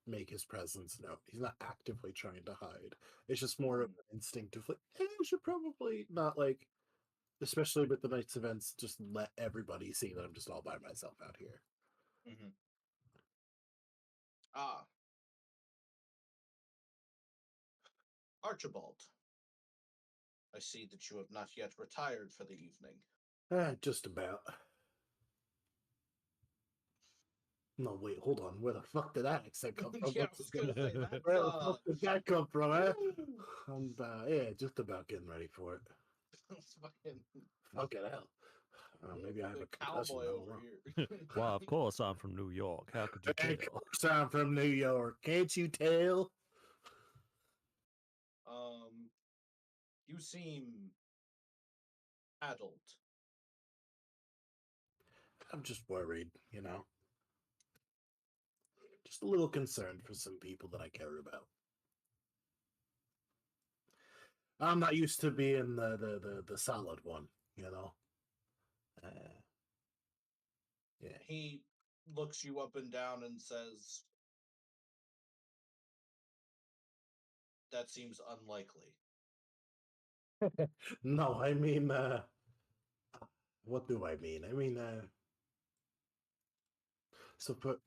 make his presence known. He's not actively trying to hide. It's just more of an instinctive like, I should probably not like, especially with the night's events, just let everybody see that I'm just all by myself out here. Mm-hmm. Ah, Archibald. I see that you have not yet retired for the evening. Just about. No, wait, hold on. Where the fuck did that accent come from? Yeah, I was gonna say that's Where the fuck did that come from, eh? I'm yeah, just about getting ready for it. fucking Fucking hell. Maybe I have a concussion. cowboy I don't over know. here. Well, of course I'm from New York. How could you Of tell? course I'm from New York. Can't you tell? You seem adult. I'm just worried, you know. Just a little concerned for some people that I care about. I'm not used to being the solid one, you know. Yeah. He looks you up and down and says, "That seems unlikely." No, I mean, what do I mean? I mean, so put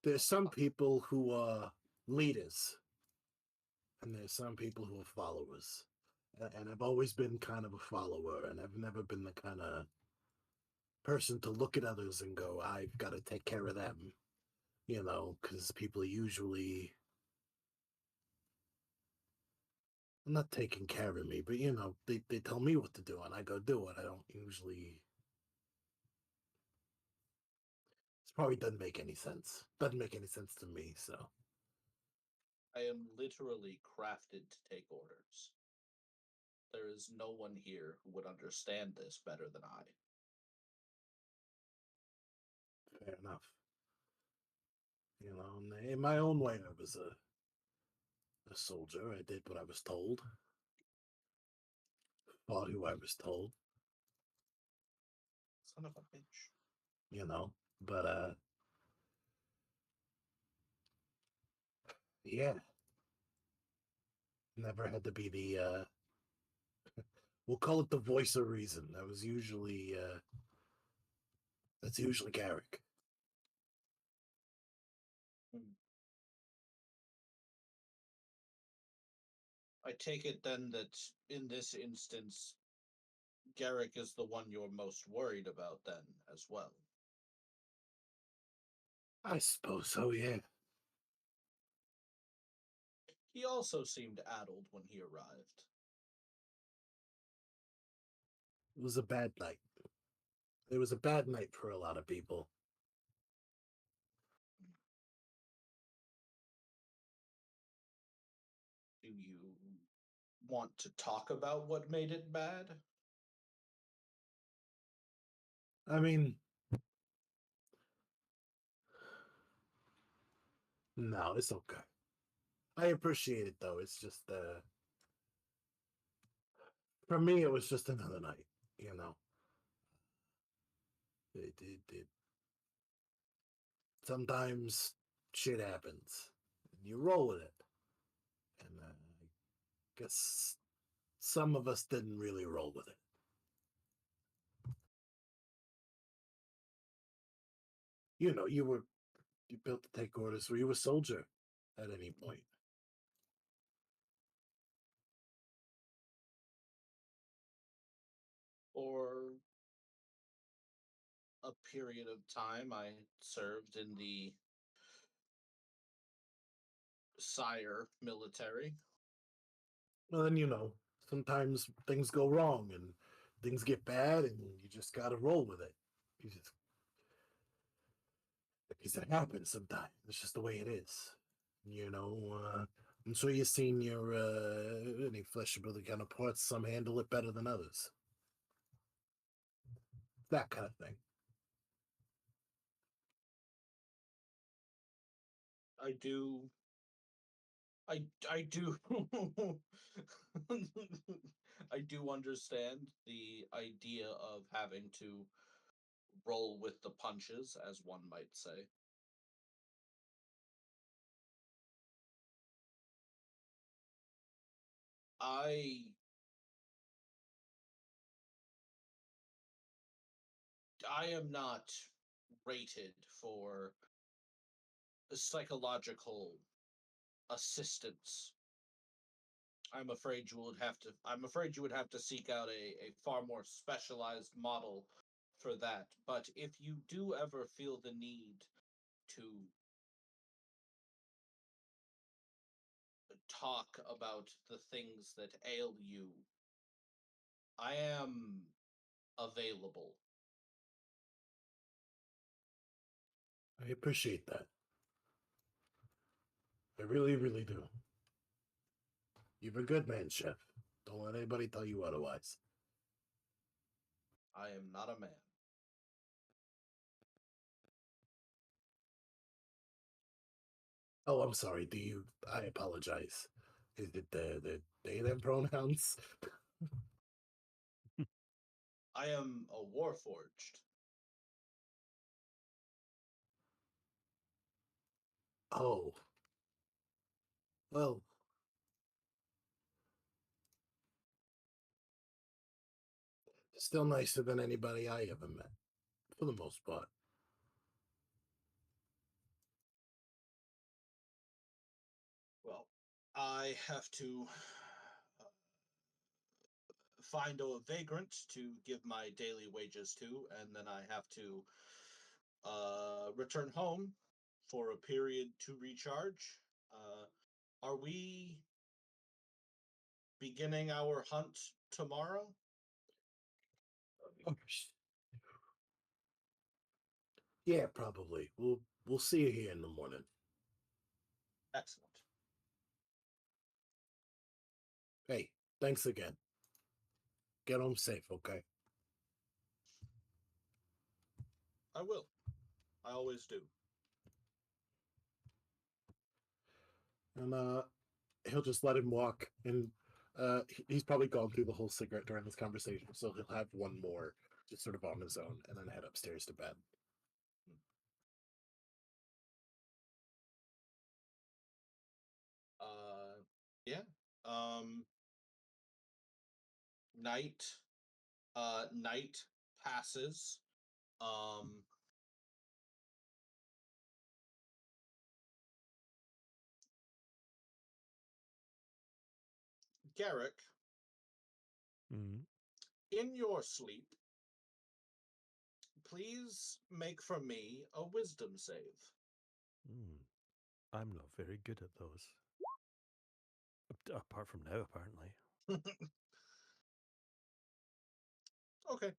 there's some people who are leaders, and there's some people who are followers. And I've always been kind of a follower, and I've never been the kind of person to look at others and go, I've got to take care of them, you know, because people are usually not taking care of me, but, you know, they tell me what to do, and I go do it. I don't usually. This probably doesn't make any sense. Doesn't make any sense to me, so. I am literally crafted to take orders. There is no one here who would understand this better than I. Fair enough. You know, in my own way, I was a soldier. I did what I was told. Fought who I was told. Son of a bitch. You know, but yeah, never had to be the We'll call it the voice of reason. That's usually Garrick. I take it then that in this instance, Garrick is the one you're most worried about then as well. I suppose so, yeah. He also seemed addled when he arrived. It was a bad night. It was a bad night for a lot of people. Do you want to talk about what made it bad? I mean, no, it's okay. I appreciate it though. It's just for me it was just another night, you know. It sometimes shit happens. And you roll with it. And I guess some of us didn't really roll with it. You know, you built to take orders. Were you a soldier at any point? For a period of time, I served in the Sire military. Well, then, you know, sometimes things go wrong and things get bad and you just gotta roll with it. You just, because it happens sometimes. It's just the way it is. You know, I'm sure you've seen your any flesh and blood counterparts. Some handle it better than others. That kind of thing. I do. I do. I do understand the idea of having to roll with the punches, as one might say. I am not rated for psychological assistance. I'm afraid you would have to seek out a far more specialized model for that. But if you do ever feel the need to talk about the things that ail you, I am available. I appreciate that. I really, really do. You're a good man, Chef. Don't let anybody tell you otherwise. I am not a man. Oh, I'm sorry. Do you? I apologize. Is it the they them pronouns? I am a warforged. Oh, well, still nicer than anybody I ever met, for the most part. Well, I have to find a vagrant to give my daily wages to, and then I have to return home for a period to recharge. Are we beginning our hunt tomorrow? Oh, yeah, probably. We'll see you here in the morning. Excellent. Hey, thanks again. Get home safe, okay? I will. I always do. And he'll just let him walk, and he's probably gone through the whole cigarette during this conversation, so he'll have one more just sort of on his own, and then head upstairs to bed. Yeah. Um, night passes. Garrick, Mm. in your sleep, please make for me a wisdom save. Mm. I'm not very good at those. Apart from now, apparently. Okay.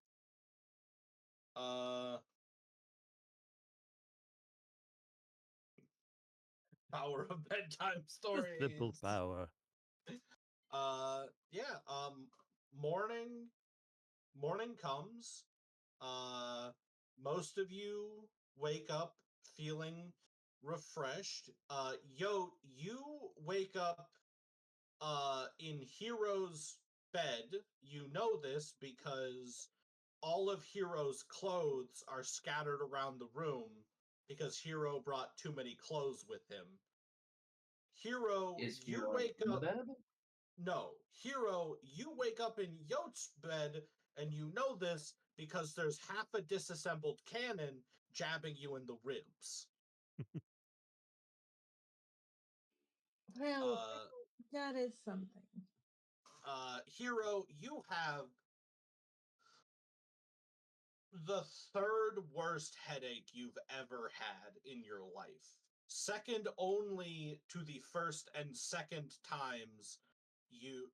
Power of bedtime The stories. simple power. Yeah. Morning comes. Most of you wake up feeling refreshed. You wake up in Hero's bed. You know this because all of Hero's clothes are scattered around the room because Hero brought too many clothes with him. Hero, Is you Hero wake in the up. bed? No, Hero, you wake up in Yote's bed, and you know this because there's half a disassembled cannon jabbing you in the ribs. Well, that is something. Hero, you have the third worst headache you've ever had in your life. Second only to the first and second time you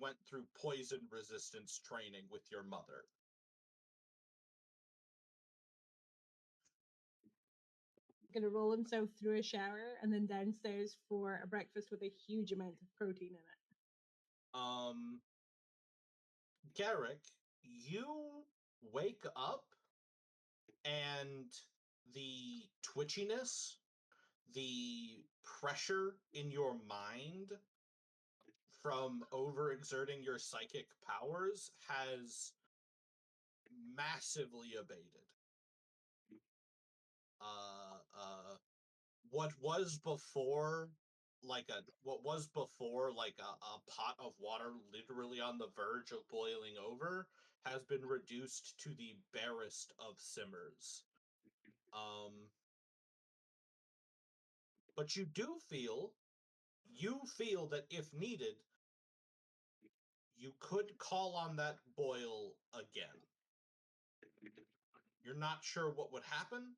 went through poison resistance training with your mother. Gonna roll himself through a shower and then downstairs for a breakfast with a huge amount of protein in it. Garrick, you wake up and the twitchiness, the pressure in your mind from overexerting your psychic powers has massively abated. What was before like a pot of water literally on the verge of boiling over has been reduced to the barest of simmers. But you feel that if needed, you could call on that boil again. You're not sure what would happen,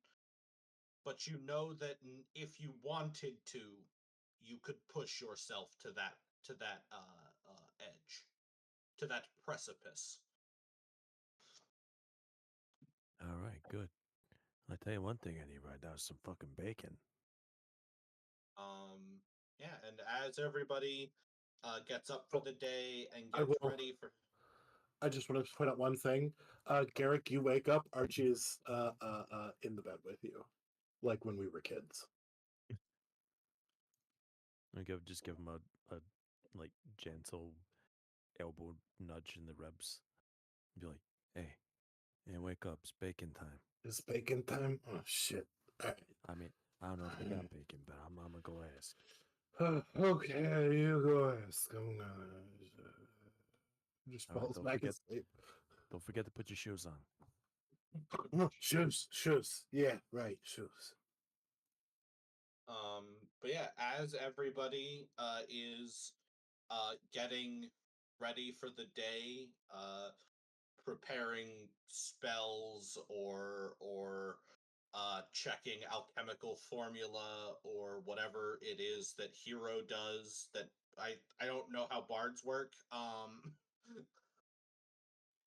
but you know that if you wanted to, you could push yourself to that edge, to that precipice. All right, good. I tell you one thing I need right now is some fucking bacon. Yeah, and as everybody gets up for the day and I gets will. ready for. I just want to point out one thing. Garrick, you wake up, Archie is in the bed with you, like when we were kids. Just give him a like gentle elbow nudge in the ribs. Be like, hey, wake up, it's bacon time. It's bacon time? Oh, shit. All right. I mean, I don't know if they got bacon, but I'm gonna go ask. Okay, you go ask. I'm gonna just All right, falls back asleep. Don't forget to put your shoes on. Shoes. Yeah, right, shoes. But yeah, as everybody is getting ready for the day, preparing spells or checking alchemical formula or whatever it is that Hero does that I don't know how bards work.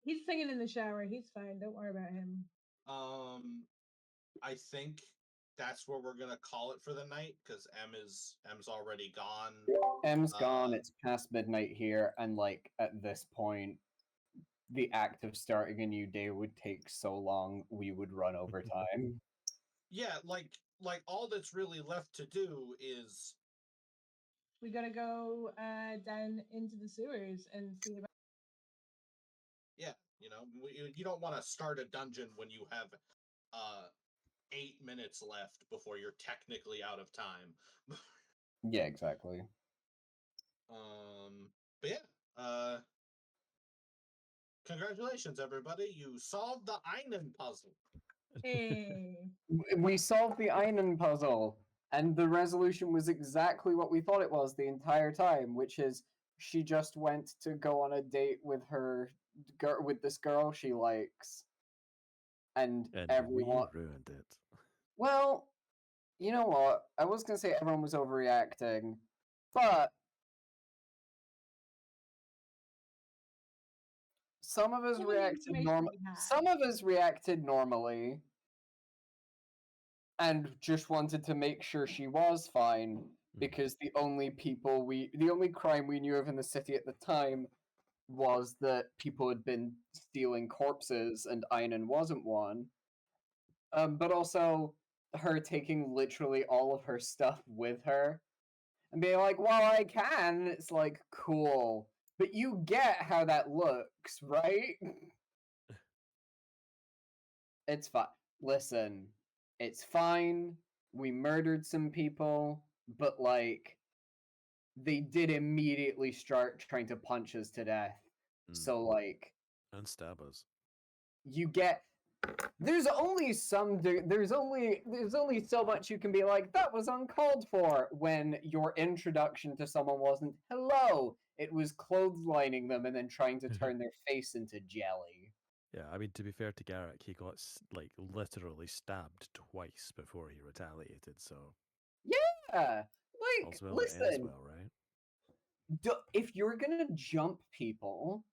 He's singing in the shower. He's fine. Don't worry about him. I think that's where we're gonna call it for the night because M's already gone. M's gone. It's past midnight here, and like at this point, the act of starting a new day would take so long we would run over time. Yeah, like all that's really left to do is We gotta go down into the sewers and see about. yeah, you don't want to start a dungeon when you have 8 minutes left before you're technically out of time. Yeah, exactly. But yeah, Congratulations, everybody! You solved the Einen puzzle. Hey. We solved the Einen puzzle, and the resolution was exactly what we thought it was the entire time, which is she just went to go on a date with with this girl she likes, and everyone. we ruined it. Well, you know what? I was gonna say everyone was overreacting, but some of us Some of the reacted information we had. Some of us reacted normally, and just wanted to make sure she was fine because the only crime we knew of in the city at the time was that people had been stealing corpses and Einen wasn't one. But also her taking literally all of her stuff with her and being like, well, I can. It's like, cool. But you get how that looks, right? It's fine. Listen, it's fine. We murdered some people, but like, they did immediately start trying to punch us to death. So like, and stab us. You get. There's only there's only so much you can be like, that was uncalled for, when your introduction to someone wasn't hello. It was clotheslining them and then trying to turn their face into jelly. Yeah, I mean, to be fair to Garrick, he got like literally stabbed twice before he retaliated. So Yeah, like, all's well that ends listen, well, right? if you're gonna jump people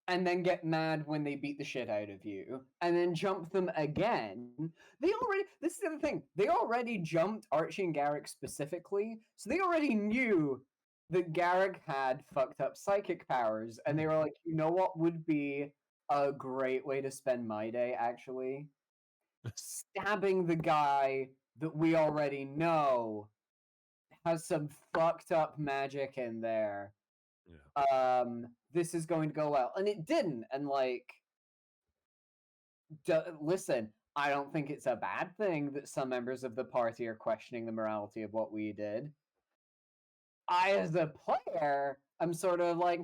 and then get mad when they beat the shit out of you, and then jump them again, this is the other thing, they already jumped Archie and Garrick specifically, so they already knew that Garrick had fucked up psychic powers, and they were like, you know what would be a great way to spend my day, actually? Stabbing the guy that we already know has some fucked up magic in there. Yeah. This is going to go well. And it didn't. And like, listen, I don't think it's a bad thing that some members of the party are questioning the morality of what we did. I, as a player, I'm sort of like,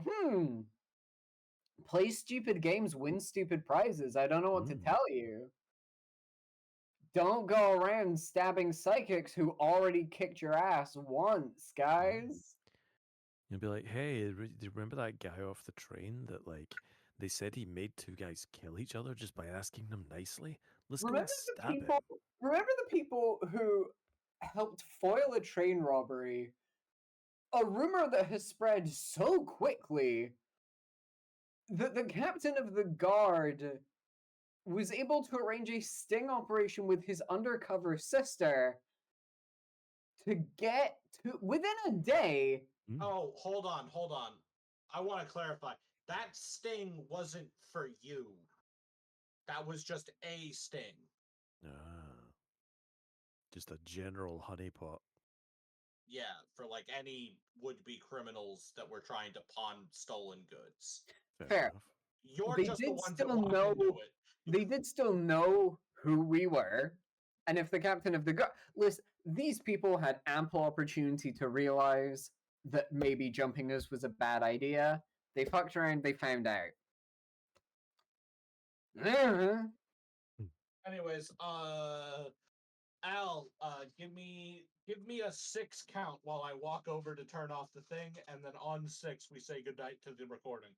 play stupid games, win stupid prizes. I don't know what to tell you. Don't go around stabbing psychics who already kicked your ass once, guys. You'll be like, hey, do you remember that guy off the train that, like, they said he made two guys kill each other just by asking them nicely? Let's go and stab him. Remember the people who helped foil a train robbery? A rumor that has spread so quickly that the captain of the guard was able to arrange a sting operation with his undercover sister to get to, within a day. Oh, hold on. I want to clarify. That sting wasn't for you. That was just a sting. Just a general honeypot. Yeah, for like any would-be criminals that were trying to pawn stolen goods. Fair. You're just the ones that walked into it. They did still know who we were, and if the captain of the guard, listen, these people had ample opportunity to realize that maybe jumping us was a bad idea. They fucked around. They found out. Anyways, Al, give me a 6 count while I walk over to turn off the thing, and then on 6 we say goodnight to the recording.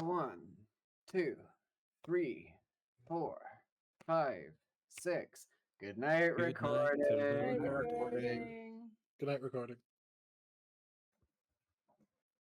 1, 2, 3, 4, 5, 6. Good night, recording. Good night, recording.